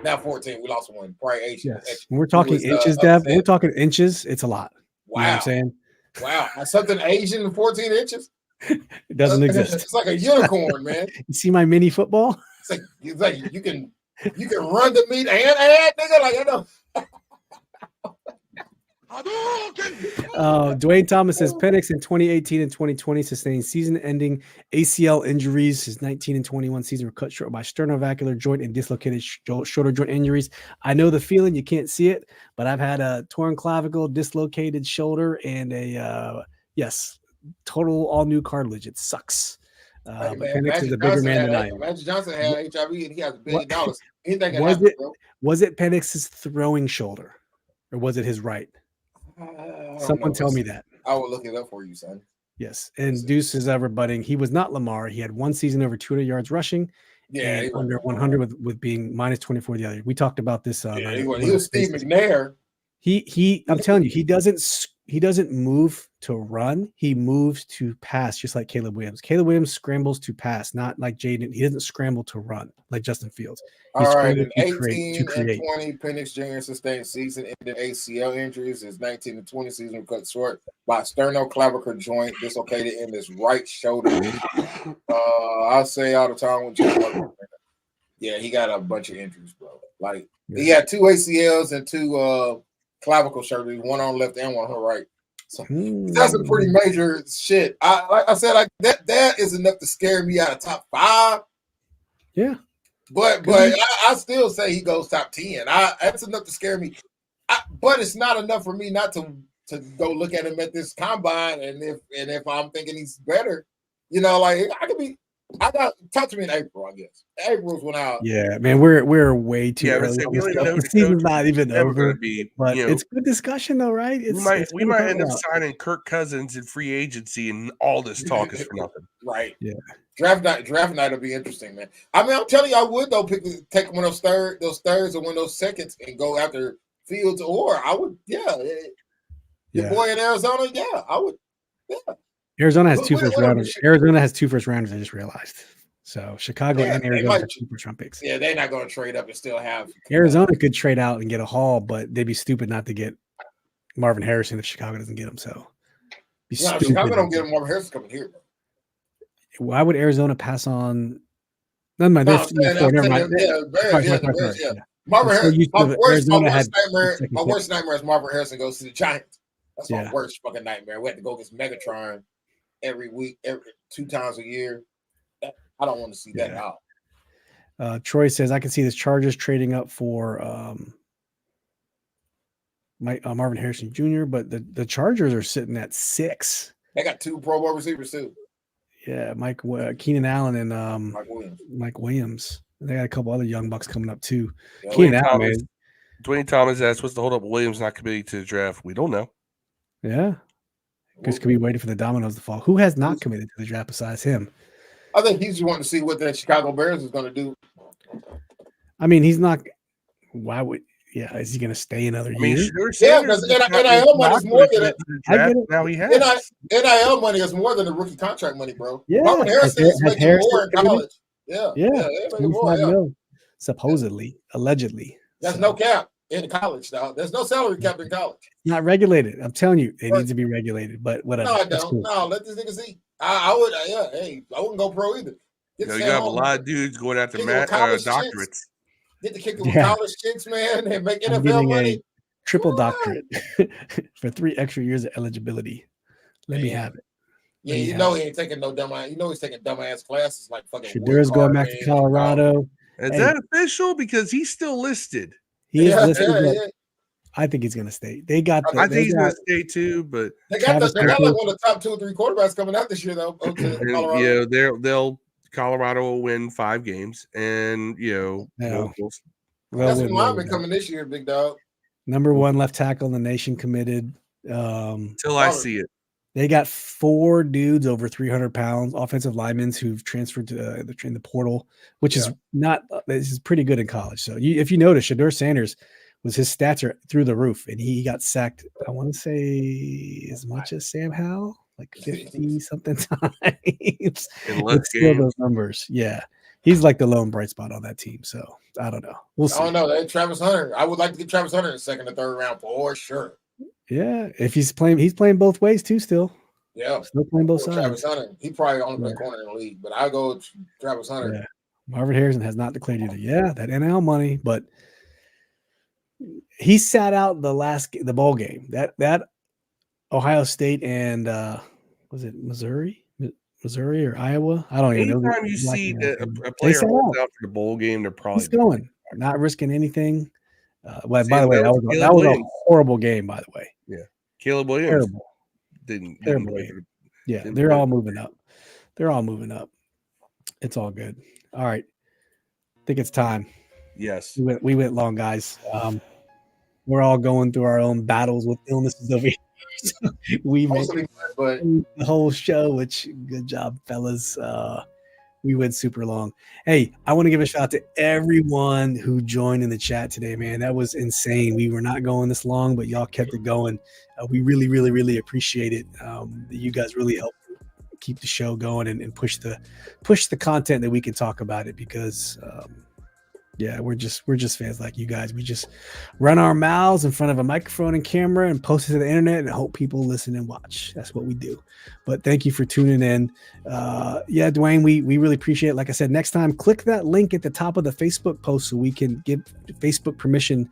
now 14. We lost one. Probably Asian. Yes. When we're talking inches, Dev. When we're talking inches, it's a lot. Wow. You know what I'm saying? Wow. Something Asian in 14 inches? It doesn't exist. It's like a unicorn, man. You see my mini football? It's like you can run the meat and add, nigga. Like I know. Dwayne Thomas says Penix in 2018 and 2020 sustained season-ending ACL injuries. His 19 and 21 season were cut short by sternovacular joint and dislocated shoulder joint injuries. I know the feeling. You can't see it, but I've had a torn clavicle, dislocated shoulder, and a total all-new cartilage. It sucks. But Penix is a bigger man than I am. Magic Johnson had HIV, and he has $1 billion. Anything can happen, bro. Was it Penix's throwing shoulder, or was it his right? Someone tell me that. I will look it up for you, son. Yes. And Deuce is rebutting. He was not Lamar. He had 1 season over 200 yards rushing. Yeah. And under 100 with being minus 24 the other. We talked about this. He was Steve McNair. I'm telling you, he move to run. He moves to pass, just like Caleb Williams. Caleb Williams scrambles to pass, not like Jaden. He doesn't scramble to run like Justin Fields. He All right, in scrambles 18 to create. and 20, Penix Jr. sustained season-ending ACL injuries. His 19 and 20 season cut short by sternoclavicle joint dislocated in his right shoulder. I say all the time with Jim. Yeah, he got a bunch of injuries, bro. Like he had 2 ACLs and 2 clavicle surgeries, one on the left and one on the right. So that's a pretty major shit. Like I said, that is enough to scare me out of top 5. Yeah. But I still say he goes top 10. That's enough to scare me. But it's not enough for me not to go look at him at this combine. And if I'm thinking he's better, like I got talk to me in April, I guess. April's when out. Yeah, man, we're way too early. The season's not even over. But you know, it's good discussion though, right? We might end up signing Kirk Cousins in free agency, and all this talk is for nothing. Right. Yeah. Draft night will be interesting, man. I mean, I'm telling you, I would though take one of those thirds or one of those seconds and go after Fields, or I would, your boy in Arizona, I would, Arizona has 2 first rounders. Arizona has 2 first rounders. I just realized. So Chicago and Arizona have 2 first round picks. Yeah, they're not going to trade up and still have. Arizona could trade out and get a haul, but they'd be stupid not to get Marvin Harrison if Chicago doesn't get him. So, Chicago don't get him. Marvin Harrison coming here. Why would Arizona pass on? Never mind. Never mind. Marvin Harrison. My worst nightmare is Marvin Harrison goes to the Giants. That's my worst fucking nightmare. We had to go against Megatron every week, 2 times a year. I don't want to see that now. Troy says I can see the Chargers trading up for Marvin Harrison Jr., but the Chargers are sitting at 6. They got 2 Pro Bowl receivers too. Yeah, Keenan Allen and Mike Williams. They got a couple other young bucks coming up too. Yeah, Keenan Allen, Dwayne Thomas asked, "What's the hold up? Williams not committing to the draft?" We don't know. Yeah, because could be waiting for the dominoes to fall. Who has not committed to the draft besides him? I think he's wanting to see what the Chicago Bears is going to do. I mean, he's not. Why would? Yeah, is he going to stay another year? Yeah, because NIL money is more than now he has. NIL money is more than the rookie contract money, bro. Yeah, Marvin Harrison is making more in college. Yeah, supposedly, allegedly. There's no cap in college, though. There's no salary cap in college. Not regulated. I'm telling you, it needs to be regulated. But whatever. No, I don't. Cool. No, let this nigga see. I would. Hey, I wouldn't go pro either. You have a lot of dudes going after doctorates. Get the kicker with college chicks, man, and make NFL money. Triple doctorate for 3 extra years of eligibility. Let me have it. Yeah, he ain't taking no dumb ass. He's taking dumbass classes like fucking. Shadur's going back to Colorado. Is that official? Because he's still listed. He is listed. Yeah. I think he's going to stay. I think he's going to stay too. But they got like one of the top 2 or 3 quarterbacks coming out this year, though. Yeah, Colorado will win 5 games, and that's when lineman coming this year, big dog. Number 1 left tackle in the nation committed. Till I see it. They got 4 dudes over 300 pounds, offensive linemen who've transferred to the portal, which is this is pretty good in college. So if you notice, Shedeur Sanders his stats are through the roof, and he got sacked, I want to say, as much as Sam Howell, like 50 something times. Still those numbers. Yeah. He's like the lone bright spot on that team. So I don't know. We'll see. I don't know. Travis Hunter. I would like to get Travis Hunter in the 2nd or 3rd round for sure. Yeah. If he's playing both ways too still. Yeah. Still playing both sides. Travis Hunter. He probably only play corner in the league, but I'll go with Travis Hunter. Yeah. Marvin Harrison has not declared either. Yeah, that NL money, but he sat out the bowl game. That Ohio State and was it Missouri or Iowa? I don't even know. Anytime you see a player holds out for the bowl game, they're probably going, not risking anything. By the way, that was a horrible game. By the way, yeah, Caleb Williams terrible. Didn't yeah, they're all moving up. It's all good. All right, I think it's time. Yes, we went long, guys. We're all going through our own battles with illnesses over here. So we made the whole show, which good job, fellas. We went super long. Hey, I want to give a shout out to everyone who joined in the chat today, man. That was insane. We were not going this long, but y'all kept it going. We really, really, really appreciate it. You guys really helped keep the show going and push the content that we can talk about it because we're just fans like you guys. We just run our mouths in front of a microphone and camera and post it to the internet and hope people listen and watch. That's what we do. But thank you for tuning in. Dwayne, we really appreciate it. Like I said, next time, click that link at the top of the Facebook post so we can give Facebook permission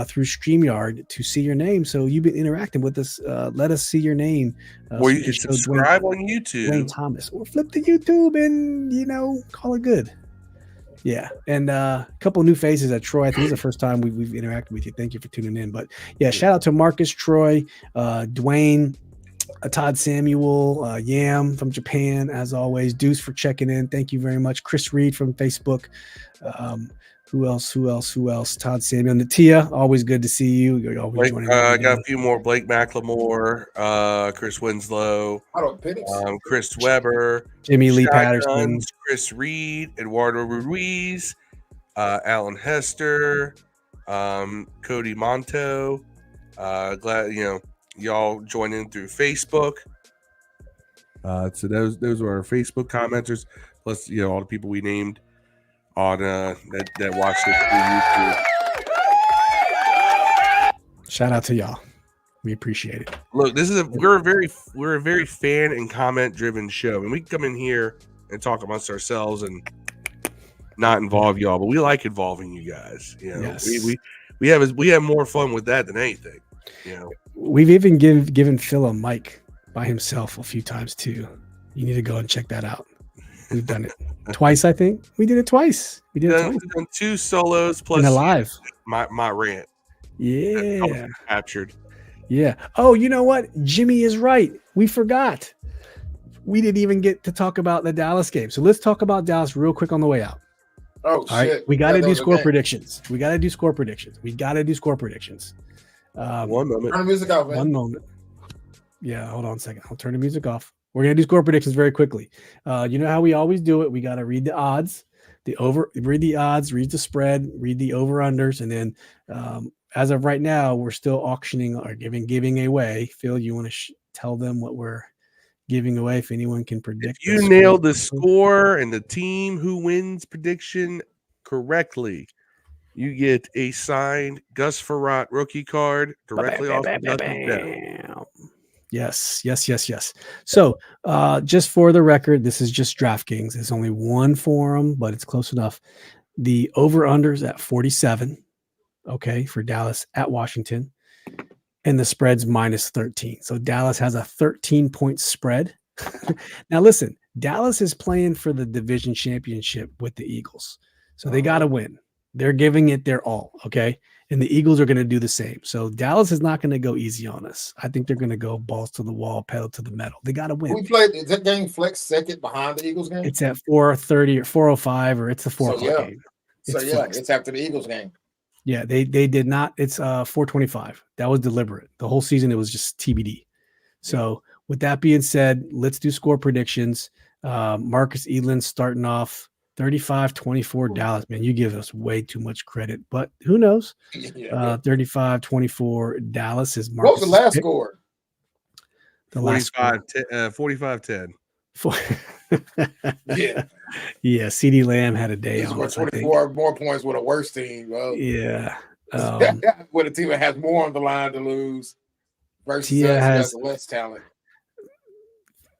through StreamYard to see your name. So you've been interacting with us. Let us see your name. Or you can subscribe on YouTube. Dwayne Thomas. Or flip to YouTube and, call it good. Yeah, and a couple new faces at Troy. I think this is the first time we've interacted with you. Thank you for tuning in. But yeah, shout out to Marcus, Troy, Dwayne, Todd Samuel, Yam from Japan, as always. Deuce for checking in. Thank you very much. Chris Reed from Facebook. Who else? Todd Samuel. Natia, always good to see you. You're always joining. I got a few more. Blake McLemore, Chris Winslow, Chris Weber, Jimmy Lee Patterson, Chris Reed, Eduardo Ruiz, Alan Hester, Cody Monto. Glad y'all joined in through Facebook. So those were our Facebook commenters, plus all the people we named on that watched it through YouTube. Shout out to y'all. We appreciate it. Look, we're a very fan and comment driven show, and we come in here and talk amongst ourselves and not involve y'all, but we like involving you guys. Yes. we have more fun with that than anything. We've even given Phil a mic by himself a few times too. You need to go and check that out. We've done it twice, I think. We did it twice. We did it twice. Done 2 solos plus and a live. My rant. Yeah. Captured. Yeah. Oh, you know what? Jimmy is right. We forgot. We didn't even get to talk about the Dallas game. So let's talk about Dallas real quick on the way out. Oh, all right. shit. We got to do score predictions. We got to do score predictions. One moment. Turn the music off, man. One moment. Yeah, hold on a second. I'll turn the music off. We're going to do score predictions very quickly. You know how we always do it. We got to read the odds, read the odds, read the spread, read the over-unders. And then as of right now, we're still auctioning or giving away. Phil, you want to tell them what we're giving away if anyone can predict? If you nailed the score and the team who wins prediction correctly, you get a signed Gus Frerotte rookie card directly off the deck. Yes. So just for the record, this is just DraftKings. There's only one forum, but it's close enough. The over-unders at 47, okay, for Dallas at Washington, and the spread's minus 13. So Dallas has a 13-point spread. Now listen, Dallas is playing for the division championship with the Eagles. So they got to win. They're giving it their all, okay? And the Eagles are going to do the same. So Dallas is not going to go easy on us. I think they're going to go balls to the wall, pedal to the metal. They got to win. Is that game flex second behind the Eagles game? It's at 4:30 or 4:05, or it's the 4 o'clock game. It's after the Eagles game. Yeah, they did not. It's 4:25. That was deliberate. The whole season it was just TBD. So with that being said, let's do score predictions. Marcus Edlin starting off 35-24 Dallas. Man, you give us way too much credit, but who knows? 35-24 Dallas is Marcus. What was the last score? The last 45-10. Yeah. CeeDee Lamb had a day on us. 24 more points with a worse team. Well, yeah. With a team that has more on the line to lose versus has less talent.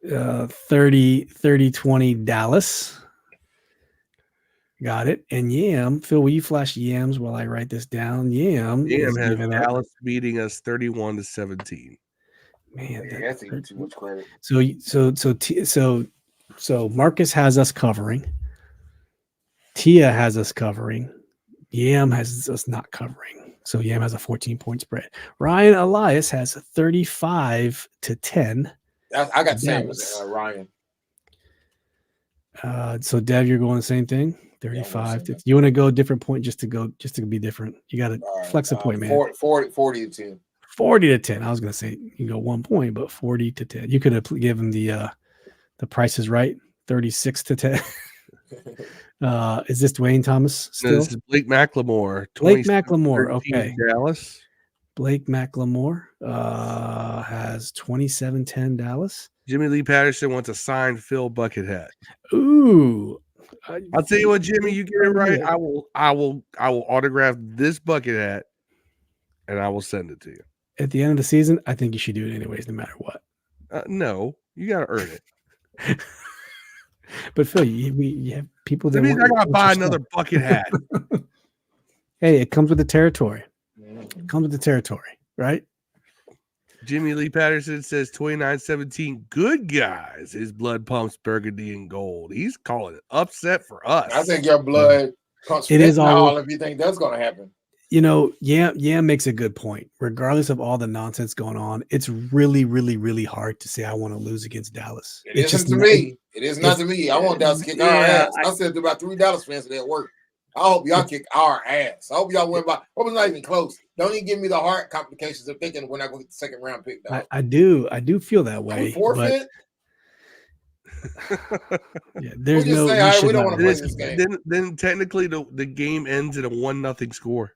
30-20 Dallas. Got it. And Yam, Phil, will you flash Yams while I write this down? Yam has Dallas beating us 31-17. Man, that's even too much credit. So Marcus has us covering. Tia has us covering. Yam has us not covering. So Yam has a 14-point spread. Ryan Elias has 35-10. I got the same as Ryan. So Dev, you're going the same thing. 35. You want to go a different point just to be different. You got to flex a point, man. 40-10. 40-10. I was going to say you can go 1 point, but 40-10. You could have given the Price is Right 36-10. Is this Dwayne Thomas still? No, this is Blake McLemore. Blake McLemore. Okay. Dallas. Blake McLemore has 27-10 Dallas. Jimmy Lee Patterson wants a signed Phil bucket hat. Ooh. I'll tell you what, Jimmy, you get it right. I will autograph this bucket hat and I will send it to you. At the end of the season, I think you should do it anyways, no matter what. No, you got to earn it. But Phil, you have people that means I got to buy another bucket hat. Hey, it comes with the territory. It comes with the territory, right? Jimmy Lee Patterson says 29-17. Good guys. His blood pumps burgundy and gold. He's calling it upset for us. I think your blood pumps fentanyl if you think that's going to happen. You know, yeah, makes a good point. Regardless of all the nonsense going on, it's really, really, really hard to say I want to lose against Dallas. It isn't to me. It is not to me. I want Dallas to kick our ass. I said to about 3 Dallas fans today at work. I hope y'all kick our ass. I hope y'all win by. Hope it's not even close. Don't even give me the heart complications of thinking we're not going to get the second round pick. I do feel that way. Forfeit. Yeah, there's no. Say, all right, we don't want to play this game. Then technically the game ends in a 1-0 score.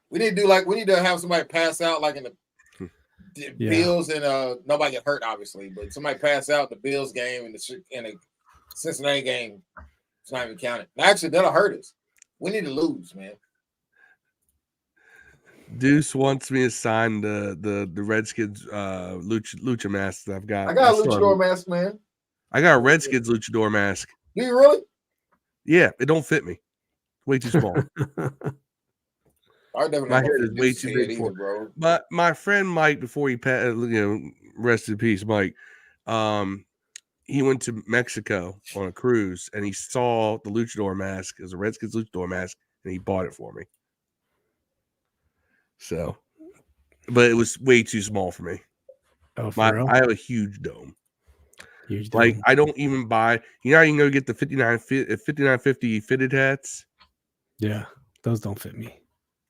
We need to have somebody pass out like in the Bills and nobody get hurt obviously, but somebody pass out the Bills game and the Cincinnati game. It's not even counted. Actually, that'll hurt us. We need to lose, man. Deuce wants me to sign the Redskins lucha mask that I've got. I got a luchador mask, man. I got a Redskins luchador mask. Do you really? Yeah, it don't fit me. Way too small. My head is way too big for bro. But my friend Mike, before he passed, rest in peace, Mike. He went to Mexico on a cruise and he saw the luchador mask. It was a Redskins luchador mask, and he bought it for me. So, but it was way too small for me. Oh, for real? I have a huge dome. Like I don't even buy. You know how you can go get the 5950 fitted hats? Yeah, those don't fit me.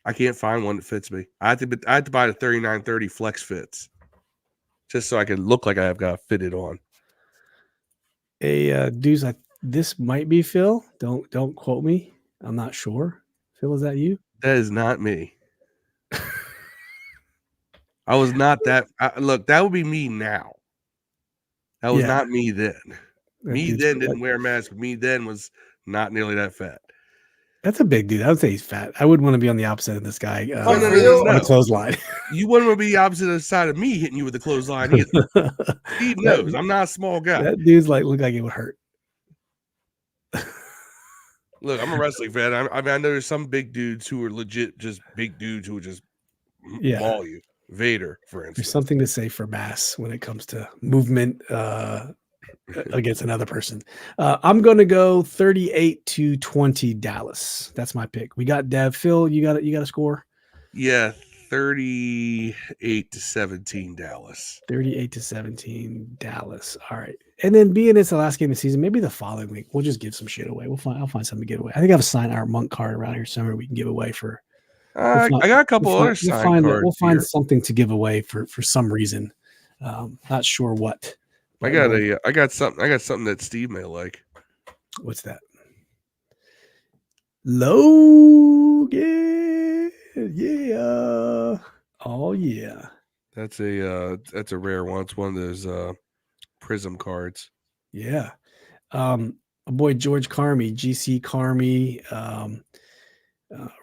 I can't find one that fits me. I have to buy the 3930 flex fits, just so I can look like I've got fitted on. Hey, dudes, this might be Phil. Don't quote me. I'm not sure. Phil, is that you? That is not me. I was not that. Look, that would be me now. That was not me then. Me then didn't wear a mask. Me then was not nearly that fat. That's a big dude. I would say he's fat. I wouldn't want to be on the opposite of this guy. No. On a clothesline. You wouldn't want to be the opposite side of me hitting you with a clothesline either. Steve knows I'm not a small guy. That dude's look like it would hurt. Look, I'm a wrestling fan. I know there's some big dudes who are legit just big dudes who would just maul you. Vader, for instance. There's something to say for mass when it comes to movement against another person. I'm going to go 38-20 Dallas. That's my pick. We got Dev. Phil, you got a score? Yeah, 38-17 Dallas. 38-17 Dallas. All right. And then being it's the last game of the season, maybe the following week we'll just give some shit away. I'll find something to give away. I think I have a sign our monk card around here somewhere we can give away for. I got a couple other sign cards. We'll find something to give away for some reason. Not sure what. I got something that Steve may like. What's that? Logan. Yeah. Oh yeah. That's a rare one. It's one of those prism cards. Yeah. A boy George Carmy, GC Carmy,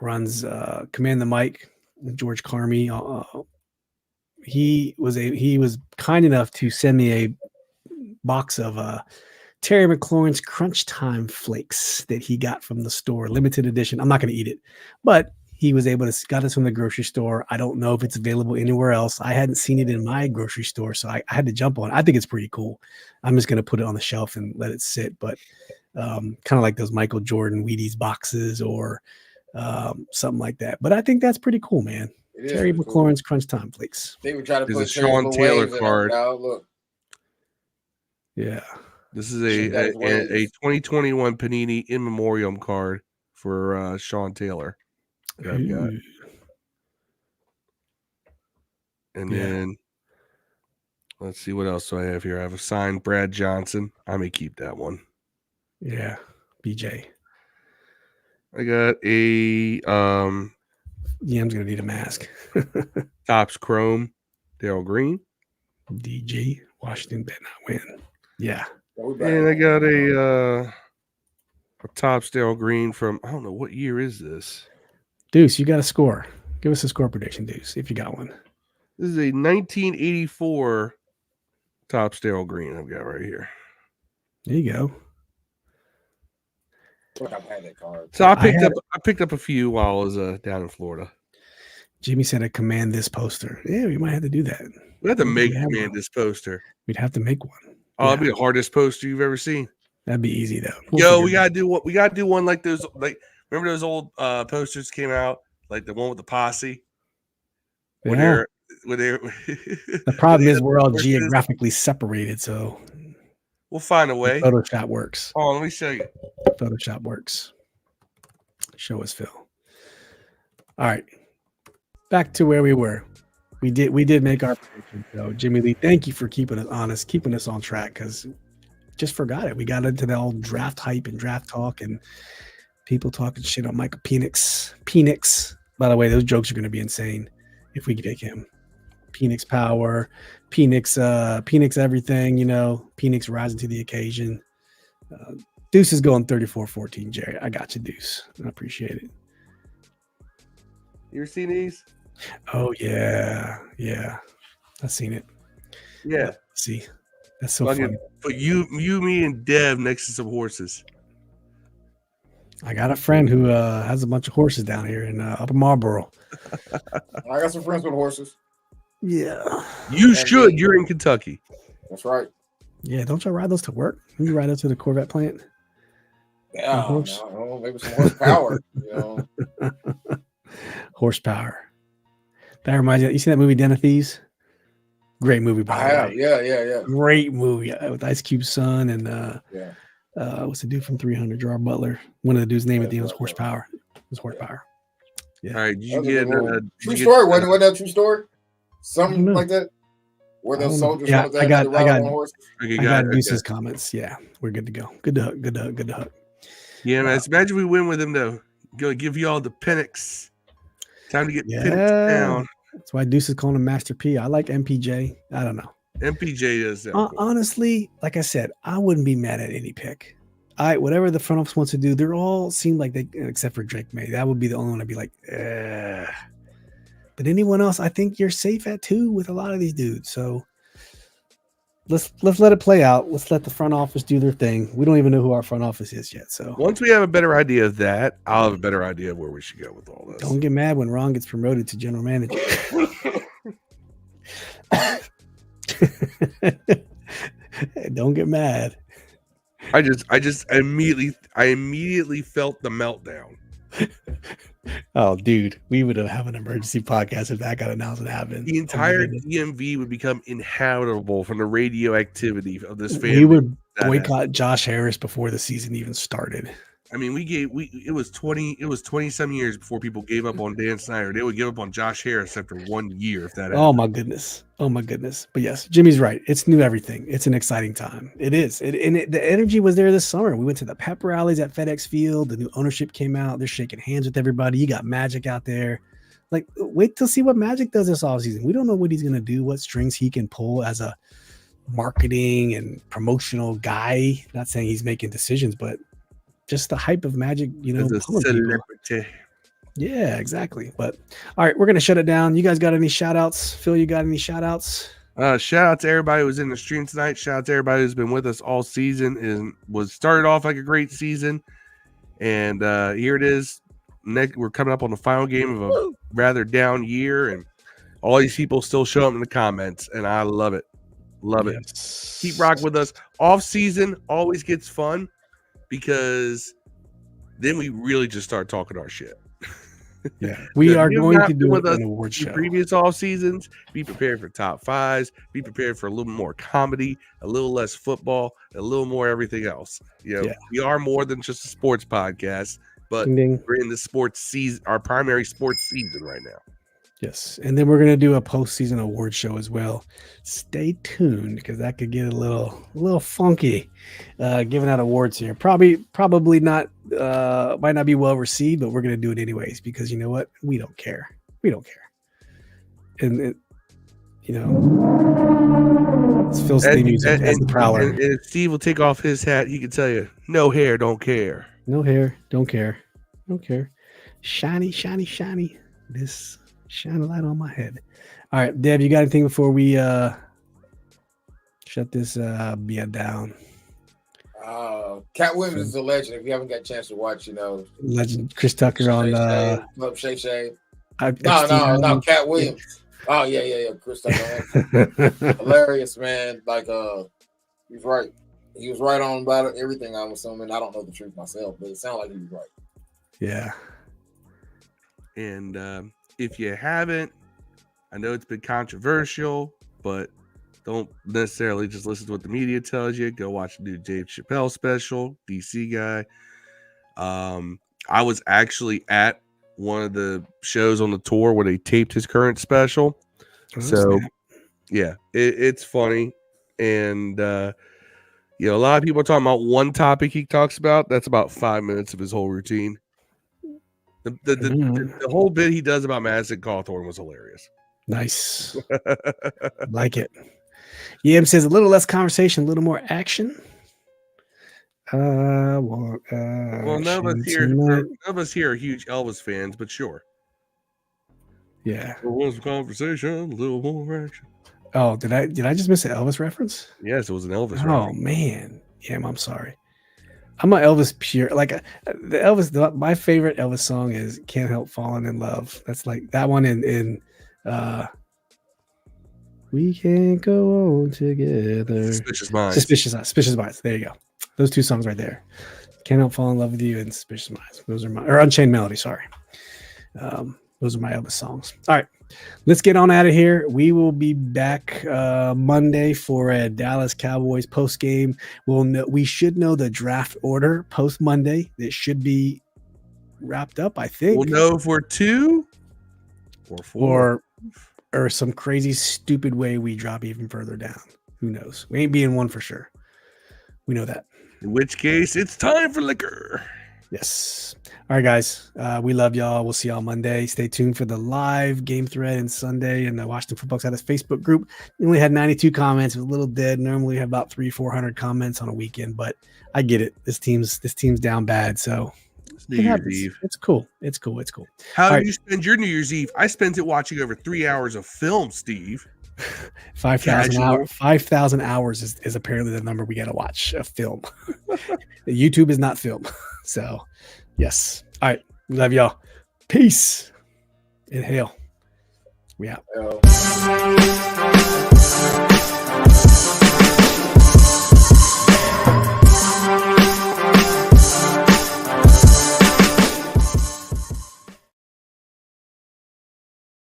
runs Command the Mic. George Carmy. He was kind enough to send me a box of Terry McLaurin's Crunch Time Flakes that he got from the store, limited edition. I'm not going to eat it, but he was able to got us from the grocery store. I don't know if it's available anywhere else. I hadn't seen it in my grocery store, so I had to jump on it. I think it's pretty cool. I'm just going to put it on the shelf and let it sit, but kind of like those Michael Jordan Wheaties boxes or something like that. But I think that's pretty cool, man. Terry McLaurin's Crunch Time Flakes. They were trying to put a Sean Taylor card. Look. Yeah. This is a 2021 Panini in memoriam card for Sean Taylor. That I've got. And then let's see what else do I have here. I have a signed Brad Johnson. I may keep that one. Yeah. BJ. I got a Yam's gonna need a mask. Topps Chrome, Daryl Green. DG, Washington better not win. Yeah. And I got a Topps Daryl Green from, I don't know, what year is this? Deuce, you got a score. Give us a score prediction, Deuce, if you got one. This is a 1984 Topps Daryl Green I've got right here. There you go. I've had that card. So I picked up a few while I was down in Florida. Jimmy said to command this poster. Yeah, we might have to do that. We have to make command this poster. We'd have to make one. Oh, that'd be the hardest poster you've ever seen. That'd be easy though. We gotta do one like those. Like, remember those old posters came out, like the one with the posse. Yeah. The problem is we're all geographically separated, so we'll find a way. Photoshop works. Oh, let me show you. Photoshop works. Show us, Phil. All right. Back to where we were. We did make our prediction. So Jimmy Lee, thank you for keeping us honest, keeping us on track, because just forgot it. We got into the old draft hype and draft talk and people talking shit on Michael Penix. By the way, those jokes are going to be insane if we take him. Penix power, Penix everything, Penix rising to the occasion. Deuce is going 34-14, Jerry. I got you, Deuce. I appreciate it. You ever seen these? Oh, yeah. I've seen it. Yeah. See, that's so funny. But you, me, and Dev next to some horses. I got a friend who has a bunch of horses down here in Upper Marlboro. I got some friends with horses. Yeah. You should. You're in Kentucky. That's right. Yeah, don't y'all ride those to work? You ride those to the Corvette plant? Yeah, no, maybe some horsepower. Horsepower. That reminds you see that movie Den of Thieves? Great movie, by the way. Yeah. Great movie with Ice Cube's son and what's the dude from 300? Gerard Butler. One of the dudes' name at the end was Horsepower. It was Horsepower. Yeah. All right. Did you get true story? Wasn't that true story? Something like that. Where those soldiers? Yeah, I got Deuce's okay. comments. Yeah, we're good to go. Good to hook. Yeah, man. Imagine we win with him though. Gonna give you all the Penix. Time to get Penix down. That's why Deuce is calling him Master P. I like MPJ. I don't know. MPJ does that. Honestly, like I said, I wouldn't be mad at any pick. Whatever the front office wants to do, they're all seem like they, except for Drake May. That would be the only one I'd be like, But anyone else, I think you're safe at 2 with a lot of these dudes. So let's let it play out. Let's let the front office do their thing. We don't even know who our front office is yet. So once we have a better idea of that, I'll have a better idea of where we should go with all this. Don't get mad when Ron gets promoted to general manager. Don't get mad. I immediately felt the meltdown. Oh, dude, we would have an emergency podcast if that got announced and happened. The entire DMV would become inhabitable from the radioactivity of this family. We would boycott Josh Harris before the season even started. I mean, it was 20 some years before people gave up on Dan Snyder. They would give up on Josh Harris after 1 year if that happened. Oh my goodness. But yes, Jimmy's right. It's new everything. It's an exciting time. It is. The energy was there this summer. We went to the pep rallies at FedEx Field. The new ownership came out. They're shaking hands with everybody. You got Magic out there. Like, wait to see what Magic does this offseason. We don't know what he's going to do, what strings he can pull as a marketing and promotional guy. Not saying he's making decisions, but just the hype of Magic, as a celebrity. Yeah, exactly. But all right, we're gonna shut it down. You guys got any shout outs? Phil, you got any shout outs? Shout out to everybody who was in the stream tonight. Shout out to everybody who's been with us all season and was started off like a great season. And here it is. We're coming up on the final game of a rather down year, and all these people still show up in the comments, and I love it. It. Keep rocking with us. Off season always gets fun, because then we really just start talking our shit. Yeah, we are going to do an award show. Previous off seasons, be prepared for top 5s. Be prepared for a little more comedy, a little less football, a little more everything else. We are more than just a sports podcast, but we're in the sports season, our primary sports season right now. Yes, and then we're gonna do a postseason award show as well. Stay tuned because that could get a little funky. Giving out awards here, probably not. Might not be well received, but we're gonna do it anyways because you know what? We don't care. We don't care. And it's Phil's theme music as the Prowler. And if Steve will take off his hat, he can tell you, no hair, don't care. No hair, don't care. Don't care. Shiny, shiny, shiny. This shine a light on my head. All right, Deb, you got anything before we shut this bia down? Cat Williams is a legend. If you haven't got a chance to watch, Legend Chris Tucker on Club Shay Shay. No, Cat Williams. Oh yeah. Chris Tucker. Hilarious, man. Like he's right. He was right on about everything. I'm assuming. I don't know the truth myself, but it sounded like he was right. Yeah. And if you haven't, I know it's been controversial, but don't necessarily just listen to what the media tells you. Go watch the new Dave Chappelle special, DC guy. I was actually at one of the shows on the tour where they taped his current special. So, yeah, it's funny. And, a lot of people are talking about one topic he talks about. That's about 5 minutes of his whole routine. The whole bit he does about Madison Cawthorn was hilarious. Nice. Like it. Yam says a little less conversation, a little more action. Well, none of us here are huge Elvis fans, but sure. Yeah. There was a conversation, a little more action. Oh, did I just miss an Elvis reference? Yes, it was an Elvis reference. Oh man. Yeah, I'm sorry. I'm an Elvis pure. Like the Elvis, my favorite Elvis song is "Can't Help Falling in Love." That's like that one in "We Can't Go On Together." Suspicious Minds. Suspicious Minds. There you go. Those two songs right there. "Can't Help Falling in Love with You" and "Suspicious Minds." Those are or "Unchained Melody." Sorry. Those are my Elvis songs. All right, let's get on out of here. We will be back Monday for a Dallas Cowboys post game. We should know the draft order post Monday. It should be wrapped up, I think. We'll know if we're 2 or 4 or some crazy stupid way we drop even further down. Who knows? We ain't being 1 for sure. We know that. In which case, it's time for liquor. Yes. All right, guys. We love y'all. We'll see y'all Monday. Stay tuned for the live game thread and Sunday in the Washington Football Status Facebook group. We only had 92 comments. It was a little dead. Normally we have about 300-400 comments on a weekend, but I get it. This team's down bad, so it's New Year's Eve. It's cool. How do you spend your New Year's Eve? I spent it watching over 3 hours of film, Steve. 5,000 hours. 5,000 hours is apparently the number we got to watch a film. YouTube is not film. So, yes. All right. We love y'all. Peace. Inhale. We out.